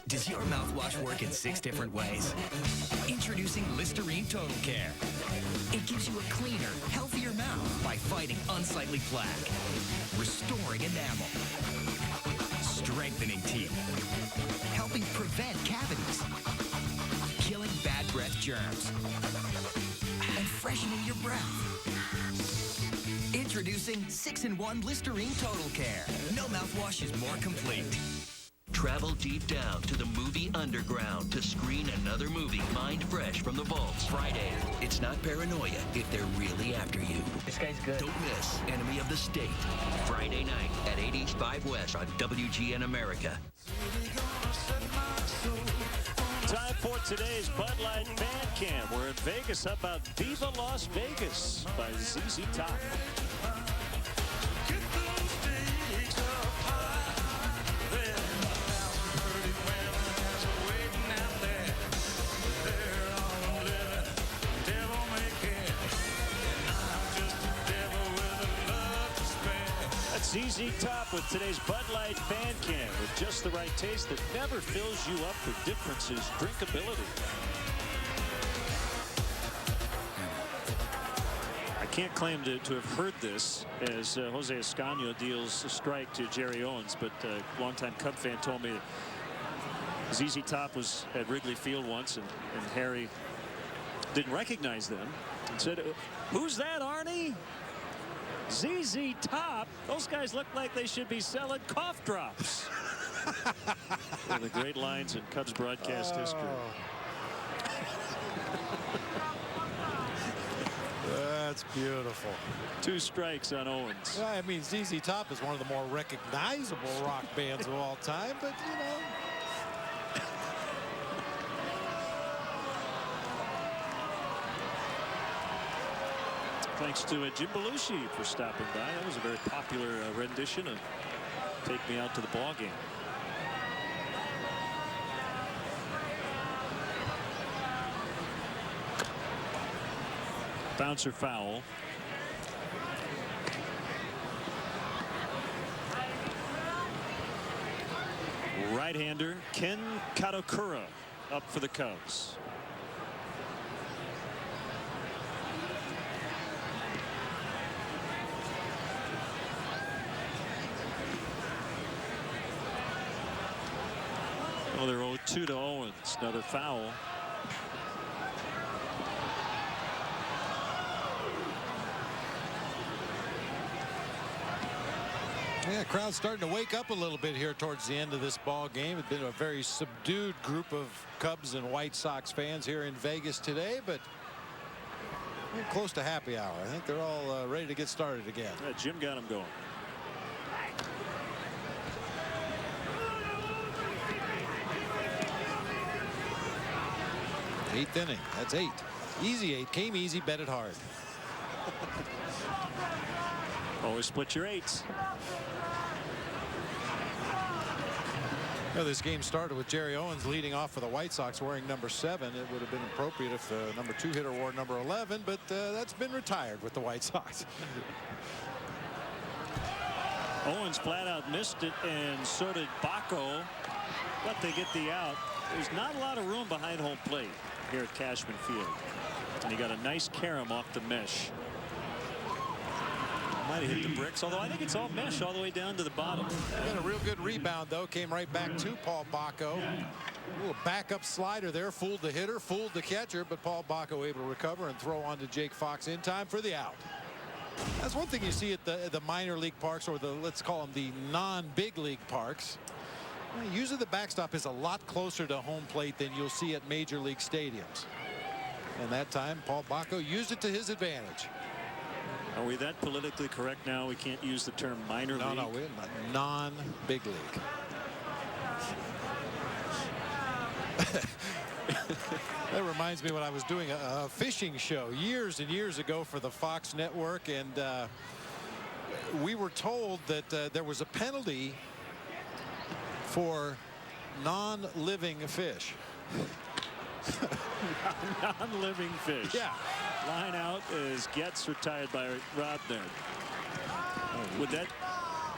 Does your mouthwash work in 6 different ways? Introducing Listerine Total Care. It gives you a cleaner, healthier mouth by fighting fighting unsightly plaque, restoring enamel, strengthening teeth, helping prevent cavities, killing bad breath germs, and freshening your breath. Introducing 6-in-1 Listerine Total Care. No mouthwash is more complete. Travel deep down to the movie underground to screen another movie mind fresh from the vaults. Friday, it's not paranoia if they're really after you. This guy's good. Don't miss Enemy of the State. Friday night at 8 East 5 West on WGN America. Time for today's Bud Light Fan Cam. We're in Vegas. How about Viva Las Vegas by ZZ Top? ZZ Top with today's Bud Light Fan Cam with just the right taste that never fills you up with differences, drinkability. I can't claim to have heard this as Jose Escanio deals a strike to Jerry Owens, but a longtime Cub fan told me that ZZ Top was at Wrigley Field once, and Harry didn't recognize them and said, "Who's that, Arnie?" ZZ Top, those guys look like they should be selling cough drops. One of the great lines in Cubs broadcast history. That's beautiful. 2 strikes on Owens. Yeah, I mean, ZZ Top is one of the more recognizable rock bands of all time, but you know. Thanks to Jim Belushi for stopping by. That was a very popular rendition of Take Me Out to the Ball Game. Bouncer foul. Right-hander Ken Katakura up for the Cubs. Oh, they're 0-2 to Owens. Another foul. Yeah, crowd's starting to wake up a little bit here towards the end of this ball game. It's been a very subdued group of Cubs and White Sox fans here in Vegas today, but we're close to happy hour. I think they're all ready to get started again. Yeah, Jim got them going. Eighth inning. That's 8. Easy 8. Came easy. Bet it hard. Always split your 8s. Well, this game started with Jerry Owens leading off for the White Sox wearing number 7. It would have been appropriate if the number 2 hitter wore number 11, but that's been retired with the White Sox. Owens flat out missed it, and so did Baco, but they get the out. There's not a lot of room behind home plate here at Cashman Field, and he got a nice carom off the mesh. Might have hit the bricks, although I think it's all mesh all the way down to the bottom. And a real good rebound, though, came right back to Paul Baco. A little backup slider there, fooled the hitter, fooled the catcher, but Paul Baco able to recover and throw on to Jake Fox in time for the out. That's one thing you see at the minor league parks, or the, let's call them the non-big league parks. Usually the backstop is a lot closer to home plate than you'll see at major league stadiums. And that time, Paul Baco used it to his advantage. Are we that politically correct now? We can't use the term minor league? No, we're not. Non-big league. That reminds me when I was doing a fishing show years and years ago for the Fox network, and we were told that there was a penalty for non-living fish. Non-living fish. Yeah. Line out is Getz retired by Rodner. Would that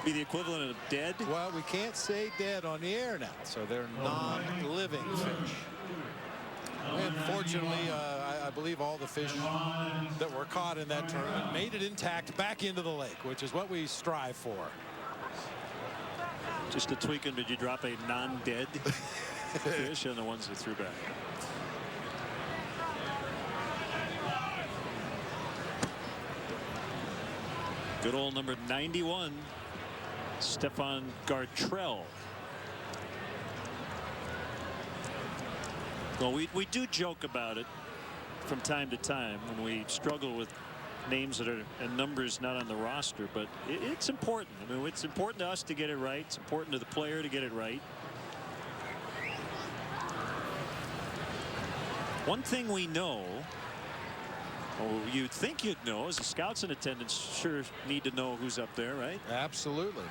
be the equivalent of dead? Well, we can't say dead on the air now, so they're non-living fish. Unfortunately, I believe all the fish that were caught in that tournament made it intact back into the lake, which is what we strive for. Just a tweaking, did you drop a non-dead fish on the ones that threw back? Good old number 91, Stefan Gartrell. Well, we do joke about it from time to time when we struggle with names that are and numbers not on the roster, but it's important. I mean, it's important to us to get it right. It's important to the player to get it right. One thing we know, or you'd think you'd know, as the scouts in attendance sure need to know who's up there, right? Absolutely.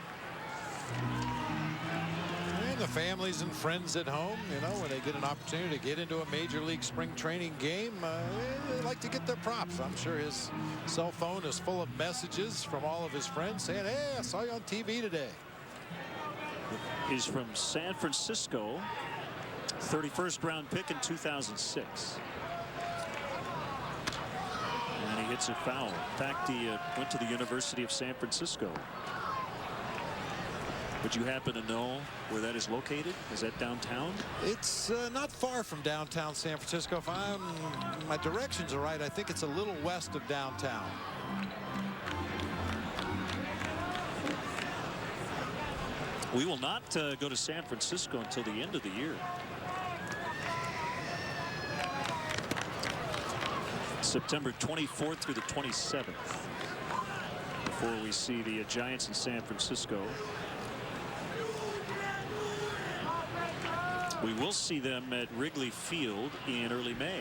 And the families and friends at home, you know, when they get an opportunity to get into a major league spring training game, they like to get their props. I'm sure his cell phone is full of messages from all of his friends saying, hey, I saw you on TV today. He's from San Francisco, 31st round pick in 2006. And he hits a foul. In fact, he went to the University of San Francisco. Would you happen to know where that is located? Is that downtown? It's not far from downtown San Francisco. If my directions are right, I think it's a little west of downtown. We will not go to San Francisco until the end of the year. September 24th through the 27th before we see the Giants in San Francisco. We will see them at Wrigley Field in early May.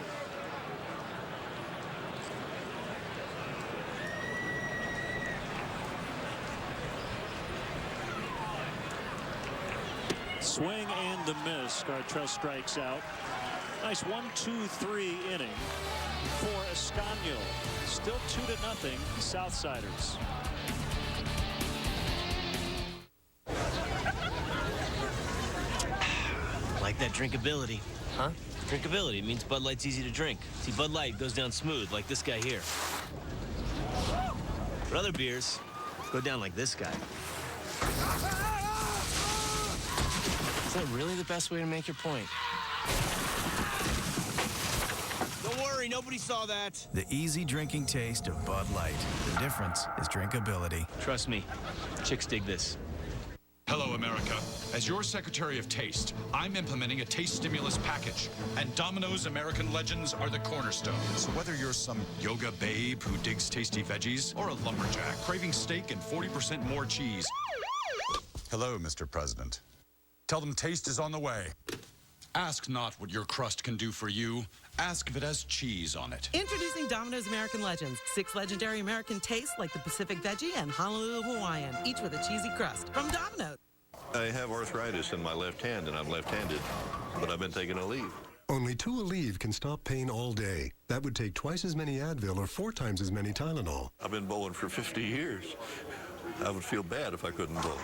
Swing and the miss. Gartrell strikes out. Nice 1-2-3 inning for Escanio. Still 2-0 Southsiders. Like that drinkability, huh? Drinkability means Bud Light's easy to drink. See, Bud Light goes down smooth like this guy here. But other beers go down like this guy. Is that really the best way to make your point? Don't worry, nobody saw that. The easy drinking taste of Bud Light. The difference is drinkability. Trust me, chicks dig this. Hello, America. As your Secretary of Taste, I'm implementing a taste stimulus package, and Domino's American Legends are the cornerstone. So whether you're some yoga babe who digs tasty veggies, or a lumberjack craving steak and 40% more cheese. Hello, Mr. President. Tell them taste is on the way. Ask not what your crust can do for you. Ask if it has cheese on it. Introducing Domino's American Legends. 6 legendary American tastes like the Pacific Veggie and Honolulu Hawaiian, each with a cheesy crust. From Domino's. I have arthritis in my left hand, and I'm left-handed, but I've been taking a leave. Only 2 Aleve can stop pain all day. That would take twice as many Advil or 4 times as many Tylenol. I've been bowling for 50 years. I would feel bad if I couldn't bowl.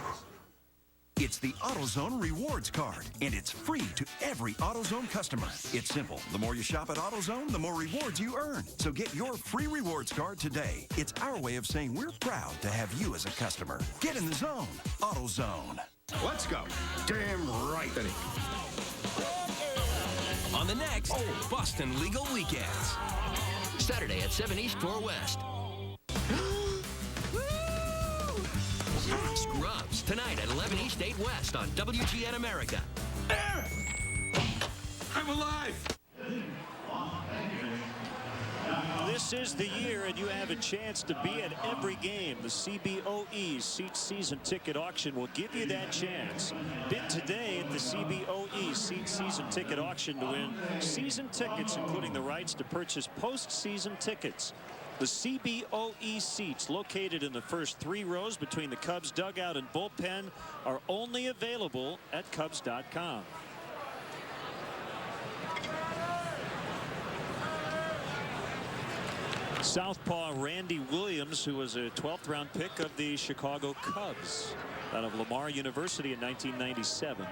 It's the AutoZone Rewards Card, and it's free to every AutoZone customer. It's simple. The more you shop at AutoZone, the more rewards you earn. So get your free rewards card today. It's our way of saying we're proud to have you as a customer. Get in the zone. AutoZone. Let's go. Damn right, Benny. On the next Boston Legal Weekends. Saturday at 7 East, 4 West. Scrubs tonight at 11 East, 8 West on WGN America. I'm alive. This is the year, and you have a chance to be at every game. The CBOE Seat Season Ticket Auction will give you that chance. Bid today at the CBOE Seat Season Ticket Auction to win season tickets, including the rights to purchase postseason tickets. The CBOE seats, located in the first 3 rows between the Cubs dugout and bullpen, are only available at Cubs.com. Southpaw Randy Williams, who was a 12th round pick of the Chicago Cubs out of Lamar University in 1997.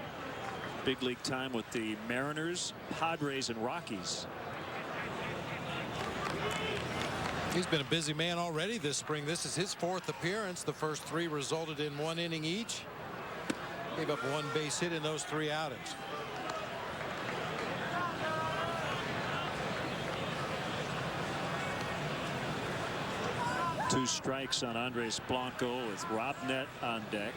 Big league time with the Mariners, Padres, and Rockies. He's been a busy man already this spring. This is his 4th appearance. The first 3 resulted in 1 inning each. Gave up 1 base hit in those 3 outings. Two strikes on Andres Blanco with Rob Nett on deck.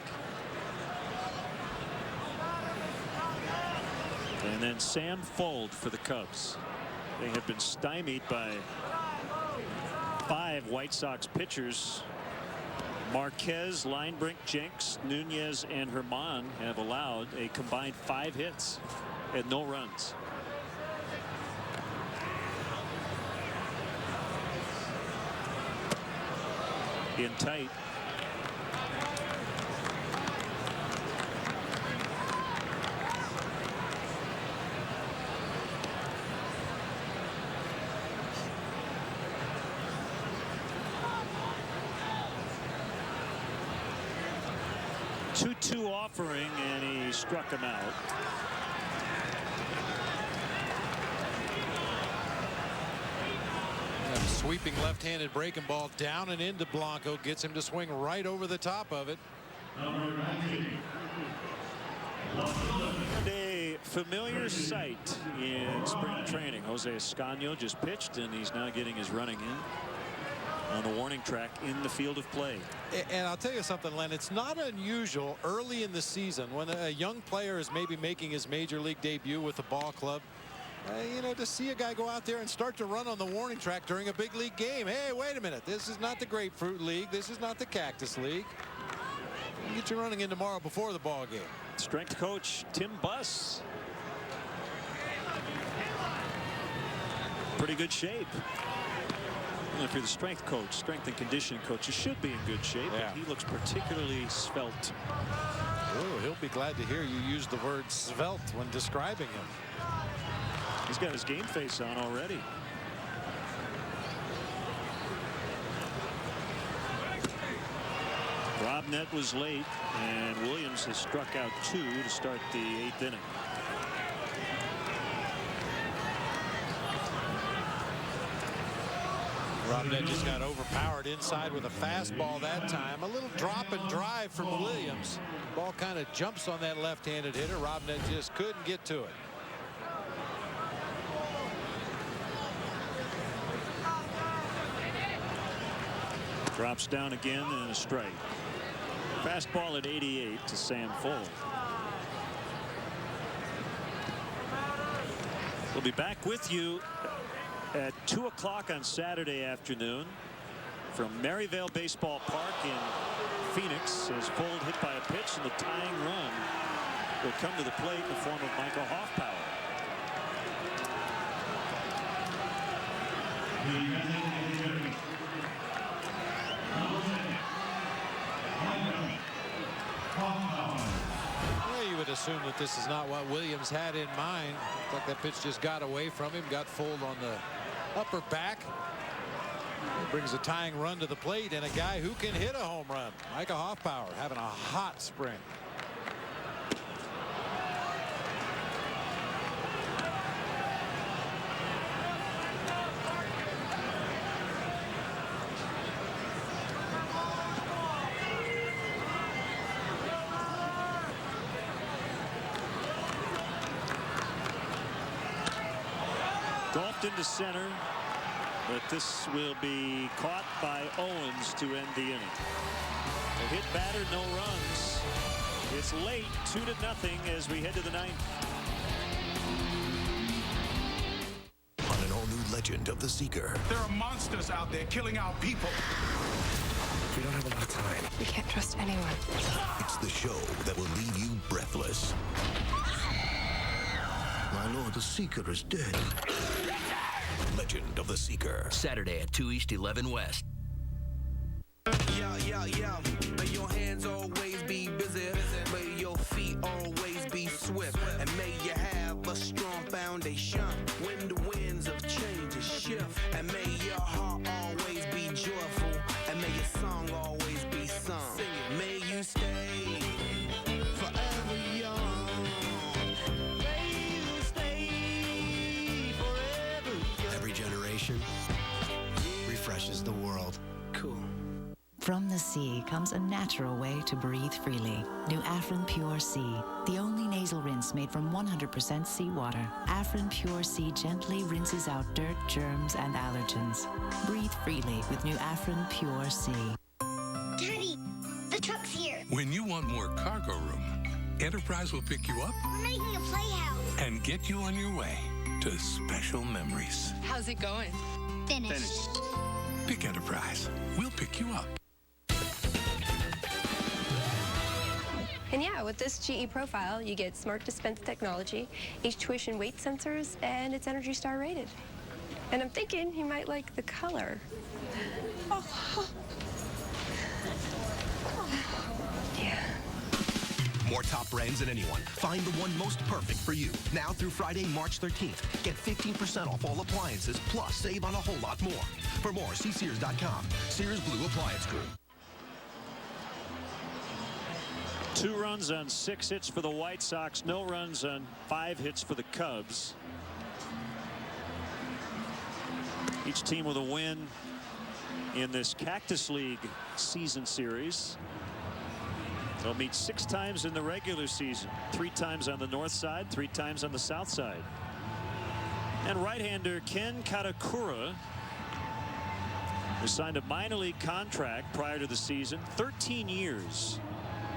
And then Sam Fuld for the Cubs. They have been stymied by 5 White Sox pitchers. Marquez, Linebrink, Jenks, Nunez, and Herman have allowed a combined 5 hits and no runs. In tight. Two offering, and he struck him out. Sweeping left-handed breaking ball down and into Blanco, gets him to swing right over the top of it. A familiar sight in spring training. Jose Escaño just pitched, and he's now getting his running in on the warning track in the field of play. And I'll tell you something, Len, it's not unusual early in the season when a young player is maybe making his major league debut with the ball club. You know, to see a guy go out there and start to run on the warning track during a big league game. Hey, wait a minute. This is not the Grapefruit League. This is not the Cactus League. You get you running in tomorrow before the ball game. Strength coach Tim Buss. Pretty good shape. Well, if you're the strength coach, strength and conditioning coach, you should be in good shape. Yeah. But he looks particularly svelte. Oh, he'll be glad to hear you use the word svelte when describing him. He's got his game face on already. Rob Nett was late, and Williams has struck out 2 to start the 8th inning. Rob Nett just got overpowered inside with a fastball that time. A little drop and drive from Williams. Ball kind of jumps on that left-handed hitter. Rob Nett just couldn't get to it. Drops down again and a strike. Fastball at 88 to Sam Fuld. We'll be back with you at 2 o'clock on Saturday afternoon from Maryvale Baseball Park in Phoenix as Fuld hit by a pitch, and the tying run will come to the plate in the form of Michael Hoffpower. Well, you would assume that this is not what Williams had in mind. Looks like that pitch just got away from him, got Fuld on the upper back. He brings a tying run to the plate, and a guy who can hit a home run. Michael Hoffpower having a hot spring. Golfed into center, but this will be caught by Owens to end the inning. A hit batter, no runs. It's late, 2-0 as we head to the 9th. On an all-new Legend of the Seeker. There are monsters out there killing our people. We don't have a lot of time. We can't trust anyone. It's the show that will leave you breathless. My lord, the Seeker is dead. Legend of the Seeker. Saturday at 2 East, 11 West. Yeah. May your hands always be busy. May your feet always be swift. And may you have a strong foundation when the winds of change shift. And may your heart always be joyful. And may your song always be sung. May you stay forever young. May you stay forever young. Every generation refreshes the From the sea comes a natural way to breathe freely. New Afrin Pure Sea, the only nasal rinse made from 100% seawater. Afrin Pure Sea gently rinses out dirt, germs, and allergens. Breathe freely with new Afrin Pure Sea. Daddy, the truck's here. When you want more cargo room, Enterprise will pick you up We're making a playhouse. and get you on your way to special memories. How's it going? Finished. Pick Enterprise. We'll pick you up. And yeah, with this GE profile, you get smart dispense technology, H-tuition weight sensors, and it's Energy Star rated. And I'm thinking you might like the color. Yeah. More top brands than anyone. Find the one most perfect for you. Now through Friday, March 13th. Get 15% off all appliances, plus save on a whole lot more. For more, see Sears.com. Sears Blue Appliance Group. 2 runs on 6 hits for the White Sox. No runs on 5 hits for the Cubs. Each team with a win in this Cactus League season series. They'll meet 6 times in the regular season. 3 times on the north side, 3 times on the south side. And right-hander Ken Katakura, who signed a minor league contract prior to the season, 13 years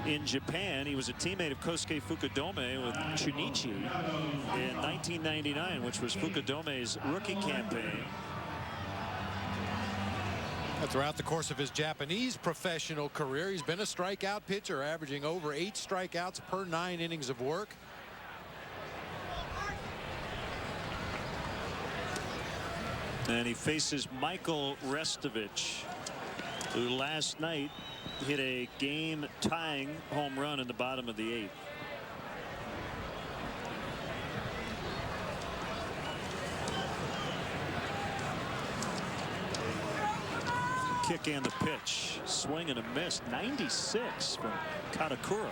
in Japan. He was a teammate of Kosuke Fukudome with Chunichi in 1999, which was Fukudome's rookie campaign. Throughout the course of his Japanese professional career, he's been a strikeout pitcher, averaging over 8 strikeouts per 9 innings of work. And he faces Michael Restovich, who last night hit a game-tying home run in the bottom of the 8th. Kick and the pitch. Swing and a miss. 96 from Katakura.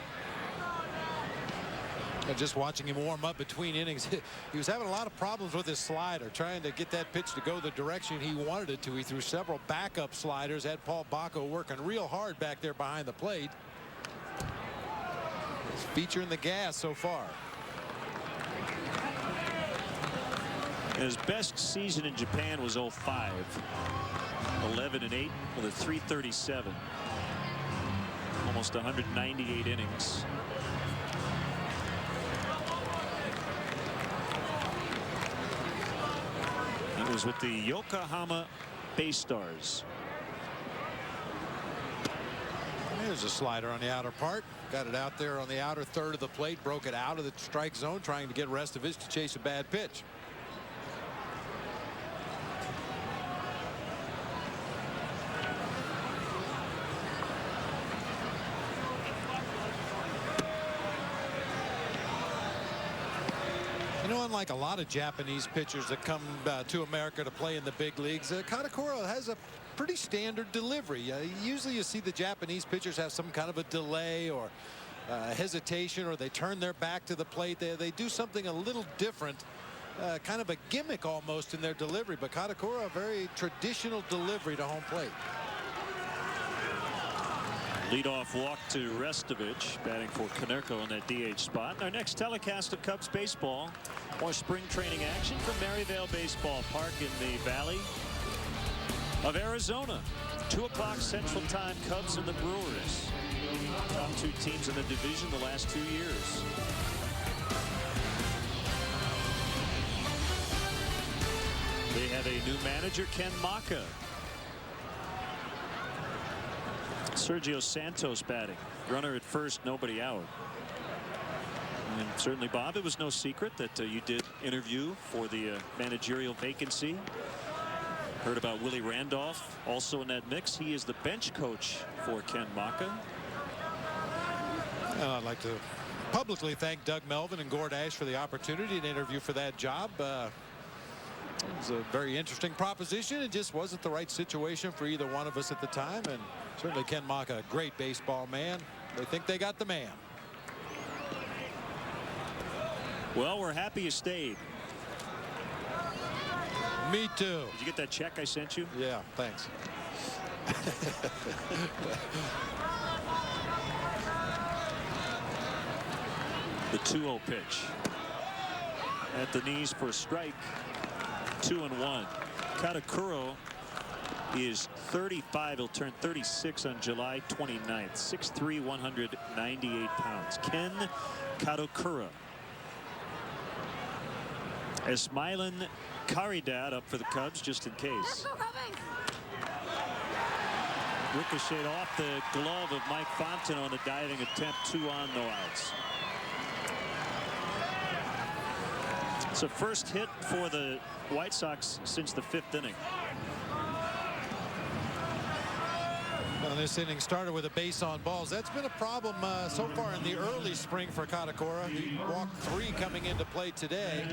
And just watching him warm up between innings, he was having a lot of problems with his slider, trying to get that pitch to go the direction he wanted it to. He threw several backup sliders, had Paul Bacco working real hard back there behind the plate. He's featuring the gas so far. His best season in Japan was 05. 11-8 with a 337. Almost 198 innings. He was with the Yokohama Bay Stars. There's a slider on the outer part. Got it out there on the outer third of the plate. Broke it out of the strike zone, trying to get Restovich to chase a bad pitch. You know, unlike a lot of Japanese pitchers that come to America to play in the big leagues, Katakura has a pretty standard delivery. Usually you see the Japanese pitchers have some kind of a delay or hesitation, or they turn their back to the plate. They do something a little different, kind of a gimmick almost in their delivery. But Katakura, a very traditional delivery to home plate. Leadoff walk to Restovich, batting for Konerko in that DH spot. Our next telecast of Cubs baseball, more spring training action from Maryvale Baseball Park in the Valley of Arizona. 2 o'clock Central Time. Cubs and the Brewers, top 2 teams in the division the last 2 years. They have a new manager, Ken Maka. Sergio Santos batting. Runner at first, nobody out. And certainly, Bob, it was no secret that you did interview for the managerial vacancy. Heard about Willie Randolph also in that mix. He is the bench coach for Ken Maka. I'd like to publicly thank Doug Melvin and Gord Ash for the opportunity to interview for that job. It was a very interesting proposition. It just wasn't the right situation for either one of us at the time. And certainly Ken Maka, a great baseball man. They think they got the man. Well, we're happy you stayed. Me too. Did you get that check I sent you? Yeah, thanks. The 2-0 pitch. At the knees for a strike. 2-1. Katakura is 35. He'll turn 36 on July 29th. 6'3", 198 pounds. Ken Katakura. Esmailan Caridad up for the Cubs just in case. Ricocheted off the glove of Mike Fonten on the diving attempt. 2 on, no outs. It's a first hit for the White Sox since the 5th inning. Well, this inning started with a base on balls. That's been a problem so far in the early spring for Katakura. He walked 3 coming into play today.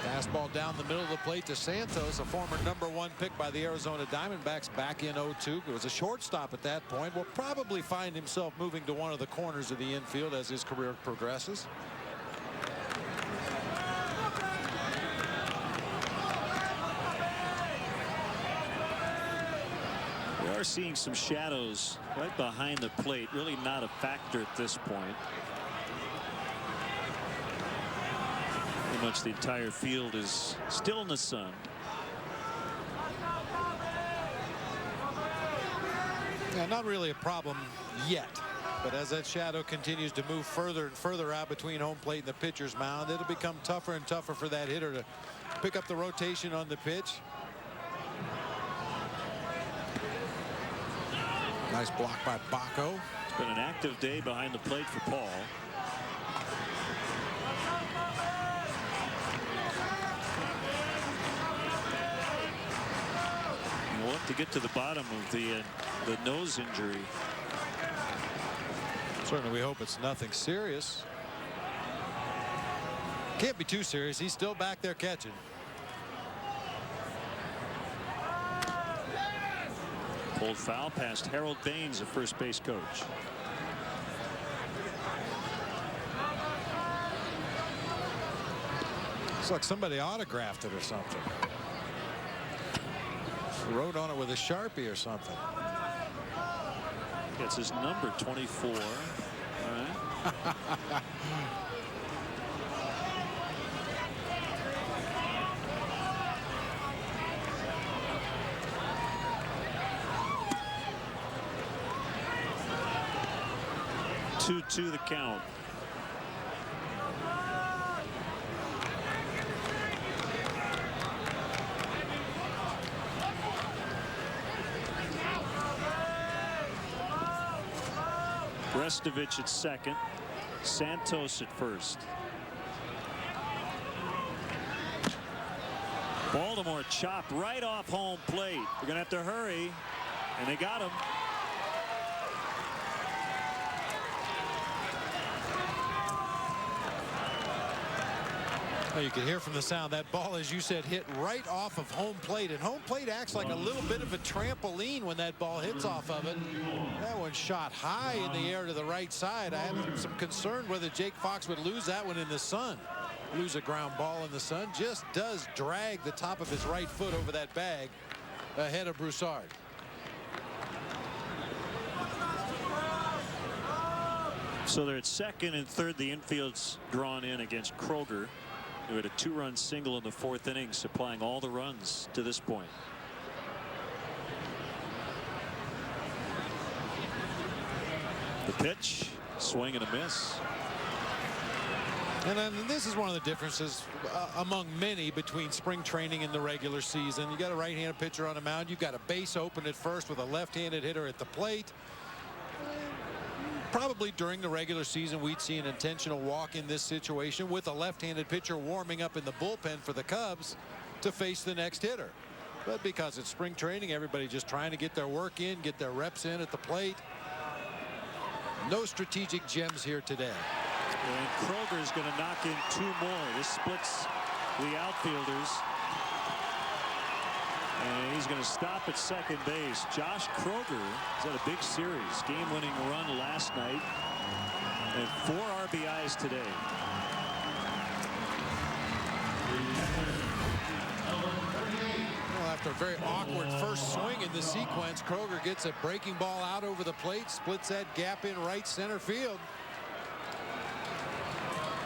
Fastball down the middle of the plate to Santos, a former #1 pick by the Arizona Diamondbacks back in 2002. It was a shortstop at that point. Will probably find himself moving to one of the corners of the infield as his career progresses. We are seeing some shadows right behind the plate. Really not a factor at this point. Pretty much the entire field is still in the sun. Yeah, not really a problem yet. But as that shadow continues to move further and further out between home plate and the pitcher's mound, it'll become tougher and tougher for that hitter to pick up the rotation on the pitch. Nice block by Baco. It's been an active day behind the plate for Paul. And we'll have to get to the bottom of the nose injury. Certainly we hope it's nothing serious. Can't be too serious. He's still back there catching. Pulled foul past Harold Baines, the first base coach. Looks like somebody autographed it or something. Wrote on it with a Sharpie or something. That's his number, 24. All right. 2-2 the count. Restovich at second. Santos at first. Baltimore chopped right off home plate. They're going to have to hurry, and they got him. Well, you can hear from the sound that ball, as you said, hit right off of home plate, and home plate acts like a little bit of a trampoline when that ball hits off of it. That one shot high in the air to the right side. I had some concern whether Jake Fox would lose that one in the sun. Lose a ground ball in the sun. Just does drag the top of his right foot over that bag ahead of Broussard. So they're at second and third. The infield's drawn in against Kroger, who had a 2-run single in the 4th inning, supplying all the runs to this point. The pitch, swing and a miss. And then this is one of the differences among many between spring training and the regular season. You got a right-handed pitcher on the mound. You've got a base open at first with a left-handed hitter at the plate. Probably during the regular season we'd see an intentional walk in this situation with a left-handed pitcher warming up in the bullpen for the Cubs to face the next hitter. But because it's spring training, everybody just trying to get their work in, get their reps in at the plate. No strategic gems here today. And Kroger is going to knock in 2 more. This splits the outfielders. And he's going to stop at second base. Josh Kroger has had a big series. Game-winning run last night. And 4 RBIs today. Well, after a very awkward first swing in the sequence, Kroger gets a breaking ball out over the plate, splits that gap in right center field.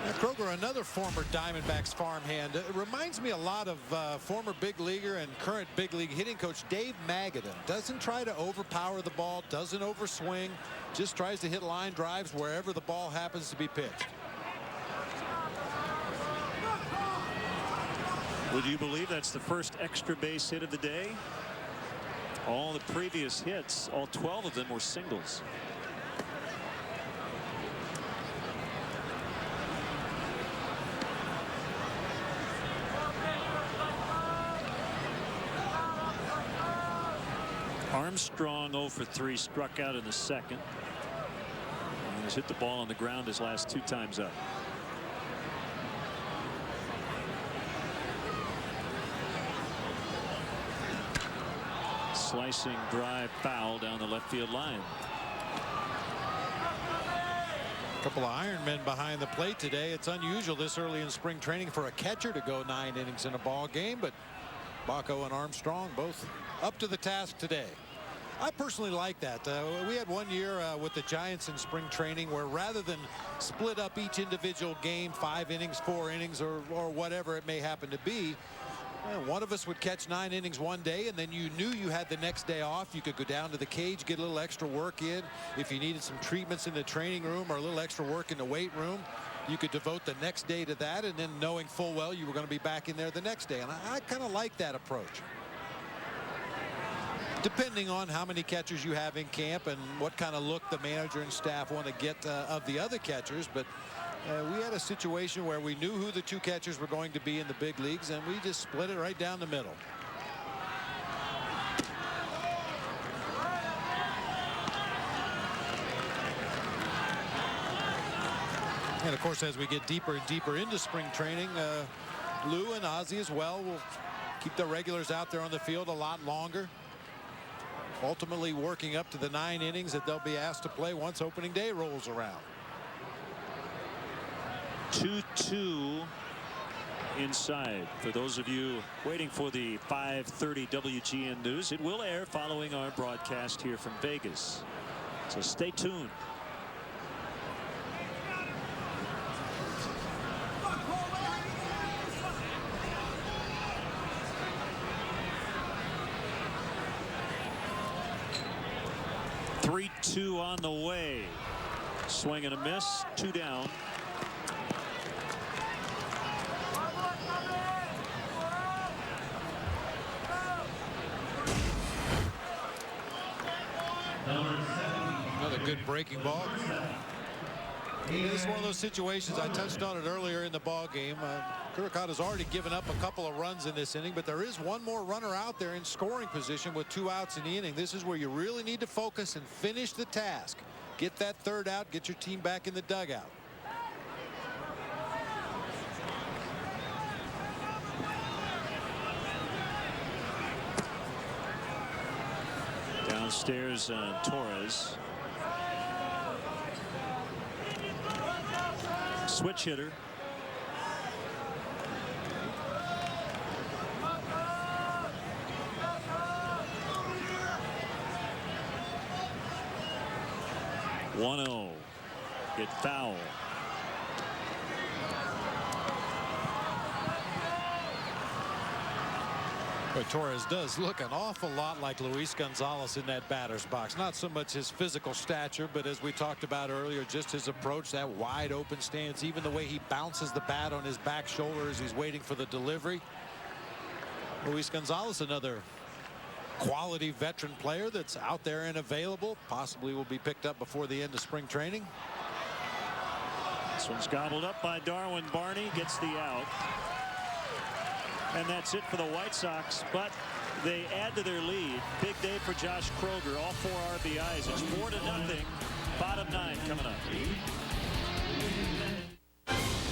Now, Kroger, another former Diamondbacks farmhand. It reminds me a lot of former big leaguer and current big league hitting coach Dave Magadan. Doesn't try to overpower the ball, doesn't overswing, just tries to hit line drives wherever the ball happens to be pitched. Would you believe that's the first extra base hit of the day? All the previous hits, all 12 of them were singles. Armstrong 0 for 3, struck out in the second. And he's hit the ball on the ground his last 2 times up. Slicing drive foul down the left field line. A couple of Iron Men behind the plate today. It's unusual this early in spring training for a catcher to go 9 innings in a ball game, but Baco and Armstrong both up to the task today. I personally like that. We had one year with the Giants in spring training where rather than split up each individual game, 5 innings, 4 innings, or whatever it may happen to be, one of us would catch 9 innings one day, and then you knew you had the next day off. You could go down to the cage, get a little extra work in. If you needed some treatments in the training room or a little extra work in the weight room, you could devote the next day to that, and then knowing full well you were going to be back in there the next day. And I kind of like that approach. Depending on how many catchers you have in camp and what kind of look the manager and staff want to get of the other catchers. But we had a situation where we knew who the 2 catchers were going to be in the big leagues, and we just split it right down the middle. And of course, as we get deeper and deeper into spring training, Lou and Ozzie as well will keep the regulars out there on the field a lot longer, ultimately working up to the 9 innings that they'll be asked to play once opening day rolls around. 2-2 inside. For those of you waiting for the 5:30 WGN news, it will air following our broadcast here from Vegas, so stay tuned. Two on the way. Swing and a miss. 2 down. Another good breaking ball. This is one of those situations, I touched on it earlier in the ball game. Kurakata's already given up a couple of runs in this inning, but there is one more runner out there in scoring position with 2 outs in the inning. This is where you really need to focus and finish the task. Get that 3rd out, get your team back in the dugout. Downstairs, Torres. Switch hitter. (1-0). Get foul. But Torres does look an awful lot like Luis Gonzalez in that batter's box. Not so much his physical stature, but as we talked about earlier, just his approach, that wide open stance, even the way he bounces the bat on his back shoulder as he's waiting for the delivery. Luis Gonzalez, another quality veteran player that's out there and available, possibly will be picked up before the end of spring training. This one's gobbled up by Darwin Barney, gets the out. And that's it for the White Sox, but they add to their lead. Big day for Josh Kroger, all 4 RBIs. It's 4-0. Bottom 9 coming up.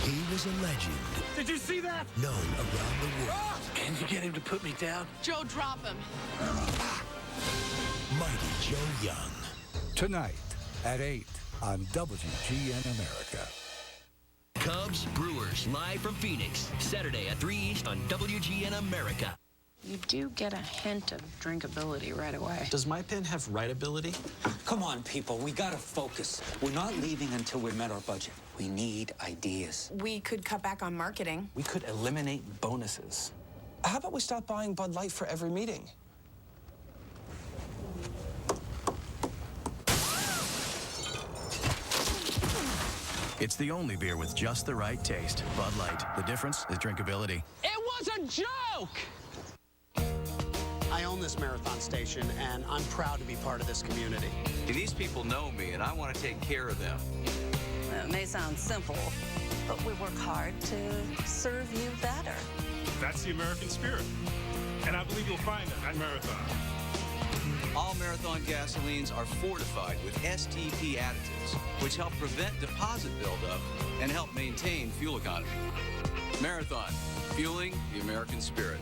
He was a legend. Did you see that? Known around the world. Can you get him to put me down? Joe, drop him. Mighty Joe Young. Tonight at 8 on WGN America. Cubs Brewers live from Phoenix, Saturday at 3 East on WGN America. You do get a hint of drinkability right away. Does my pen have writability? Come on, people. We gotta focus. We're not leaving until we've met our budget. We need ideas. We could cut back on marketing. We could eliminate bonuses. How about we stop buying Bud Light for every meeting? It's the only beer with just the right taste. Bud Light. The difference is drinkability. It was a joke! I own this marathon station, and I'm proud to be part of this community. These people know me, and I want to take care of them. It may sound simple, but we work hard to serve you better. That's the American spirit, and I believe you'll find that at Marathon. All Marathon gasolines are fortified with STP additives, which help prevent deposit buildup and help maintain fuel economy. Marathon, fueling the American spirit.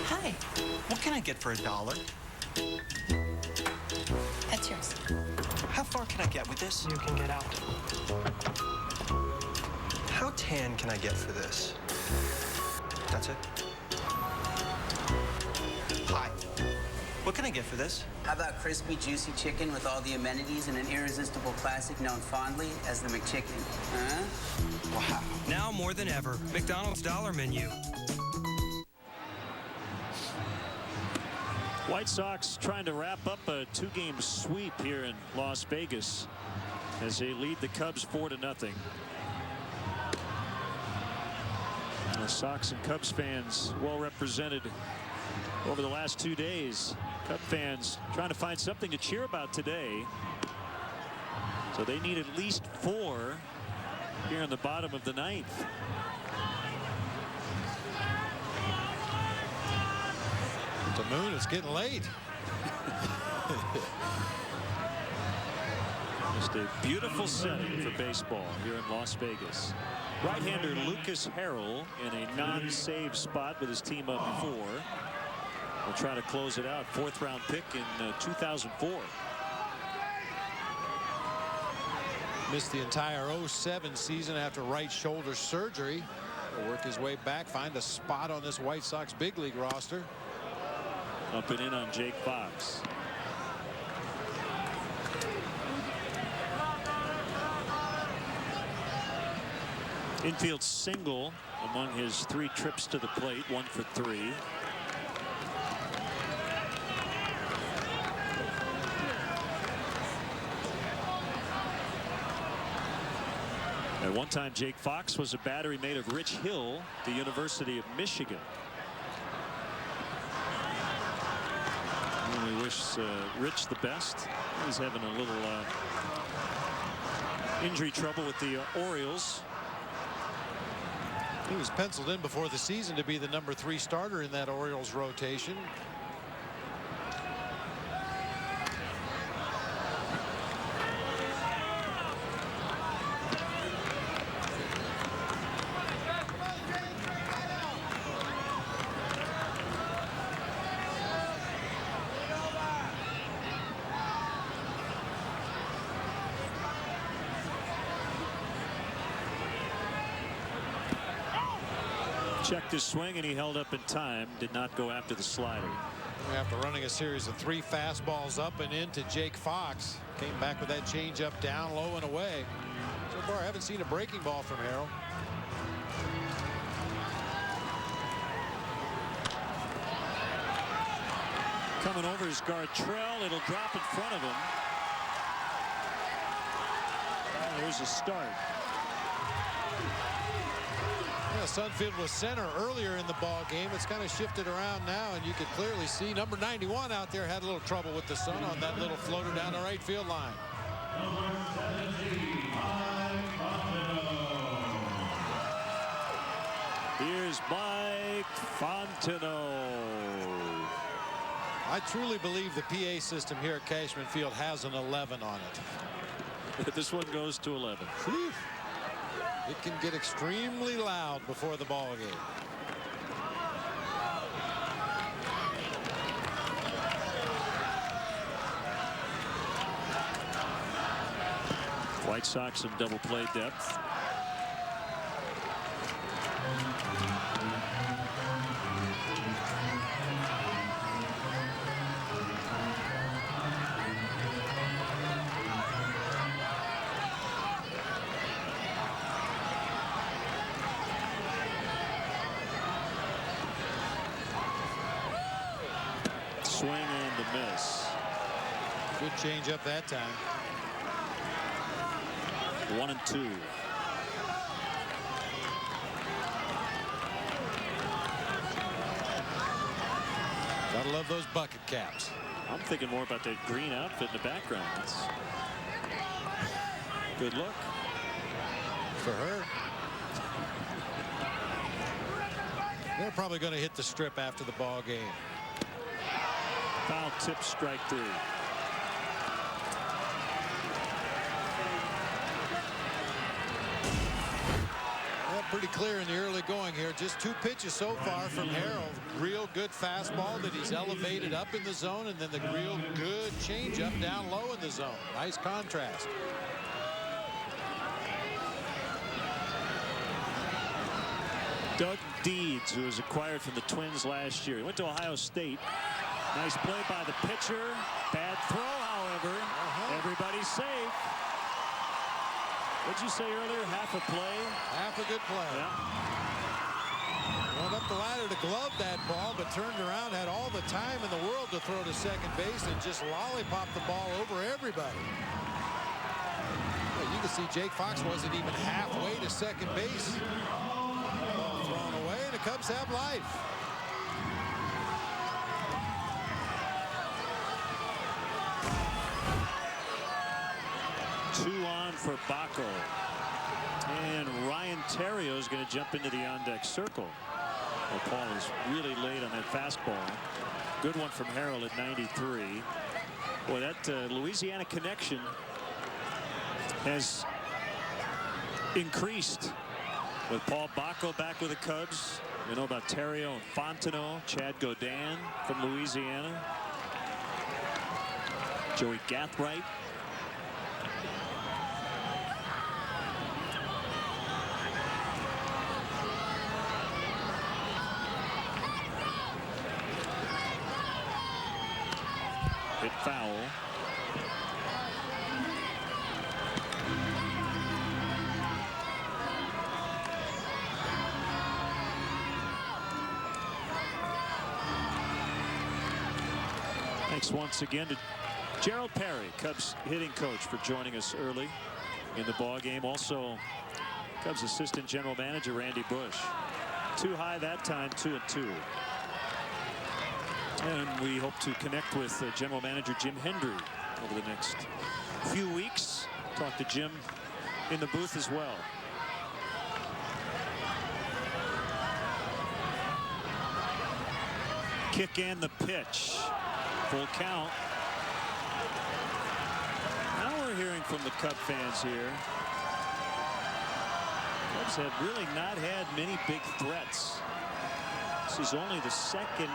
Hi. What can I get for $1? That's yours. How far can I get with this? You can get out. How tan can I get for this? That's it? Hi. What can I get for this? How about crispy, juicy chicken with all the amenities and an irresistible classic known fondly as the McChicken? Huh? Wow. Now more than ever, McDonald's Dollar Menu. White Sox trying to wrap up a two-game sweep here in Las Vegas as they lead the Cubs 4-0. The Sox and Cubs fans well represented over the last 2 days. Cub fans trying to find something to cheer about today. So they need at least 4 here in the bottom of the 9th. The moon is getting late. Just a beautiful setting for baseball here in Las Vegas. Right-hander Lucas Harrell in a non-save spot with his team up 4. Will try to close it out. 4th-round pick in 2004. Missed the entire 07 season after right shoulder surgery. He'll work his way back, find a spot on this White Sox big league roster. Up and in on Jake Fox. Infield single among his 3 trips to the plate, 1 for 3. At one time, Jake Fox was a batter he made of Rich Hill, the University of Michigan. We wish Rich the best. He's having a little injury trouble with the Orioles. He was penciled in before the season to be the number 3 starter in that Orioles rotation. Checked his swing and he held up in time. Did not go after the slider. After running a series of 3 fastballs up and into Jake Fox, came back with that changeup down low and away. So far I haven't seen a breaking ball from Harrell. Coming over is Gartrell. It'll drop in front of him. There's a start. Yeah, Sunfield was center earlier in the ball game. It's kind of shifted around now, and you can clearly see number 91 out there had a little trouble with the sun on that little floater down the right field line. Here's Mike Fontenot. I truly believe the PA system here at Cashman Field has an 11 on it. This one goes to 11. Whew. It can get extremely loud before the ball game. White Sox in double play depth. a miss. Good change up that time. 1-2. Gotta love those bucket caps. I'm thinking more about that green outfit in the background. That's good look for her. They're probably going to hit the strip after the ball game. Foul tip, strike 3. Yeah, pretty clear in the early going here. Just 2 pitches so far from Harold. Real good fastball that he's elevated up in the zone, and then the real good changeup down low in the zone. Nice contrast. Doug Deeds, who was acquired from the Twins last year. He went to Ohio State. Nice play by the pitcher. Bad throw, however. Everybody's safe. What'd you say earlier? Half a play? Half a good play. Yeah. Went up the ladder to glove that ball, but turned around, had all the time in the world to throw to second base, and just lollipopped the ball over everybody. Well, you can see Jake Fox wasn't even halfway to second base. Ball thrown away, and the Cubs have life. Two on for Baco. And Ryan Terrio is going to jump into the on-deck circle. Well, Paul is really late on that fastball. Good one from Harold at 93. Boy, that Louisiana connection has increased with Paul Baco back with the Cubs. You know about Terrio and Fontenot, Chad Godin from Louisiana, Joey Gathright. Hit foul. Thanks once again to Gerald Perry, Cubs hitting coach, for joining us early in the ball game. Also, Cubs assistant general manager Randy Bush. Too high that time, 2-2. And we hope to connect with general manager Jim Hendry over the next few weeks. Talk to Jim in the booth as well. Kick and the pitch. Full count. Now we're hearing from the Cub fans here. Cubs have really not had many big threats. This is only the second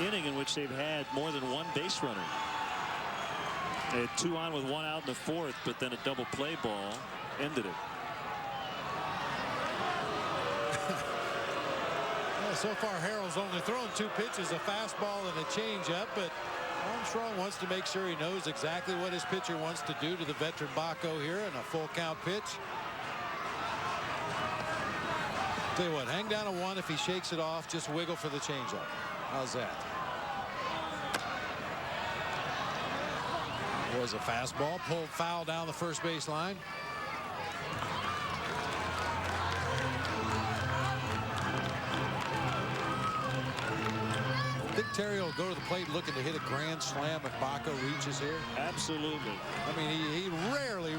inning in which they've had more than one base runner. They had 2 on with 1 out in the 4th, but then a double play ball ended it. Well, so far Harold's only thrown 2 pitches, a fastball and a changeup, but Armstrong wants to make sure he knows exactly what his pitcher wants to do to the veteran Baco here in a full count pitch. Tell you what, hang down a 1. If he shakes it off, just wiggle for the changeup. How's that? It was a fastball, pulled foul down the first base line. I think Terrio will go to the plate looking to hit a grand slam if Baco reaches here. Absolutely. I mean, he rarely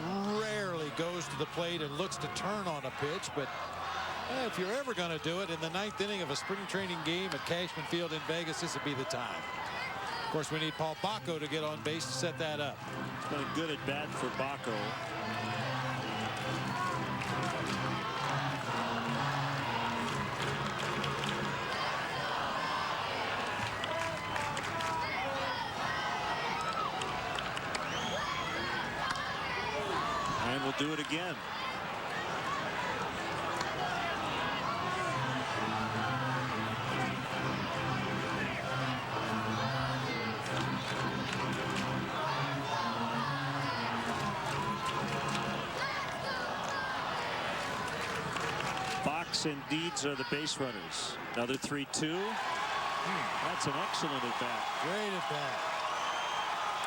goes to the plate and looks to turn on a pitch, but if you're ever going to do it in the 9th inning of a spring training game at Cashman Field in Vegas, this would be the time. Of course, we need Paul Baco to get on base to set that up. It's been a good at bat for Baco. And we'll do it again. And Deeds are the base runners. Another 3-2. That's an excellent at bat. Great at bat.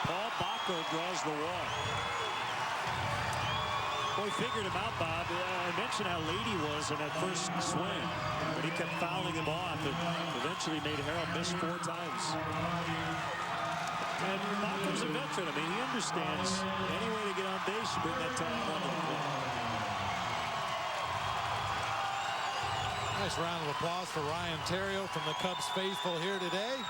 Paul Bacco draws the walk. Boy, figured him out, Bob. I mentioned how late he was in that first swing, but he kept fouling him off and eventually made Harold miss 4 times. And Bacco's a veteran. I mean, he understands any way to get on base, you bring that time run to the plate. Nice round of applause for Ryan Theriot from the Cubs faithful here today.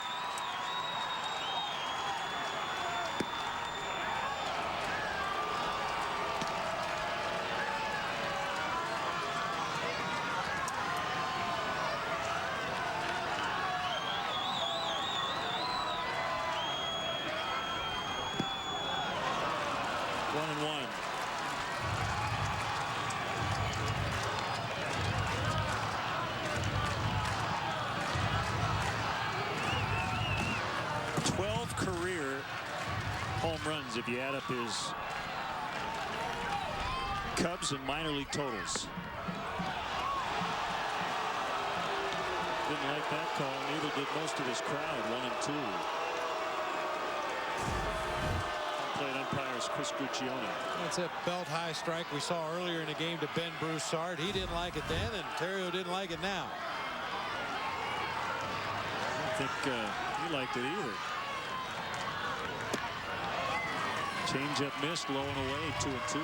If you add up his Cubs and minor league totals. Didn't like that call. Neither did most of his crowd. 1-2. Plate umpires Chris Guccione. That's a belt high strike we saw earlier in the game to Ben Broussard. He didn't like it then, and Theriot didn't like it now. I don't think he liked it either. Changeup missed, low and away, 2-2.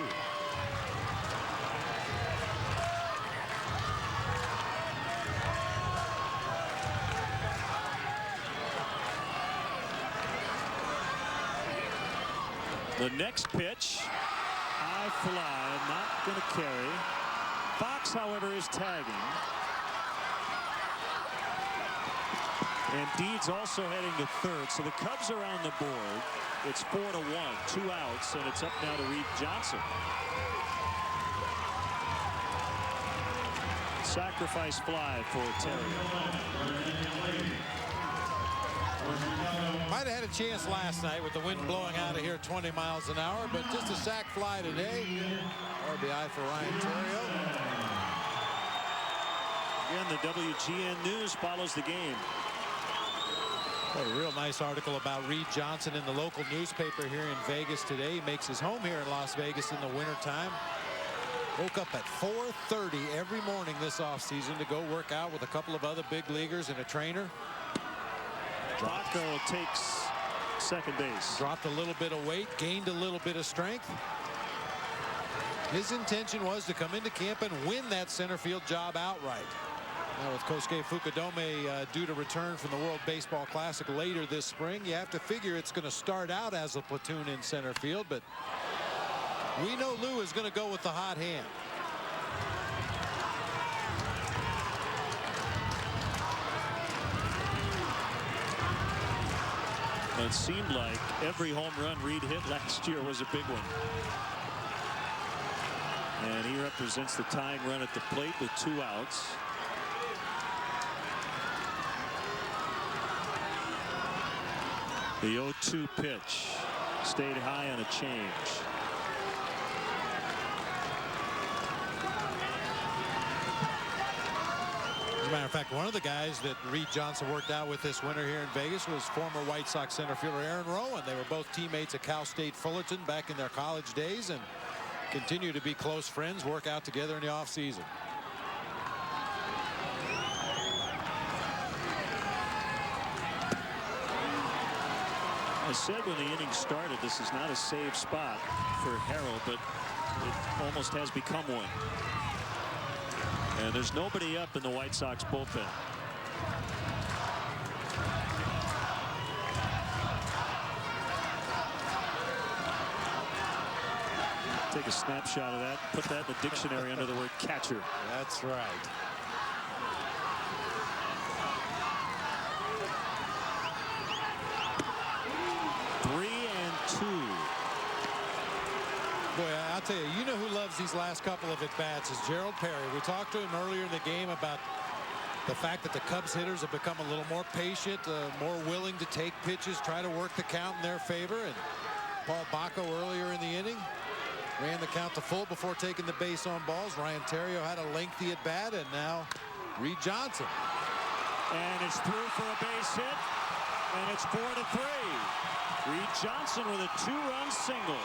The next pitch, high fly, not going to carry. Fox, however, is tagging. And Deeds also heading to third, so the Cubs are on the board. It's 4-1, 2 outs, and it's up now to Reed Johnson. Sacrifice fly for Theriot. Might have had a chance last night with the wind blowing out of here 20 miles an hour, but just a sac fly today. RBI for Ryan Theriot. Again, the WGN News follows the game. A real nice article about Reed Johnson in the local newspaper here in Vegas today. He makes his home here in Las Vegas in the wintertime. Woke up at 4:30 every morning this offseason to go work out with a couple of other big leaguers and a trainer. Bacco takes second base. Dropped a little bit of weight, gained a little bit of strength. His intention was to come into camp and win that center field job outright. Now with Kosuke Fukudome due to return from the World Baseball Classic later this spring, you have to figure it's going to start out as a platoon in center field, but we know Lou is going to go with the hot hand. It seemed like every home run Reed hit last year was a big one. And he represents the tying run at the plate with 2 outs. The 0-2 pitch stayed high on a change. As a matter of fact, one of the guys that Reed Johnson worked out with this winter here in Vegas was former White Sox center fielder Aaron Rowan. They were both teammates at Cal State Fullerton back in their college days and continue to be close friends, work out together in the offseason. I said when the inning started, this is not a safe spot for Harold, but it almost has become one. And there's nobody up in the White Sox bullpen. Take a snapshot of that, put that in the dictionary under the word catcher. That's right. Boy, I'll tell you, you know who loves these last couple of at-bats is Gerald Perry. We talked to him earlier in the game about the fact that the Cubs hitters have become a little more patient, more willing to take pitches, try to work the count in their favor. And Paul Bacco earlier in the inning ran the count to full before taking the base on balls. Ryan Theriot had a lengthy at-bat, and now Reed Johnson. And it's through for a base hit. And it's 4-3. Reed Johnson with a 2-run single.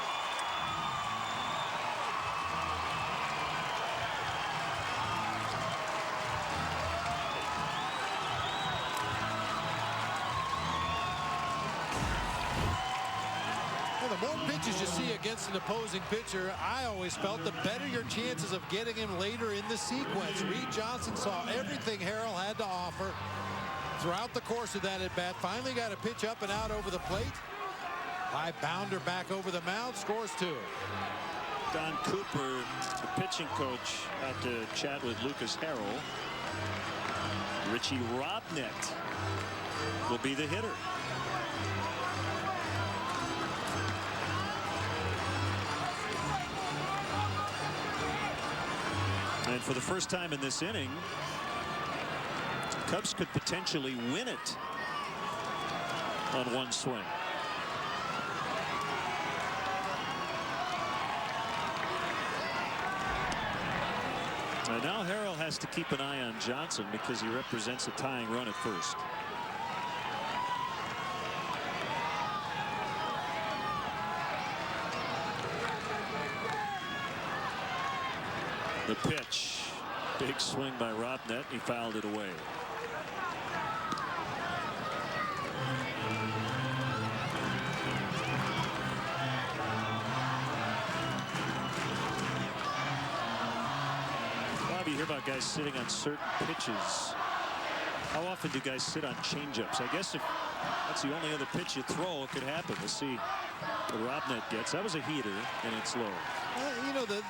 The more pitches you see against an opposing pitcher, I always felt the better your chances of getting him later in the sequence. Reed Johnson saw everything Harrell had to offer throughout the course of that at-bat. Finally got a pitch up and out over the plate. High bounder back over the mound, scores 2. Don Cooper, the pitching coach, had to chat with Lucas Harrell. Richie Robnett will be the hitter. And for the first time in this inning, Cubs could potentially win it on one swing. And now Harrell has to keep an eye on Johnson because he represents a tying run at first. The pitch. Big swing by Robnett. He fouled it away. Bob, you hear about guys sitting on certain pitches. How often do guys sit on changeups? I guess if that's the only other pitch you throw, it could happen. We'll see what Robnett gets. That was a heater, and it's low. You know, the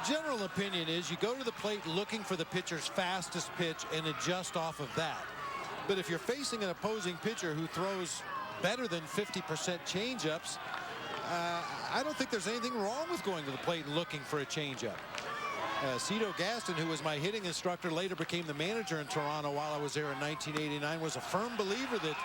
general opinion is you go to the plate looking for the pitcher's fastest pitch and adjust off of that. But if you're facing an opposing pitcher who throws better than 50% changeups, I don't think there's anything wrong with going to the plate and looking for a changeup. Cito Gaston, who was my hitting instructor, later became the manager in Toronto while I was there in 1989, was a firm believer that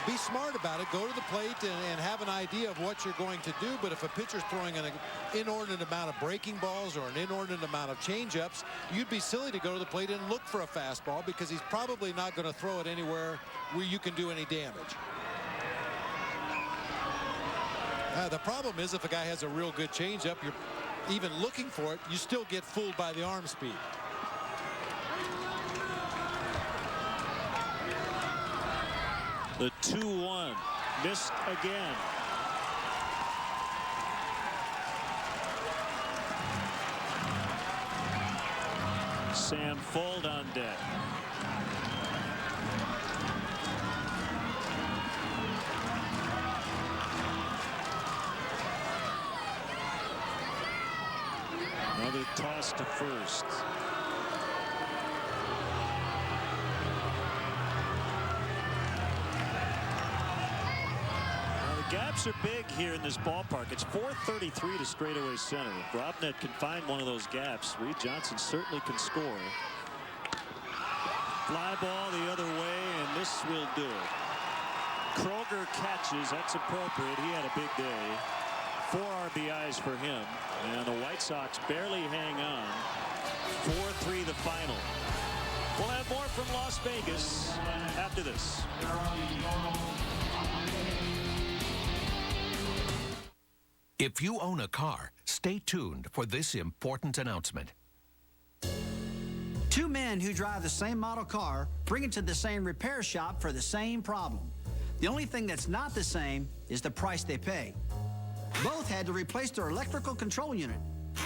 be smart about it. Go to the plate and have an idea of what you're going to do. But if a pitcher's throwing an inordinate amount of breaking balls or an inordinate amount of changeups, you'd be silly to go to the plate and look for a fastball because he's probably not going to throw it anywhere where you can do any damage. The problem is if a guy has a real good changeup, you're even looking for it, you still get fooled by the arm speed. The 2-1 missed again. Sam Fuld on deck. Another toss to first. Gaps are big here in this ballpark. It's 433 to straightaway center. If Robnett can find one of those gaps, Reed Johnson certainly can score. Fly ball the other way, and this will do it. Kroger catches. That's appropriate. He had a big day. 4 RBIs for him. And the White Sox barely hang on. 4-3 the final. We'll have more from Las Vegas after this. If you own a car, stay tuned for this important announcement. 2 men who drive the same model car bring it to the same repair shop for the same problem. The only thing that's not the same is the price they pay. Both had to replace their electrical control unit.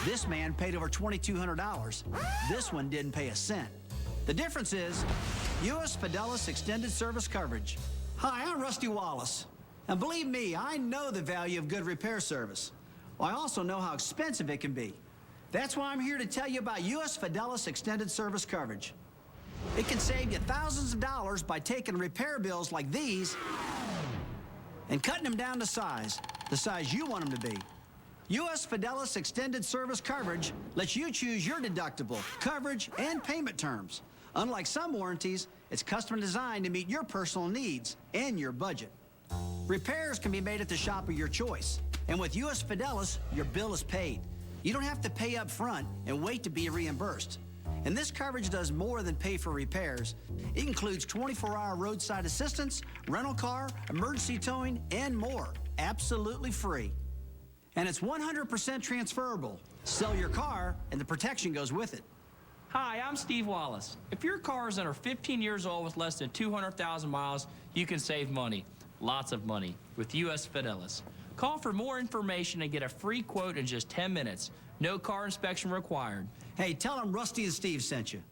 This man paid over $2,200. This one didn't pay a cent. The difference is U.S. Fidelis Extended Service Coverage. Hi, I'm Rusty Wallace. And believe me, I know the value of good repair service. Well, I also know how expensive it can be. That's why I'm here to tell you about U.S. Fidelis Extended Service Coverage. It can save you thousands of dollars by taking repair bills like these and cutting them down to size, the size you want them to be. U.S. Fidelis Extended Service Coverage lets you choose your deductible, coverage, and payment terms. Unlike some warranties, it's custom designed to meet your personal needs and your budget. Repairs can be made at the shop of your choice. And with U.S. Fidelis, your bill is paid. You don't have to pay up front and wait to be reimbursed. And this coverage does more than pay for repairs. It includes 24-hour roadside assistance, rental car, emergency towing, and more. Absolutely free. And it's 100% transferable. Sell your car, and the protection goes with it. Hi, I'm Steve Wallace. If your car is under 15 years old with less than 200,000 miles, you can save money. Lots of money with U.S. Fidelis. Call for more information and get a free quote in just 10 minutes. No car inspection required. Hey, tell them Rusty and Steve sent you.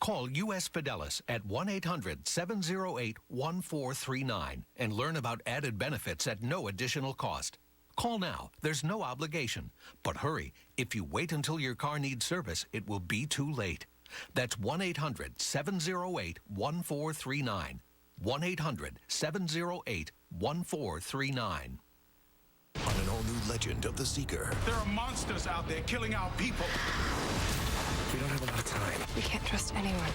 Call U.S. Fidelis at 1-800-708-1439 and learn about added benefits at no additional cost. Call now. There's no obligation. But hurry. If you wait until your car needs service, it will be too late. That's 1-800-708-1439. 1-800-708-1439. On an all-new Legend of the Seeker. There are monsters out there killing our people. We don't have a lot of time. We can't trust anyone.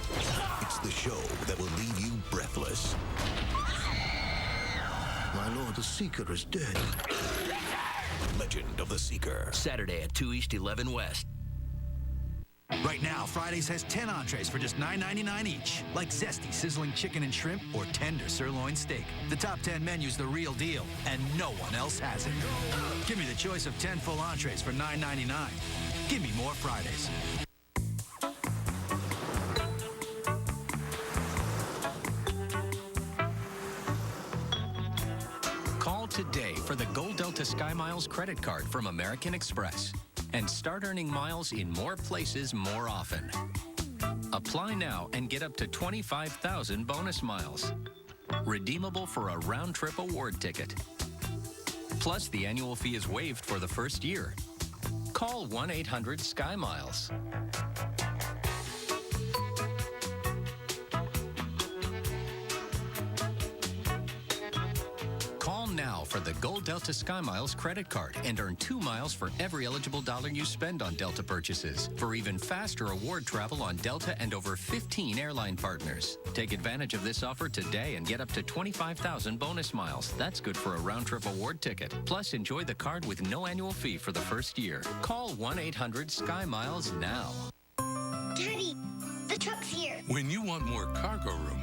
It's the show that will leave you breathless. My lord, the Seeker is dead. Legend of the Seeker. Saturday at 2 East, 11 West. Right now, Fridays has 10 entrees for just $9.99 each, like zesty sizzling chicken and shrimp or tender sirloin steak. The top 10 menu's the real deal, and no one else has it. Give me the choice of 10 full entrees for $9.99. Give me more Fridays. Call today for the Gold Delta Sky Miles credit card from American Express and start earning miles in more places more often. Apply now and get up to 25,000 bonus miles. Redeemable for a round-trip award ticket. Plus, the annual fee is waived for the first year. Call 1-800-SKY-MILES. Call now for the Gold Delta Sky Miles credit card and earn 2 miles for every eligible dollar you spend on Delta purchases for even faster award travel on Delta and over 15 airline partners. Take advantage of this offer today and get up to 25,000 bonus miles. That's good for a round-trip award ticket. Plus, enjoy the card with no annual fee for the first year. Call 1-800-SKY-MILES now. Daddy, the truck's here. When you want more cargo room,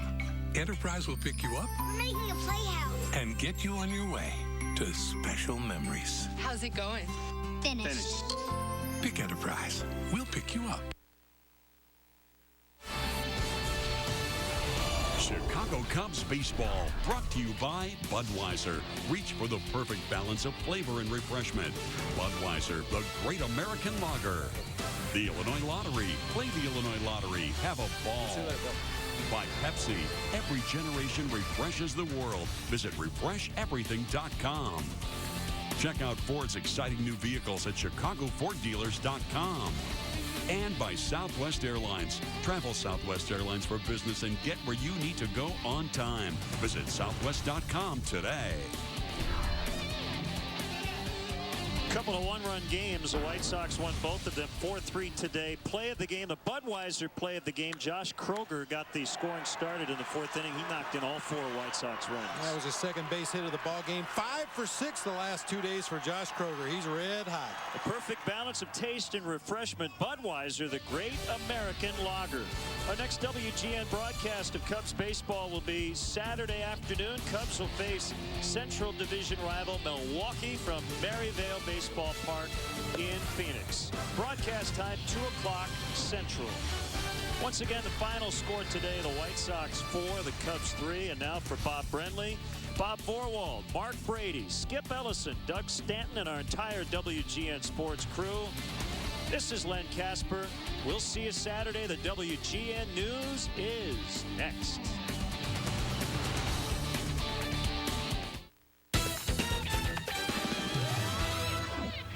Enterprise will pick you up. We're making a playhouse. And get you on your way to special memories. How's it going? Finished. Pick Enterprise. We'll pick you up. Chicago Cubs baseball, brought to you by Budweiser. Reach for the perfect balance of flavor and refreshment. Budweiser, the great American lager. The Illinois Lottery. Play the Illinois Lottery. Have a ball. By Pepsi. Every generation refreshes the world. Visit refresheverything.com. Check out Ford's exciting new vehicles at ChicagoFordDealers.com. And by Southwest Airlines. Travel Southwest Airlines for business and get where you need to go on time. Visit Southwest.com today. Couple of one-run games. The White Sox won both of them 4-3 today. Play of the game, the Budweiser play of the game. Josh Kroger got the scoring started in the 4th inning. He knocked in all 4 White Sox runs. That was his second base hit of the ball game. 5 for 6 the last 2 days for Josh Kroger. He's red hot. A perfect balance of taste and refreshment. Budweiser, the great American lager. Our next WGN broadcast of Cubs baseball will be Saturday afternoon. Cubs will face Central Division rival Milwaukee from Maryvale Baseball Park in Phoenix. Broadcast time 2 o'clock Central. Once again, the final score today, the White Sox 4, the Cubs 3. And now for Bob Brenly, Bob Vorwald, Mark Brady, Skip Ellison, Doug Stanton, and our entire WGN Sports crew. This is Len Casper. We'll see you Saturday. The WGN News is next.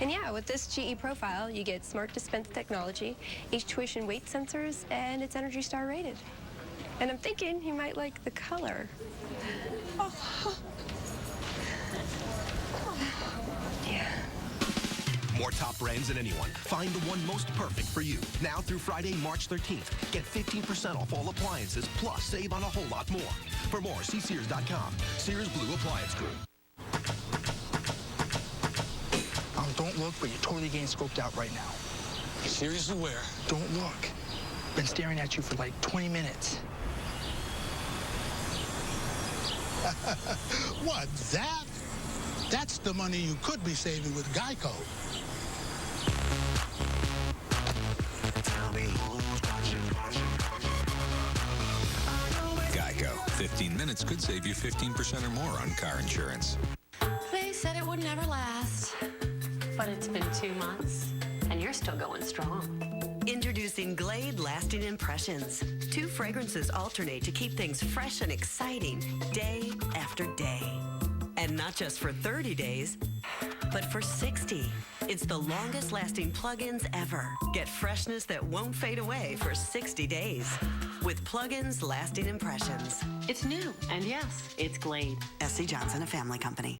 And yeah, with this GE profile, you get smart dispense technology, each tuition weight sensors, and it's Energy Star rated. And I'm thinking you might like the color. Yeah. More top brands than anyone. Find the one most perfect for you. Now through Friday, March 13th. Get 15% off all appliances, plus save on a whole lot more. For more, see Sears.com. Sears Blue Appliance Group. Don't look, but you're totally getting scoped out right now. Seriously, where? Don't look. Been staring at you for like 20 minutes. What, that? That's the money you could be saving with Geico. Geico. 15 minutes could save you 15% or more on car insurance. They said it would never last, but it's been 2 months, and you're still going strong. Introducing Glade Lasting Impressions. 2 fragrances alternate to keep things fresh and exciting day after day. And not just for 30 days, but for 60. It's the longest lasting plug-ins ever. Get freshness that won't fade away for 60 days with Plug-ins Lasting Impressions. It's new, and yes, it's Glade. SC Johnson, a family company.